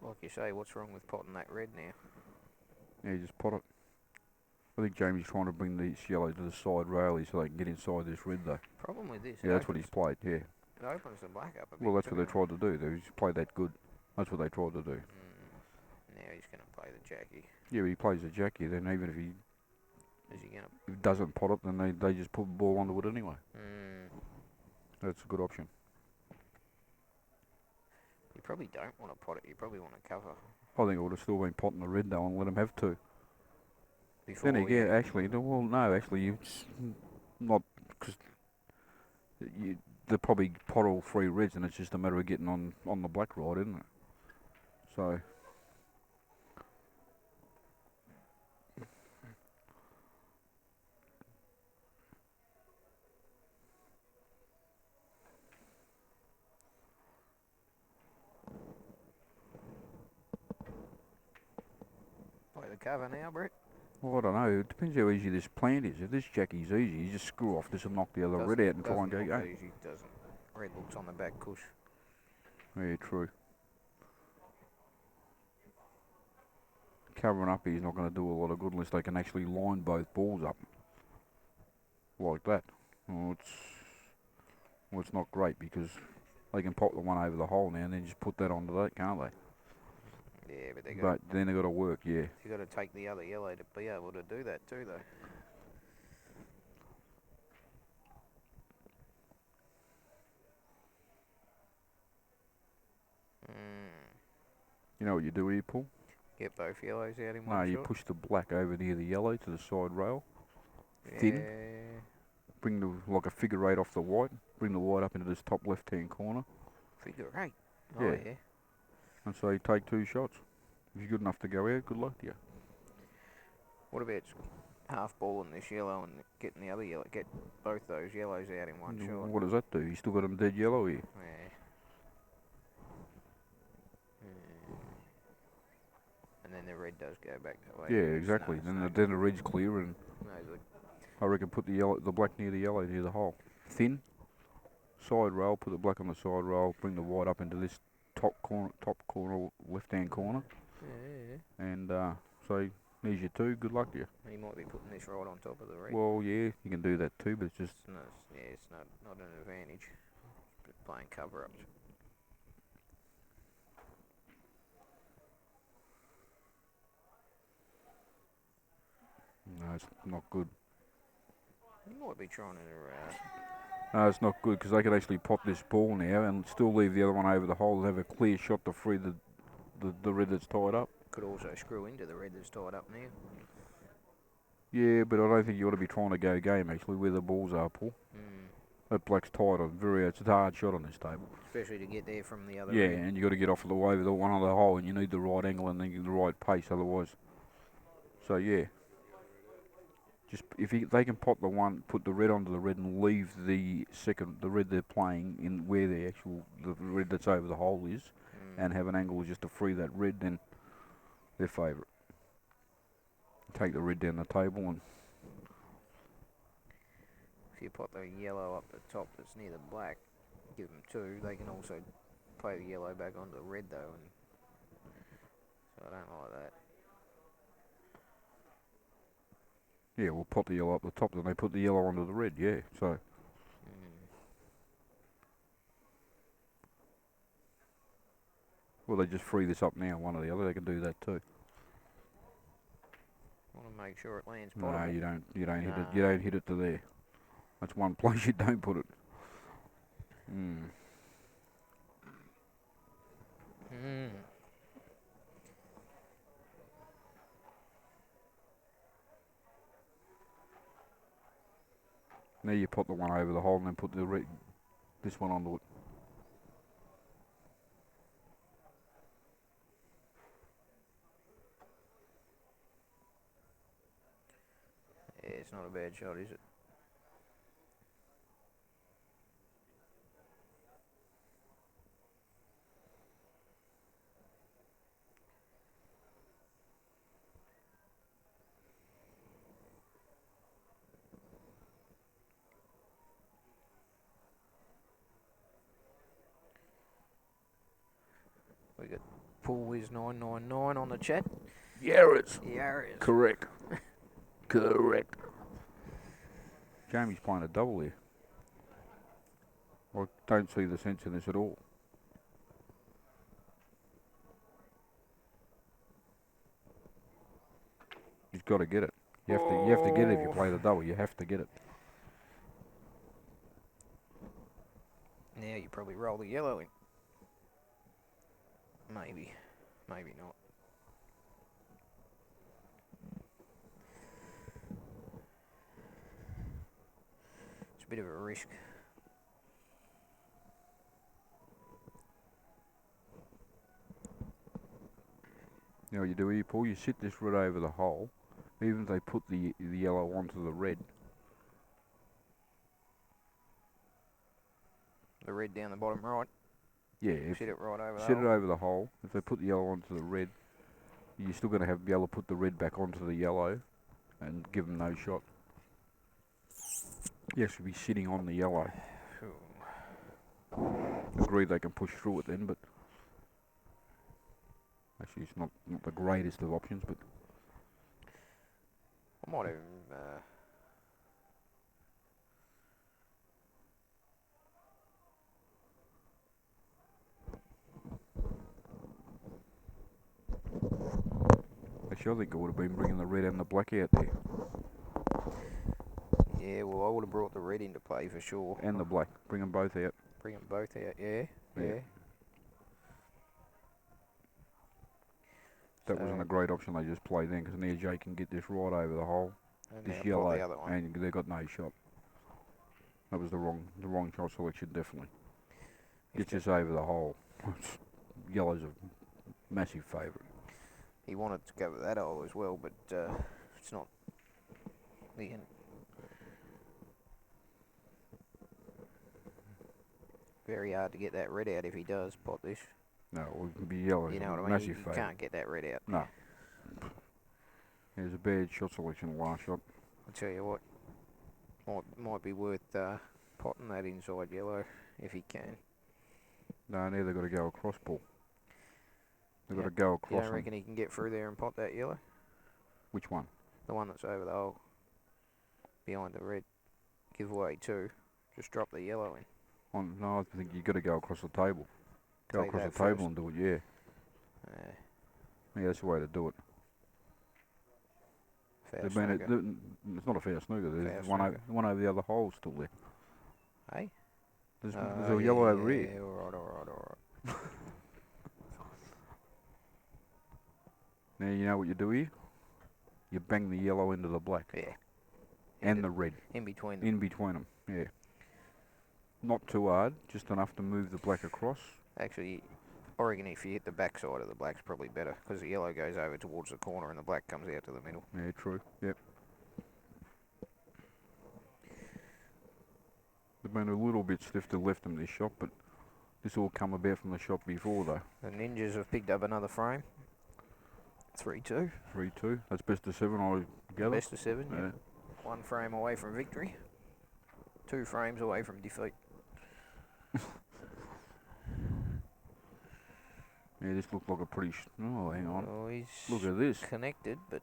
Like you say, what's wrong with potting that red now? Yeah, just pot it. I think Jamie's trying to bring this yellow to the side rail so they can get inside this red though. Problem with this. Yeah, that's what he's played, yeah. It opens the black up a bit. Well, that's what they tried to do. They just played that good. That's what they tried to do. Now he's going to play the Jackie. Yeah, but he plays the Jackie, then even if he Is he going to... if he doesn't pot it, then they just put the ball onto it anyway. That's a good option. You probably don't want to pot it. You probably want to cover. I think it would have still been potting the red though and let him have two. Before Then again, actually, well, no, actually, it's not, because they'll probably pot all three reds and it's just a matter of getting on the black ride, isn't it? So, play the cover now, Brett. well, I don't know. It depends how easy this plant is. If this Jackie's easy, you just screw off this and knock the other red out and try and go. Doesn't look easy, doesn't. Red looks on the back cush. Yeah, true. Covering up he's not going to do a lot of good unless they can actually line both balls up like that. Well, it's not great because they can pop the one over the hole now and then just put that onto that, can't they? Yeah, but then they got to work, yeah. You got to take the other yellow to be able to do that too, though. You know what you do here, Paul? Get both yellows out in one No, shot. you push the black over near the yellow to the side rail. Thin. Bring like a figure eight off the white. Bring the white up into this top left-hand corner. Figure eight. Yeah. Oh, yeah. And so you take two shots. If you're good enough to go out, good luck to you. What about half balling this yellow and getting the other yellow? Get both those yellows out in one shot. What does that do? You still got them dead yellow here. Yeah. And then the red does go back that way. Yeah, exactly. Then the red's clear, and I reckon put the black near the yellow near the hole. Thin. Side rail. Put the black on the side rail. Bring the white up into this top corner, left-hand corner. Yeah. And so there's your two. Good luck to you. He might be putting this right on top of the red. Well, yeah, you can do that too, but it's just It's not an advantage. It's playing cover-ups. no, it's not good. You might be trying to. No, it's not good because they can actually pop this ball now and still leave the other one over the hole and have a clear shot to free the red that's tied up. Could also screw into the red that's tied up now. Yeah, but I don't think you ought to be trying to go game actually where the balls are, Paul. That black's tied on it's a hard shot on this table. Especially to get there from the other Yeah, red. and you got to get off of the way with the one on the hole, and you need the right angle and then the right pace, otherwise. So yeah, just they can put the red onto the red and leave the red they're playing in where the red that's over the hole is, and have an angle just to free that red, then their favourite. Take the red down the table and. If you put the yellow up the top that's near the black, give them two. They can also play the yellow back onto the red though, and so I don't like that. Yeah, we'll put the yellow up the top, then they put the yellow onto the red, yeah, so. Well, they just free this up now, one or the other, they can do that too. Want to make sure it lands No, potable. you don't hit it to there. That's one place you don't put it. Mm. Now you put the one over the hole and then put this one onto it. Yeah, it's not a bad shot, is it? We got Pool Wiz 999 on the chat. Yarras. Yarras. Correct. Correct. Jamie's playing a double here. I don't see the sense in this at all. He's got to get it. You have to get it if you play the double. You have to get it. Now you probably roll the yellow in. Maybe. Maybe not. It's a bit of a risk. You know what you do here, Paul? You sit this red over the hole. Even if they put the yellow onto the red. The red down the bottom right. Yeah, Sit it right over the sit it hole. over the hole. If they put the yellow onto the red, you're still going to be able to put the red back onto the yellow and give them no shot. You have to be sitting on the yellow. Agreed they can push through it then, but actually it's not the greatest of options, but I might have actually I think I would have been bringing the red and the black out there. yeah, well, I would have brought the red into play for sure. And the black. Bring them both out. Bring them both out, yeah. That wasn't a great option they just played then, because now Jay can get this right over the hole. And This now pot the yellow, other one. and they got no shot. That was the wrong shot selection, definitely. Gets this over the hole. Yellow's a massive favourite. He wanted to go with that hole as well, but it's not the end. Very hard to get that red out if he does pot this. No, it would be yellow. You know what I mean? Massive You favourite. can't get that red out. No. It was a bad shot selection, the last shot. I'll tell you what, might be worth potting that inside yellow if he can. No, now they've got to go across, Paul. They've got to go across. You don't reckon he can get through there and pot that yellow? Which one? The one that's over the hole. Behind the red. Give away two. Just drop the yellow in. No, I think you've got to go across the table. Go Take across that the table first. and do it, yeah. Yeah, that's the way to do it. Foul There's been snooker. it's not a fair snooker. There's Foul one over the other hole still there. Hey? There's a yellow over yeah, here. alright. Now you know what you do here? You bang the yellow into the black. Yeah. And the red. In between them. In between them, yeah. Not too hard, just enough to move the black across. Actually, I reckon if you hit the back side of the black's probably better, because the yellow goes over towards the corner and the black comes out to the middle. Yeah, true, yep. They've been a little bit stiff to left them this shot, but this all come about from the shot before though. The Ninjas have picked up another frame. 3-2. 3-2, that's best of 7 I gather. Best of 7, yeah. Yeah. 1 frame away from victory. 2 frames away from defeat. Yeah, this looked like a pretty... oh, hang on. Oh, he's Look at this. connected, but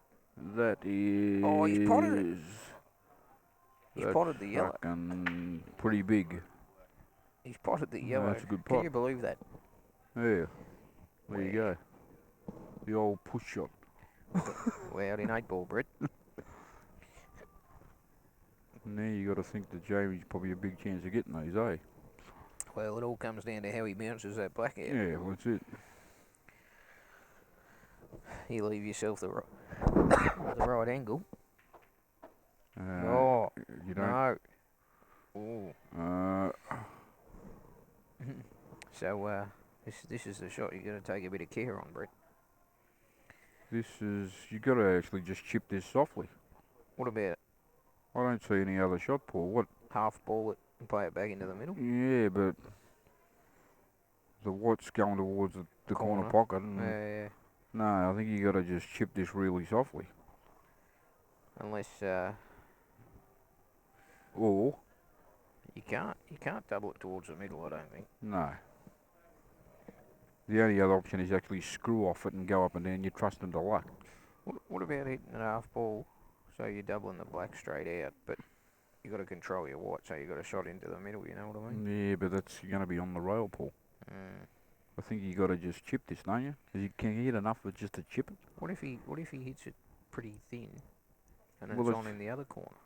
That is... Oh, he's potted it. He's that's potted the yellow. fucking pretty big. He's potted the Yeah, yellow. that's a good Can pot. you believe that? Yeah. There you go. The old push shot. We're out in 8 ball, Brett. Now you got to think that Jamie's probably a big chance of getting these, eh? Well, it all comes down to how he bounces that black out. Yeah, well, that's it. You leave yourself the right angle. You don't. No. Uh, So this is the shot you got to take a bit of care on, Brett. you got to actually just chip this softly. What about I don't see any other shot, Paul. What? half ball it and play it back into the middle? Yeah, but the white's going towards the corner pocket. And Yeah. no, I think you got to just chip this really softly. Unless Or you can't double it towards the middle. I don't think. no. The only other option is actually screw off it and go up and down. You trust him to luck. What about hitting a half ball? So you're doubling the black straight out, but you got to control your white. So you got a shot into the middle. You know what I mean? Yeah, but that's going to be on the rail, Paul. I think you got to just chip this, don't you? Because you can hit enough of it just to chip it. What if he hits it pretty thin, and Well, it's on in the other corner?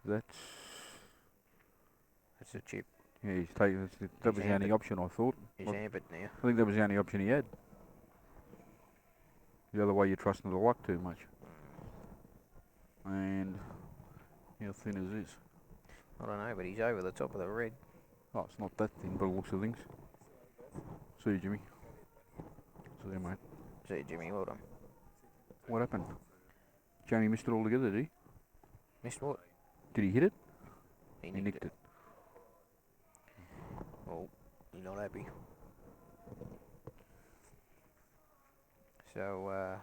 That's a chip. yeah. That was the only option I thought. He's hampered now. I think that was the only option he had. The other way, you're trusting the luck too much. And how thin is this? I don't know, but he's over the top of the red. Oh, it's not that thin, but it looks of things. See you, Jimmy. See you, mate. See, Jimmy, well done. What happened? Jamie missed it altogether, did he? Missed what? Did he hit it? He He nicked it. Well, you're not happy. So,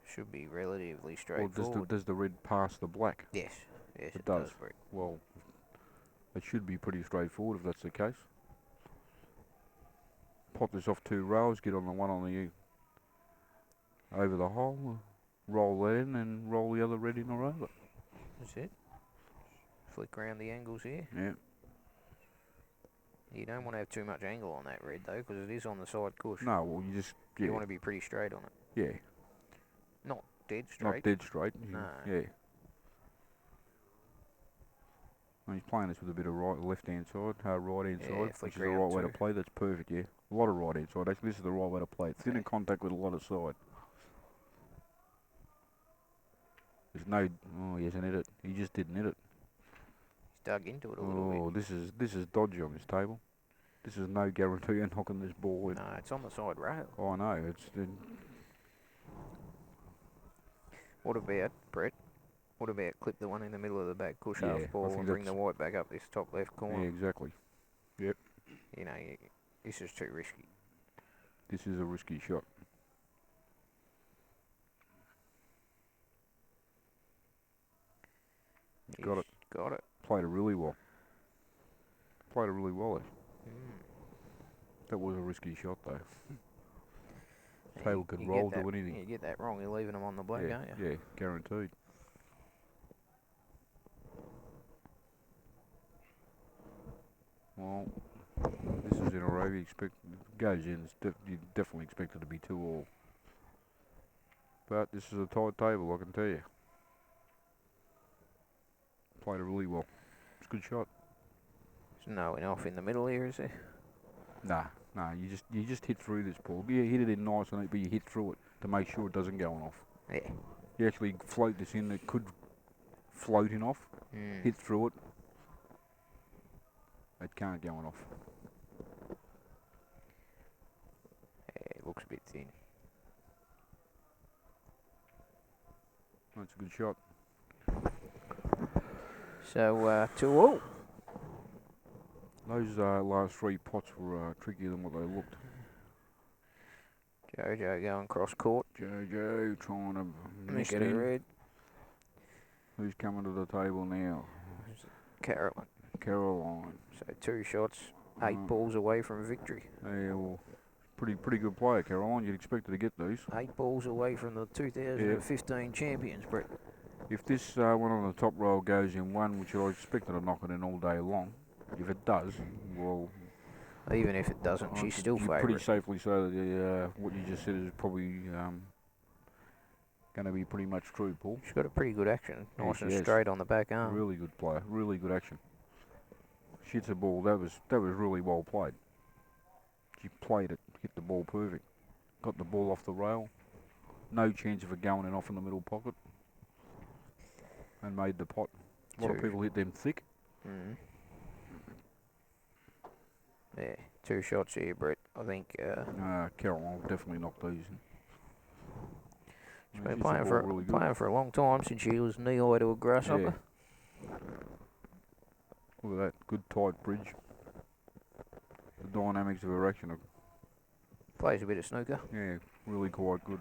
should be relatively Or straightforward. does the red pass the black? Yes, it does. Brett. Well, it should be pretty straightforward if that's the case. Pop this off 2 rails, get on the one on the over the hole, roll that in, and roll the other red in or over. That's it. Flick around the angles here. Yeah. You don't want to have too much angle on that red though, because it is on the side cush. No, well you just You want to be pretty straight on it. yeah. Not dead straight. Not dead straight. No. Yeah. And he's playing this with a bit of left hand side, right hand side, flick which is the right round way to too. play. That's perfect. Yeah. A lot of right hand side. Actually, this is the right way to play it. Thin in contact with a lot of side. There's no. Oh, he hasn't hit it. He just didn't hit it. He's dug into it a little bit. Oh, this is dodgy on this table. This is no guarantee of knocking this ball in. No, it's on the side rail. Oh, I know. What about, Brett? What about clip the one in the middle of the back cush Yeah, half ball I think and bring the that's- white back up this top left corner? Yeah, exactly. Yep. You know, this is too risky. This is a risky shot. Got it. Got it. Played it really well. Played it really well there. That was a risky shot though. Table could You roll, get do that- anything. You get that wrong, you're leaving them on the black, Yeah, aren't you? yeah, guaranteed. Well, this is in a row. You goes in. You definitely expect it to be 2-all. But this is a tight table, I can tell you. Played it really well. It's a good shot. There's no one off in the middle here, is there? Nah, you just hit through this, Paul. You hit it in nice and neat, but you hit through it to make sure it doesn't go on off. Yeah. You actually float this in. It could float in off. Hit through it. It can't go on off. Yeah, it looks a bit thin. That's a good shot. So, 2-all. Those last 3 pots were trickier than what they looked. Jojo going cross court. Jojo trying to nick it Mr. in. Red. Who's coming to the table now? Caroline. Caroline. So 2 shots, 8 balls away from victory. Yeah, well, pretty good player, Caroline. You'd expect her to get these. 8 balls away from the 2015 champions, Brett. If this one on the top roll goes in 1, which I expect her to knock it in all day long, if it does, well, Even if it doesn't, she's still you pretty favourite. safely say that what you just said is probably going to be pretty much true, Paul. She's got a pretty good action. Yeah, Nice she and has. straight on the back arm. Really good player. Really good action. She hits the ball. That was really well played. She played it, hit the ball perfect. Got the ball off the rail. No chance of it going in off in the middle pocket. And made the pot. A lot of people hit them thick. Yeah, 2 shots here, Brett. I think. Caroline will definitely knock these in. She's been playing for a long time since she was knee high to a grasshopper. Yeah. Look at that, good tight bridge. The dynamics of her action are, Plays a bit of snooker. yeah, really quite good.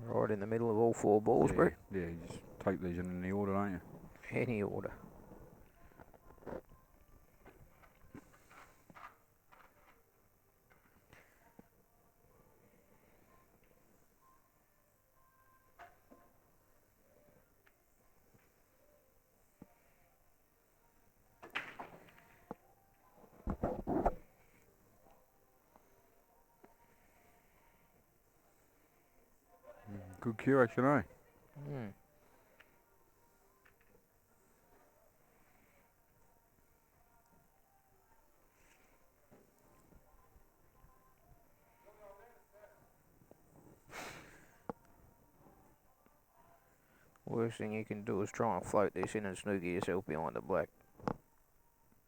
Right in the middle of all 4 balls, Yeah, Brett. yeah, you just take these in any order, don't you? Any order. Good cue action, eh? Worst thing you can do is try and float this in and snooker yourself behind the black.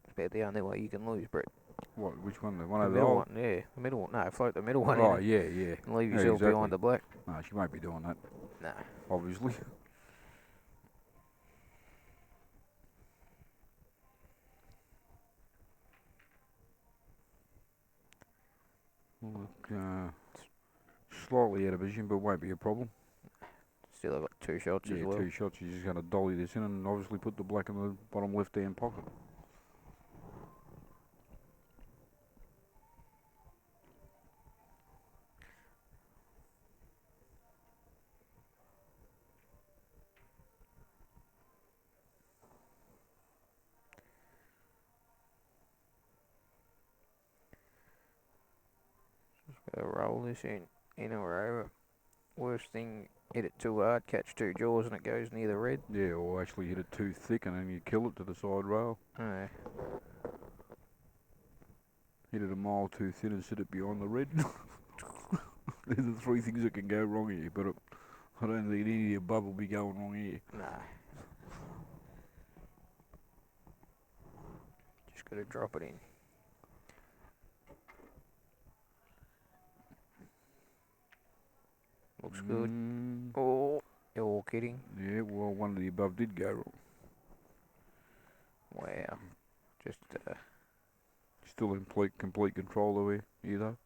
It's about the only way you can lose, Brett. What? Which one? The one The over the middle hole? one, yeah. The middle one. No, float the middle one Oh, in yeah, yeah. and leave Yeah, yourself exactly. behind the black. No, she won't be doing that, No. obviously. Look, slightly out of vision, but won't be a problem. Still, I've got 2 shots as well. 2 shots. She's just going to dolly this in and obviously put the black in the bottom left-hand pocket. Gotta roll this in or over. Worst thing, hit it too hard, catch 2 jaws and it goes near the red. Yeah, or actually hit it too thick and then you kill it to the side rail. Aye. Hit it a mile too thin and sit it behind the red. There's the 3 things that can go wrong here, but I don't think any of the above will be going wrong here. Nah. Just gotta drop it in. Looks good. Oh, you're kidding. Yeah, well, one of the above did go wrong. Wow. Just, Still in complete control of it, you though.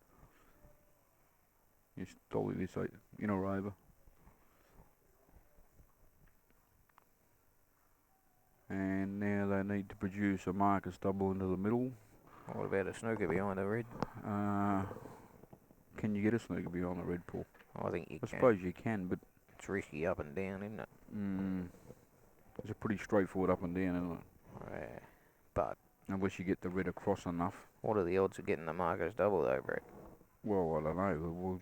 Just dolly this in or over. And now they need to produce a Marcus double into the middle. what about a snooker behind the red? Can you get a snooker behind the red, Paul? I think you I can. suppose you can, but It's risky up and down, isn't it? it's a pretty straightforward up and down, isn't it? Yeah. But Unless you get the red across enough. what are the odds of getting the Marcus double though, Brett? Well, I don't know.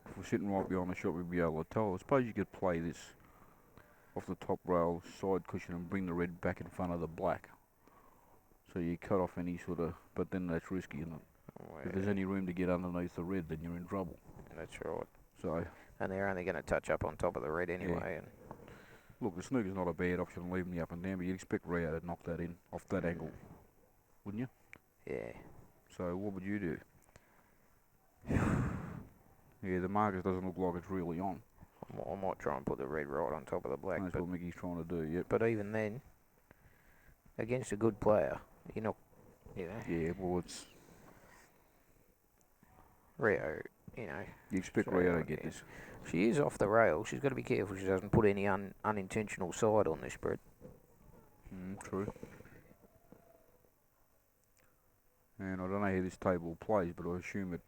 If we're sitting right behind the shot, we'd be able to tell. I suppose you could play this off the top rail side cushion and bring the red back in front of the black. So you cut off any sort of, but then that's risky, isn't it? Well, If there's any room to get underneath the red, then you're in trouble. that's right. So, And they're only going to touch up on top of the red anyway. And look, the snooker's not a bad option, leaving the up and down, but you'd expect Rio to knock that in off that angle, wouldn't you? yeah. So what would you do? Yeah, the Marcus doesn't look like it's really on. I might try and put the red right on top of the black. That's what Mickey's trying to do, yep. But even then, against a good player, you're not, you know, Yeah, well, it's... Rio, you know. You expect So, Rio to get this. She is off the rail. She's got to be careful she doesn't put any unintentional side on this spread. True. And I don't know how this table plays, but I assume it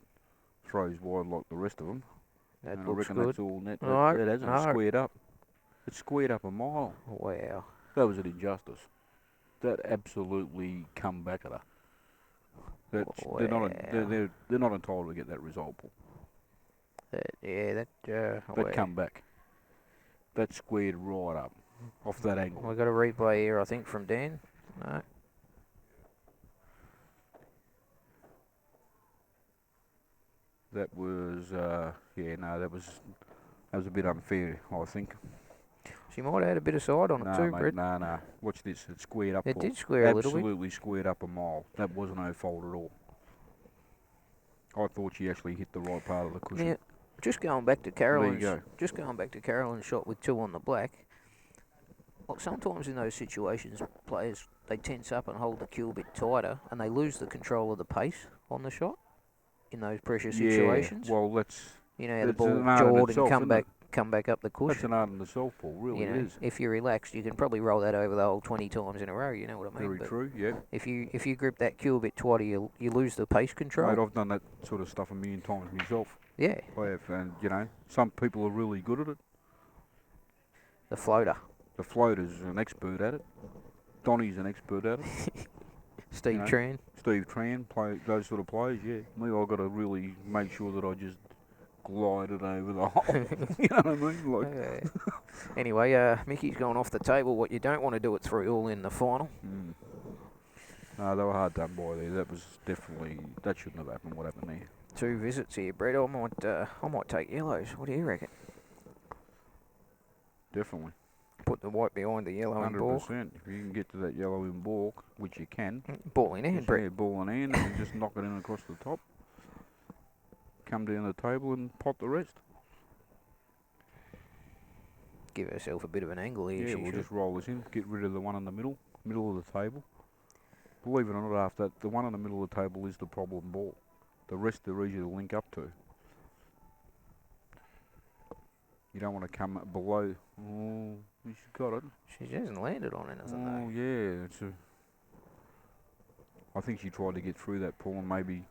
throws wide like the rest of them. That And looks I reckon good. that's all net. No, It hasn't no. squared up. It's squared up a mile. Wow. That was an injustice. That absolutely come back at her. They're not entitled to get that result, Paul. That come back. That squared right up off that angle. We got a replay here, I think, from Dan. No. That was that was a bit unfair, I think. She might have had a bit of side on it too, mate, Brett. No. Watch this. It squared up. It Paul. did square a little bit. Absolutely squared up a mile. That wasn't her fault at all. I thought she actually hit the right part of the cushion. Now, just going back to Carolyn's, There you just going back to Carolyn's shot with 2 on the black. Well, sometimes in those situations, players they tense up and hold the cue a bit tighter, and they lose the control of the pace on the shot. In those pressure situations, well, that's you know, the that's ball an art in jawed itself, and isn't come back up the that's cushion. an art in itself, Paul. Really, You know, it is. if you're relaxed, you can probably roll that over the hole 20 times in a row. You know what I mean? Very But true. Yeah. if you grip that cue a bit tighter, you lose the pace control. Mate, I've done that sort of stuff a million times myself. Yeah. I have, and some people are really good at it. The floater. The floater's an expert at it. Donnie's an expert at it. Steve Tran. Steve Tran, those sort of players, yeah. Me, I've got to really make sure that I just glide it over the hole. You know what I mean? Like. Anyway, Mickey's gone off the table. What you don't want to do it 3 all in the final. No, they were hard done by there. That was definitely, that shouldn't have happened. What happened there? 2 visits here, Brett. I might take yellows. What do you reckon? Definitely. Put the white behind the yellow in balk. 100%. If you can get to that yellow in balk, which you can. Ball in hand, Brett. Yeah, ball in hand, and just knock it in across the top. Come down the table and pot the rest. Give herself a bit of an angle here. Yeah, we'll just roll this in. Get rid of the one in the middle of the table. Believe it or not, after that, the one in the middle of the table is the problem ball. The rest are easy to link up to. You don't want to come below. Oh, she's got it. She hasn't landed on anything Oh, yeah. I think she tried to get through that, Paul, and maybe.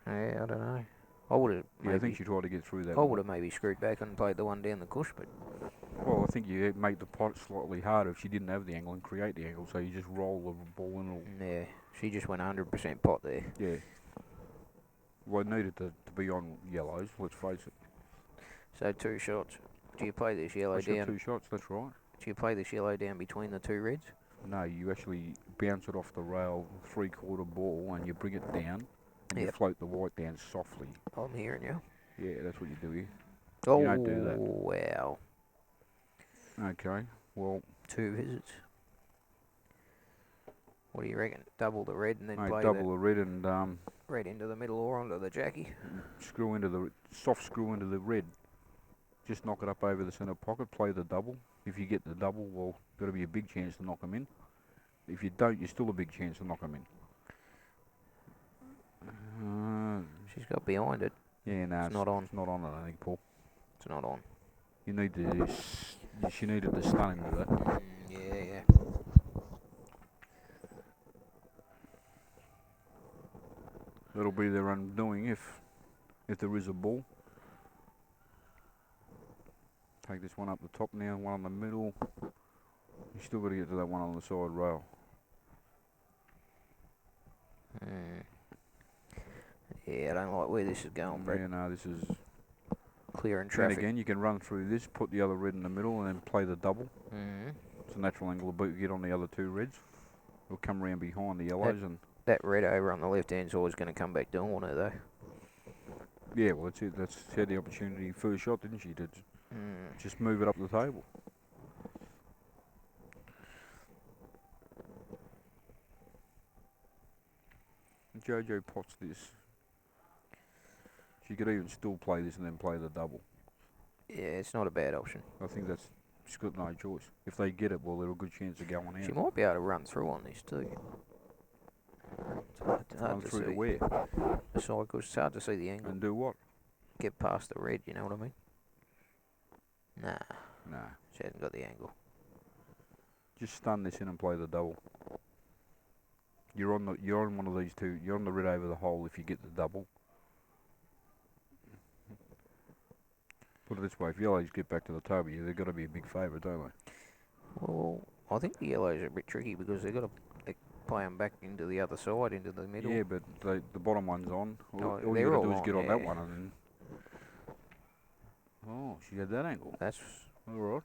Yeah, I don't know. I would have. Yeah, I think she tried to get through that. I would have maybe screwed back and played the one down the cush, but. Well, I think you make the pot slightly harder if she didn't have the angle and create the angle, so you just roll the ball in. Yeah, she just went 100% pot there. Yeah. Well, it needed to be on yellows, let's face it. So 2 shots. Do you play this yellow down? 2 shots, that's right. Do you play this yellow down between the 2 reds? No, you actually bounce it off the rail 3/4 ball and you bring it down and you float the white down softly. I'm hearing you. Yeah, that's what you do here. Oh, you don't do that. Wow. Okay, well. 2 visits. What do you reckon? Double the red and then Mate, play double the red and red into the middle or onto the jackie. soft screw into the red. Just knock it up over the centre pocket, play the double. If you get the double, well, got to be a big chance to knock them in. If you don't, you're still a big chance to knock them in. She's got behind it. Yeah, no, it's not on. It's not on, I think, Paul. It's not on. You need to. She needed to stun him with that. Yeah. That'll be their undoing if there is a ball. Take this one up the top now, one on the middle. You still got to get to that one on the side rail. Yeah, I don't like where this is going, Brett. Yeah, no, this is clearing Then traffic. again, you can run through this, put the other red in the middle, and then play the double. It's a natural angle of boot you get on the other 2 reds. It'll come round behind the yellows and. That red over on the left hand's always going to come back down on her though. Yeah, well, that's it. She had the opportunity first shot, didn't she? To just move it up the table. Jojo pots this. She could even still play this and then play the double. Yeah, it's not a bad option. I think she's got no choice. If they get it, well, there's a good chance of going out. She might be able to run through on this too. It's hard to through see. to where? The side, 'cause it's hard to see the angle. And do what? Get past the red, you know what I mean? Nah, Nah. she hasn't got the angle. Just stun this in and play the double. You're on one of these 2. You're on the red over the hole if you get the double. Put it this way, if yellows get back to the table, yeah, they've got to be a big favourite, don't they? Well, I think the yellows are a bit tricky because they've got to play them back into the other side, into the middle. Yeah, but the bottom one's on. All you they're got to all do is on, get on that yeah. one and then... Oh, she had that angle. That's Alright.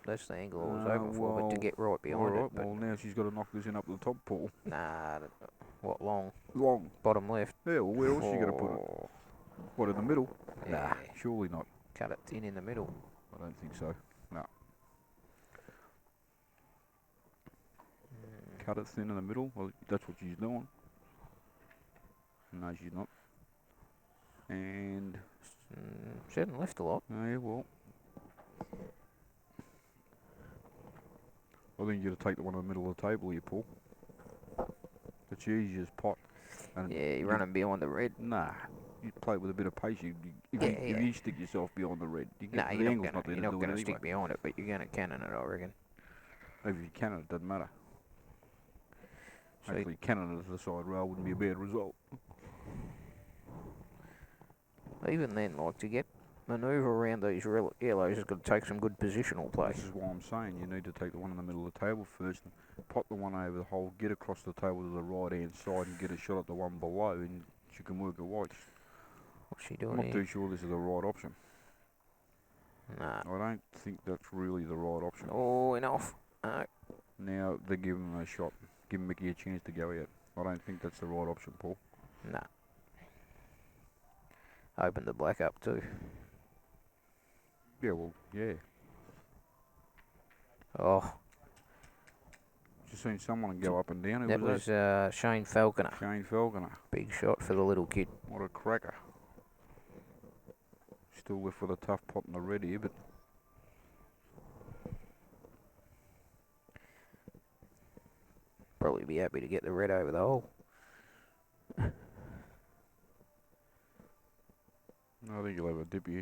that's the angle I was hoping for, but to get right behind it. Alright, well now she's got to knock this in up the top, Paul. Nah, what, long? Long. Bottom left. Yeah, well where else she got to put it? What, in the middle? Yeah. Nah, surely not. Cut it thin in the middle. I don't think so. No. Cut it thin in the middle. Well, that's what she's doing. No, she's not. And... She hadn't left a lot. yeah, well... I think you got to take the one in the middle of the table here, Paul. It's the easiest pot. And Yeah, you're running behind the red. Nah. You play it with a bit of pace. If you stick yourself behind the red, you Nah, get you're the not angle's not there to do it going to anyway. stick behind it, but you're going to cannon it, I reckon. If you can it doesn't matter. So Actually, cannon it to the side rail wouldn't be a bad result. even then, like, to get manoeuvre around these yellows has got to take some good positional play. This is why I'm saying you need to take the one in the middle of the table first, and pop the one over the hole, get across the table to the right hand side and get a shot at the one below, and she can work her whites. What's she I'm doing not here? too sure this is the right option. Nah. I don't think that's really the right option. Oh, enough. No. Now they're giving him a shot, giving Mickey a chance to go out. I don't think that's the right option, Paul. Nah. Open the black up too. Yeah, well, yeah. Oh, Just seen someone go up and down. Who that was was Shane Falconer. Shane Falconer. Big shot for the little kid. What a cracker. Still left with a tough pot in the red here, but Probably be happy to get the red over the hole. I think he'll have a dip here.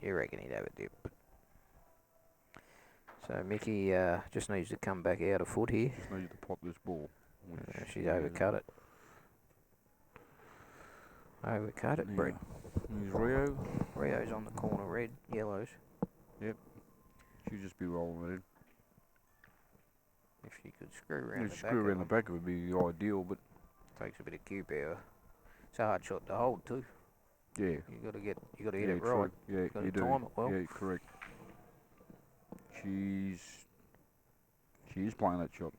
Yeah, you reckon he'd have a dip. So Mickey just needs to come back out a foot here. Just needs to pot this ball. She's overcut it. Overcut it, Brett. Here's Rio. Rio's on the corner, red, yellows. She'll just be rolling it in. If she could screw around If the you back screw of around the them. back, it would be ideal, but Takes a bit of cue power. It's a hard shot to hold too. yeah. You got to hit Yeah, it true. right. Yeah, Gotta you do. time it well. Yeah, correct. She is playing that shot.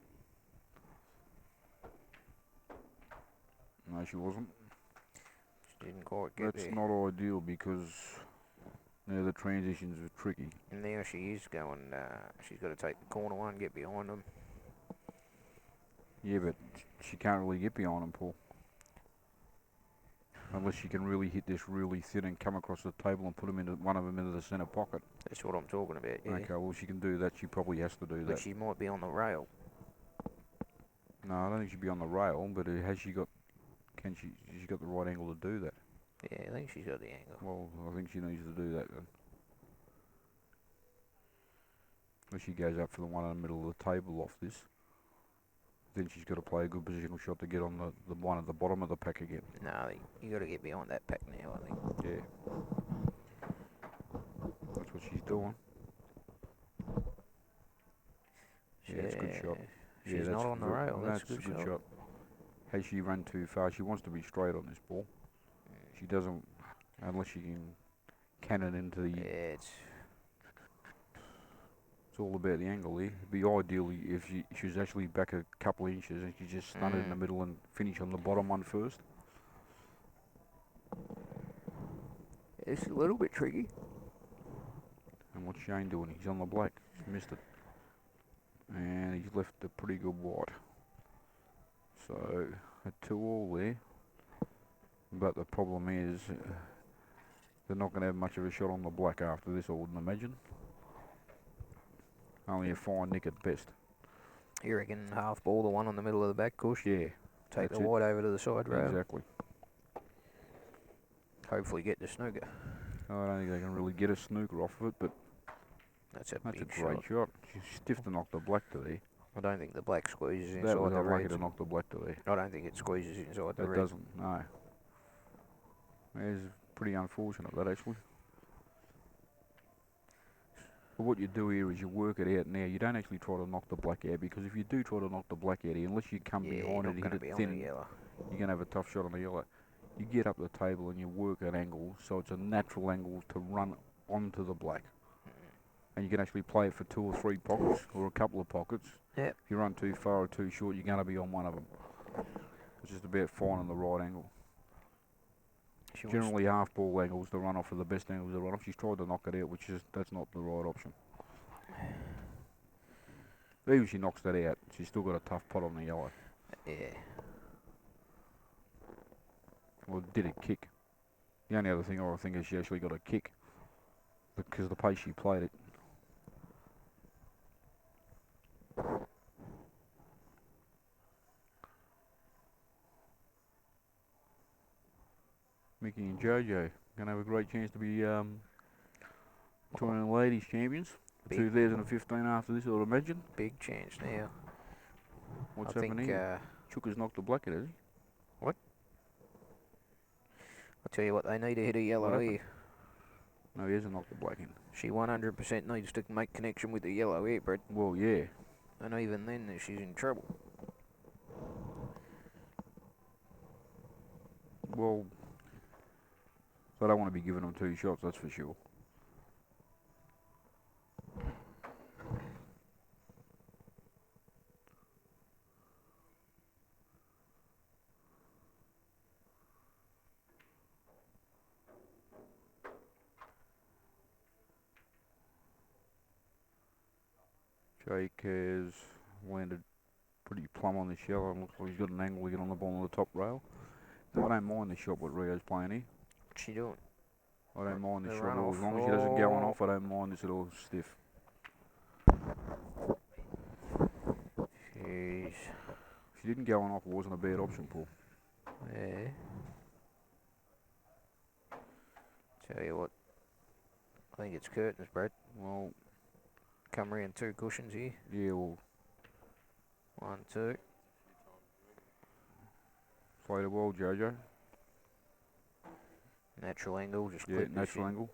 No, she wasn't. She didn't quite get That's there. not ideal because now the transitions are tricky. And now she is going. She's got to take the corner one, get behind them. Yeah, but she can't really get behind them, Paul. Unless she can really hit this really thin and come across the table and put one of them into the centre pocket. That's what I'm talking about. Yeah. Okay, well, she can do that. She probably has to do But that. she might be on the rail. No, I don't think she'd be on the rail, but has she got... She's got the right angle to do that. Yeah, I think she's got the angle. Well, I think she needs to do that then. If she goes up for the one in the middle of the table off this, then she's got to play a good positional shot to get on the one at the bottom of the pack again. No, you got to get behind that pack now, I think. Yeah. That's what she's doing. Yeah, that's a good shot. She's Yeah, that's not on the rail. That's a good shot. Has she run too far? She wants to be straight on this ball. She doesn't, unless she can cannon into the... Yeah, It's all about the angle there. It'd be ideal if she was actually back a couple of inches and she just stun it in the middle and finish on the bottom one first. it's a little bit tricky. And what's Shane doing? He's on the black. He's missed it. And he's left a pretty good white. So, a 2-all there. But the problem is, they're not going to have much of a shot on the black after this, I wouldn't imagine. Only a fine nick at best. You reckon half ball, the one on the middle of the back cush? Yeah. Take that's the it. white over to the side rail. Exactly. Hopefully get the snooker. I don't think they can really get a snooker off of it, but That's a that's a big great shot. shot. She's stiff to knock the black to there. I don't think the black squeezes That inside was the unlucky red. to knock the black to there. I don't think it squeezes inside the That red. doesn't, no. It's pretty unfortunate, that actually. But what you do here is you work it out now. You don't actually try to knock the black out, because if you do try to knock the black out here, unless you come behind it and hit it thin, you're going to have a tough shot on the yellow. You get up the table and you work an angle, so it's a natural angle to run onto the black. And you can actually play it for 2 or 3 pockets, or a couple of pockets. Yep. If you run too far or too short, you're going to be on one of them. It's just about finding the right angle. Generally, half ball angles to run off are the best angles to run off. She's tried to knock it out, that's not the right option. Even if she knocks that out, she's still got a tough pot on the yellow. Yeah. Well, did it kick? The only other thing I think is she actually got a kick, because the pace she played it. Mickey and Jojo going to have a great chance to be touring ladies champions for 2015 after this, I would imagine. Big chance now. What's happening here? Chooker's knocked the black out, has he? What? I'll tell you what, they need to hit a yellow here. No, he hasn't knocked the black in. She 100% needs to make connection with the yellow here, Brett. Well, yeah. And even then, she's in trouble. Well, I don't want to be giving them 2 shots, that's for sure. Jake has landed pretty plumb on this yellow, and looks like he's got an angle to get on the bottom of the top rail. I don't mind this shot what Rio's playing here. What's she doing? I don't mind this shot at all. As long as she doesn't go on off, I don't mind this at all. Stiff. Jeez. If she didn't go on off, it wasn't a bad option, Paul. Yeah. Tell you what, I think it's curtains, Brett. Well, come around 2 cushions here. yeah, well. 1, 2. Played it well, Jojo. Natural angle, just yeah, clip natural angle.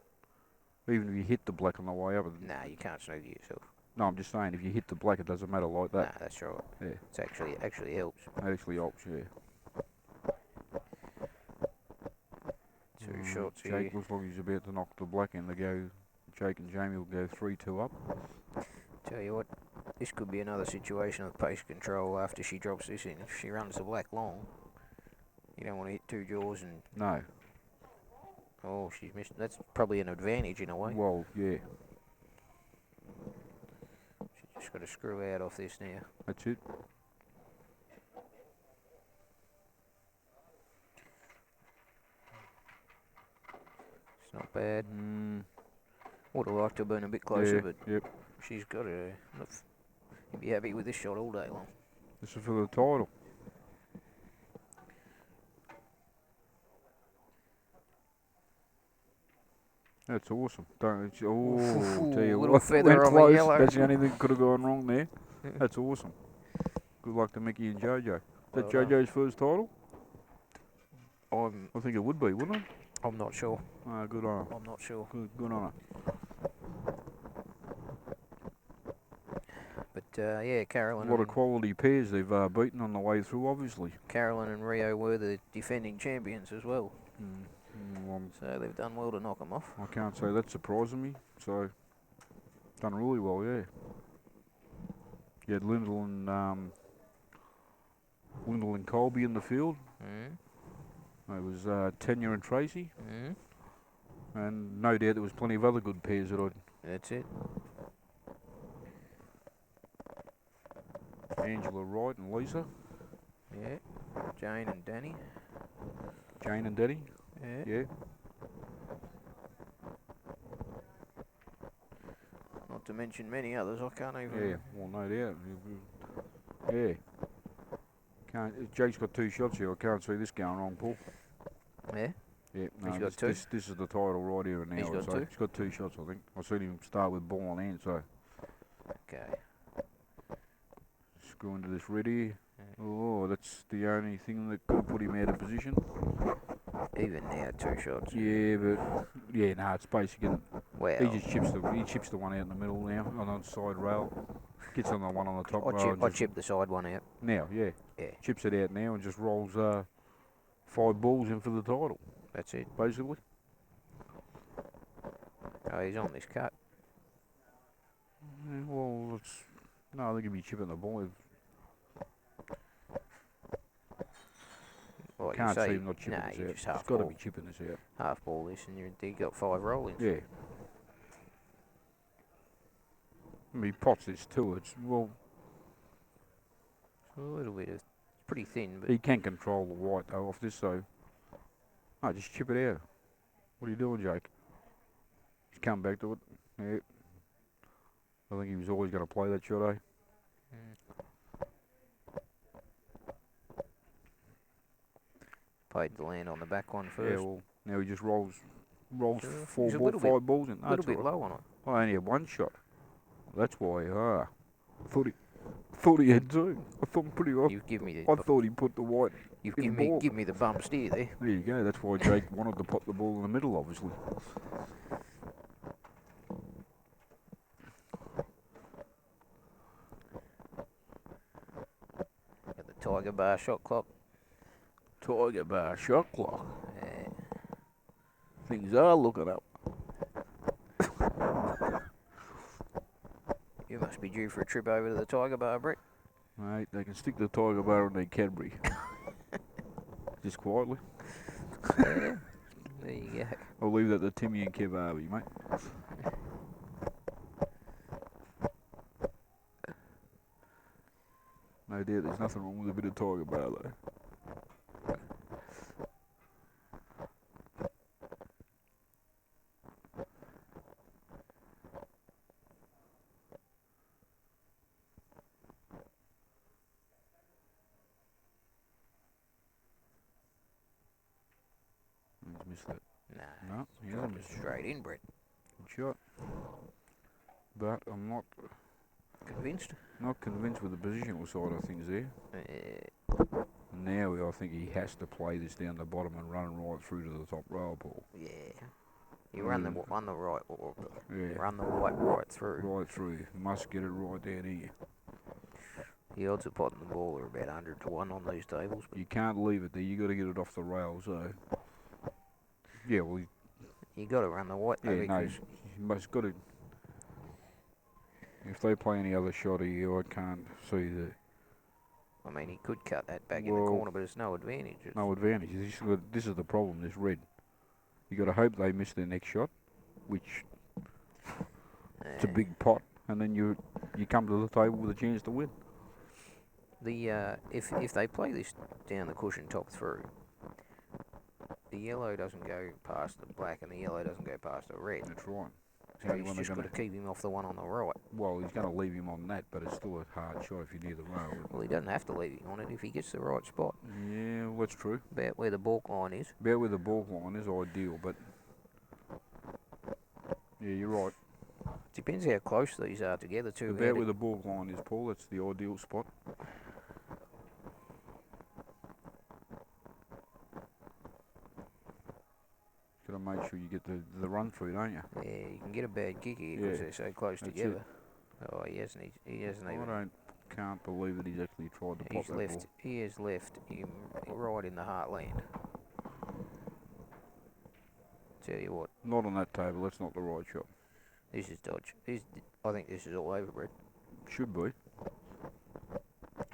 Even if you hit the black on the way up. Nah, you can't snooze yourself. No, I'm just saying, if you hit the black, it doesn't matter like that. Nah, that's right. Yeah. It's actually helps. It actually helps, yeah. 2 shots Jake here. looks like he's about to knock the black in. Jake and Jamie will go 3-2 up. Tell you what, this could be another situation of pace control after she drops this in. If she runs the black long, you don't want to hit 2 jaws and... No. Oh, she's missed. That's probably an advantage in a way. Well, yeah. She's just got to screw out off this now. That's it. It's not bad. Would have liked to have been a bit closer, but yep. she's got to... You'd be happy with this shot all day long. This is for the title. That's awesome. Don't tell you little what, feather went on close. the yellow. That's the only thing that could have gone wrong there. That's awesome. Good luck to Mickey and Jojo. Is that Jojo's first title? I think it would be, wouldn't it? I'm not sure. Good on her. I'm not sure. Good on her. But yeah, Carolyn. A lot of quality pairs they've beaten on the way through, obviously. Carolyn and Rio were the defending champions as well. So they've done well to knock them off. I can't say that's surprising me. So, done really well, yeah. You had Lyndall and Colby in the field. It was Tanya and Tracy. And no doubt there was plenty of other good pairs that I'd... That's it. Angela Wright and Lisa. Yeah. Jane and Danny. Jane and Danny. Yeah. Not to mention many others. I can't even... Yeah, well, no doubt. Yeah. Jake's got 2 shots here. I can't see this going wrong, Paul. Yeah? Yeah, no, He's got 2? This is the title right here and now. He's got 2? He's got 2 shots, I think. I've seen him start with ball on hand, so... Okay. Screw into this red here. Oh, that's the only thing that could put him out of position. Even now, 2 shots. Yeah, but... Yeah, no, it's basically... Well, He just chips the one out in the middle now on the side rail. Gets on the one on the top rail. I chip the side one out. Now, yeah. Yeah. Chips it out now and just rolls 5 balls in for the title. That's it. Basically. Oh, he's on this cut. Yeah, well, no, I think he'd be chipping the ball. Well, Can't see him not chipping this out. Just half He's got to ball. be chipping this out. Half ball this, and you got 5 rollings. Yeah. I mean, he pots this too. It's A little bit. It's pretty thin, but he can control the white though off this, so no, just chip it out. What are you doing, Jake? Just come back to it. Yeah. I think he was always going to play that shot, eh? Paid the land on the back one first. Yeah, well, now he just rolls He's 5 balls in. A little bit low on it. I only had 1 shot. That's why, thought he had 2. I thought pretty off. I thought he put the white. You've give me the bum steer there. There you go. That's why Jake wanted to pop the ball in the middle, obviously. Got the Tiger Bar shot clock. Tiger Bar shot clock. Yeah. Things are looking up. You must be due for a trip over to the Tiger Bar, Brett. Mate, they can stick the Tiger Bar in their Cadbury. Just quietly. Yeah. There you go. I'll leave that to Timmy and Kev Harvey, mate. No doubt there's nothing wrong with a bit of Tiger Bar, though. He's missed that. Nah. No, he Dropped hasn't it missed it. straight in, Brett. Good shot. But I'm not Convinced? with the positional side of things there. Yeah. Now I think he has to play this down the bottom and run right through to the top rail, Paul. Yeah. You run the right, Yeah. run the white right through. Right through. Must get it right down here. The odds of potting the ball are about 100 to 1 on these tables. But You can't leave it there. You got to get it off the rail. So, yeah, well, you got to run the white though, yeah, no, because you must got to. If they play any other shot here, I can't see that. I mean he could cut that back in the Well, corner, but it's no advantage. No advantage. This is the problem. This red. You got to hope they miss their next shot, which it's a big pot, and then you come to the table with a chance to win. If they play this down the cushion top through, the yellow doesn't go past the black and the yellow doesn't go past the red. That's right. So he's just got to keep him off the one on the right. Well, he's going to leave him on that, but it's still a hard shot if you're near the rail. Well, he doesn't have to leave him on it if he gets the right spot. Yeah, well, that's true. About where the balk line is. About where the ball line is ideal, but yeah, you're right. Depends how close these are together too. About where the ball line is, Paul, that's the ideal spot. Got to make sure you get the run through, don't you? Yeah, you can get a bad kick here because Yeah, they're so close that's together. Oh, he hasn't even. Can't believe that he's actually tried to pop He's that left. ball. He has left him right in the heartland. Tell you what, Not on that table. That's not the right shot. this is dodge. I think this is all over, Brett. Should be.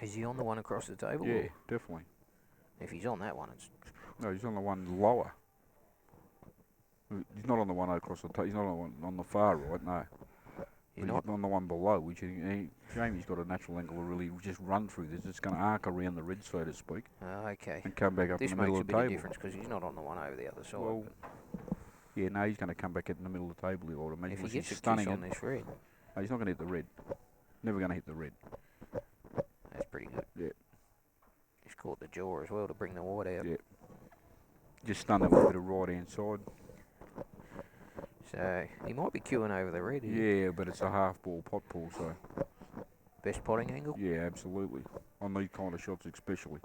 Is he on the one across the table? Yeah, or definitely. if he's on that one, it's No, he's on the one lower. He's not on the one across the table. He's not on the one on the far right. No. you're But not. he's on the one below, which Jamie's got a natural angle to really just run through this. It's going to arc around the red, so to speak, Okay. and come back up This in the middle makes a of the bit of table. difference because he's not on the one over the other side. Well, yeah, no, he's going to come back in the middle of the table, I would imagine. if he unless gets he's a stunning kiss it. on this red, No, he's not going to hit the red. Never going to hit the red. that's pretty good. Yeah. He's caught the jaw as well to bring the white out. Yeah. Just stun it with a bit of right hand side. So he might be queuing over the red. Here. Yeah, but it's a half ball pot pull, so Best potting angle. yeah, absolutely. On these kind of shots, especially.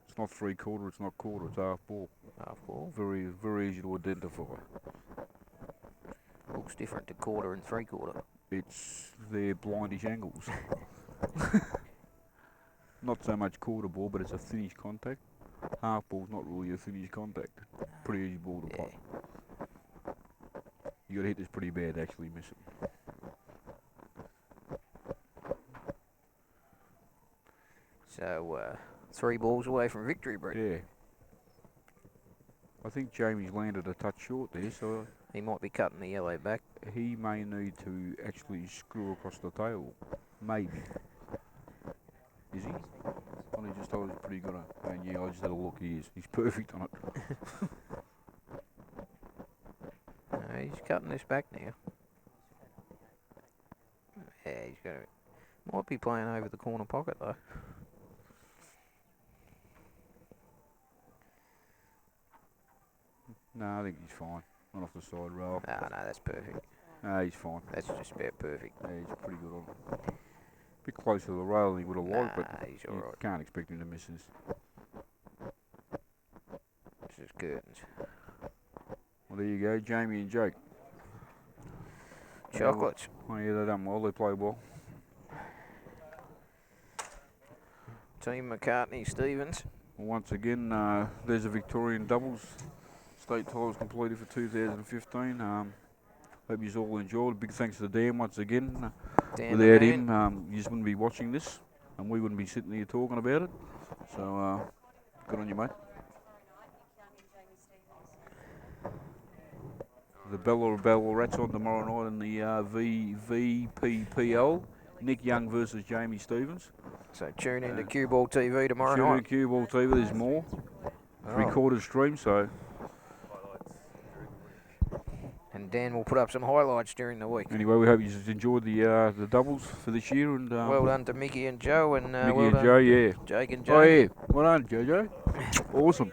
It's not 3/4, it's not quarter, it's half ball. Half ball. Very, very easy to identify. What's different to quarter and three-quarter? It's their blindish angles. Not so much quarter ball, but it's a finish contact. Half ball's not really a finish contact. Pretty easy ball to pot. You got to hit this pretty bad to actually miss it. So, 3 balls away from victory, Brett. Yeah. I think Jamie's landed a touch short there, so He might be cutting the yellow back. he may need to actually screw across the tail. Maybe. Is he? Well, he just told us pretty good. And yeah, I just had a look. He is. He's perfect on it. No, he's cutting this back now. Yeah, he's going to... Might be playing over the corner pocket, though. No, I think he's fine. Not off the side rail. No, that's perfect. No, he's fine. That's just about perfect. Yeah, he's pretty good on it. Bit closer to the rail than he would have liked, but he's you alright. can't expect him to miss this. This is curtains. Well, there you go, Jamie and Jake. Chocolates. Oh yeah, they done well. They play well. Team McCartney Stevens. Well, once again, there's a Victorian doubles. State titles completed for 2015. Hope you all enjoyed. Big thanks to Dan once again. Dan Without the him, you just wouldn't be watching this, and we wouldn't be sitting here talking about it. So, good on you, mate. The Ballarats on tomorrow night in the VPPL. Nick Young versus Jamie Stevens. So tune in to CueballTV tomorrow Tune in night. CueballTV, there's more. Recorded stream, so. And Dan will put up some highlights during the week. Anyway, we hope you enjoyed the doubles for this year. And well done to Mickey and Joe, and Mickey well and done Joe, to yeah. Jake and Joe. Oh yeah, well done, Jojo. Awesome,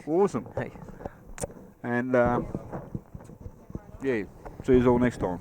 awesome. Hey. And yeah, see you all next time.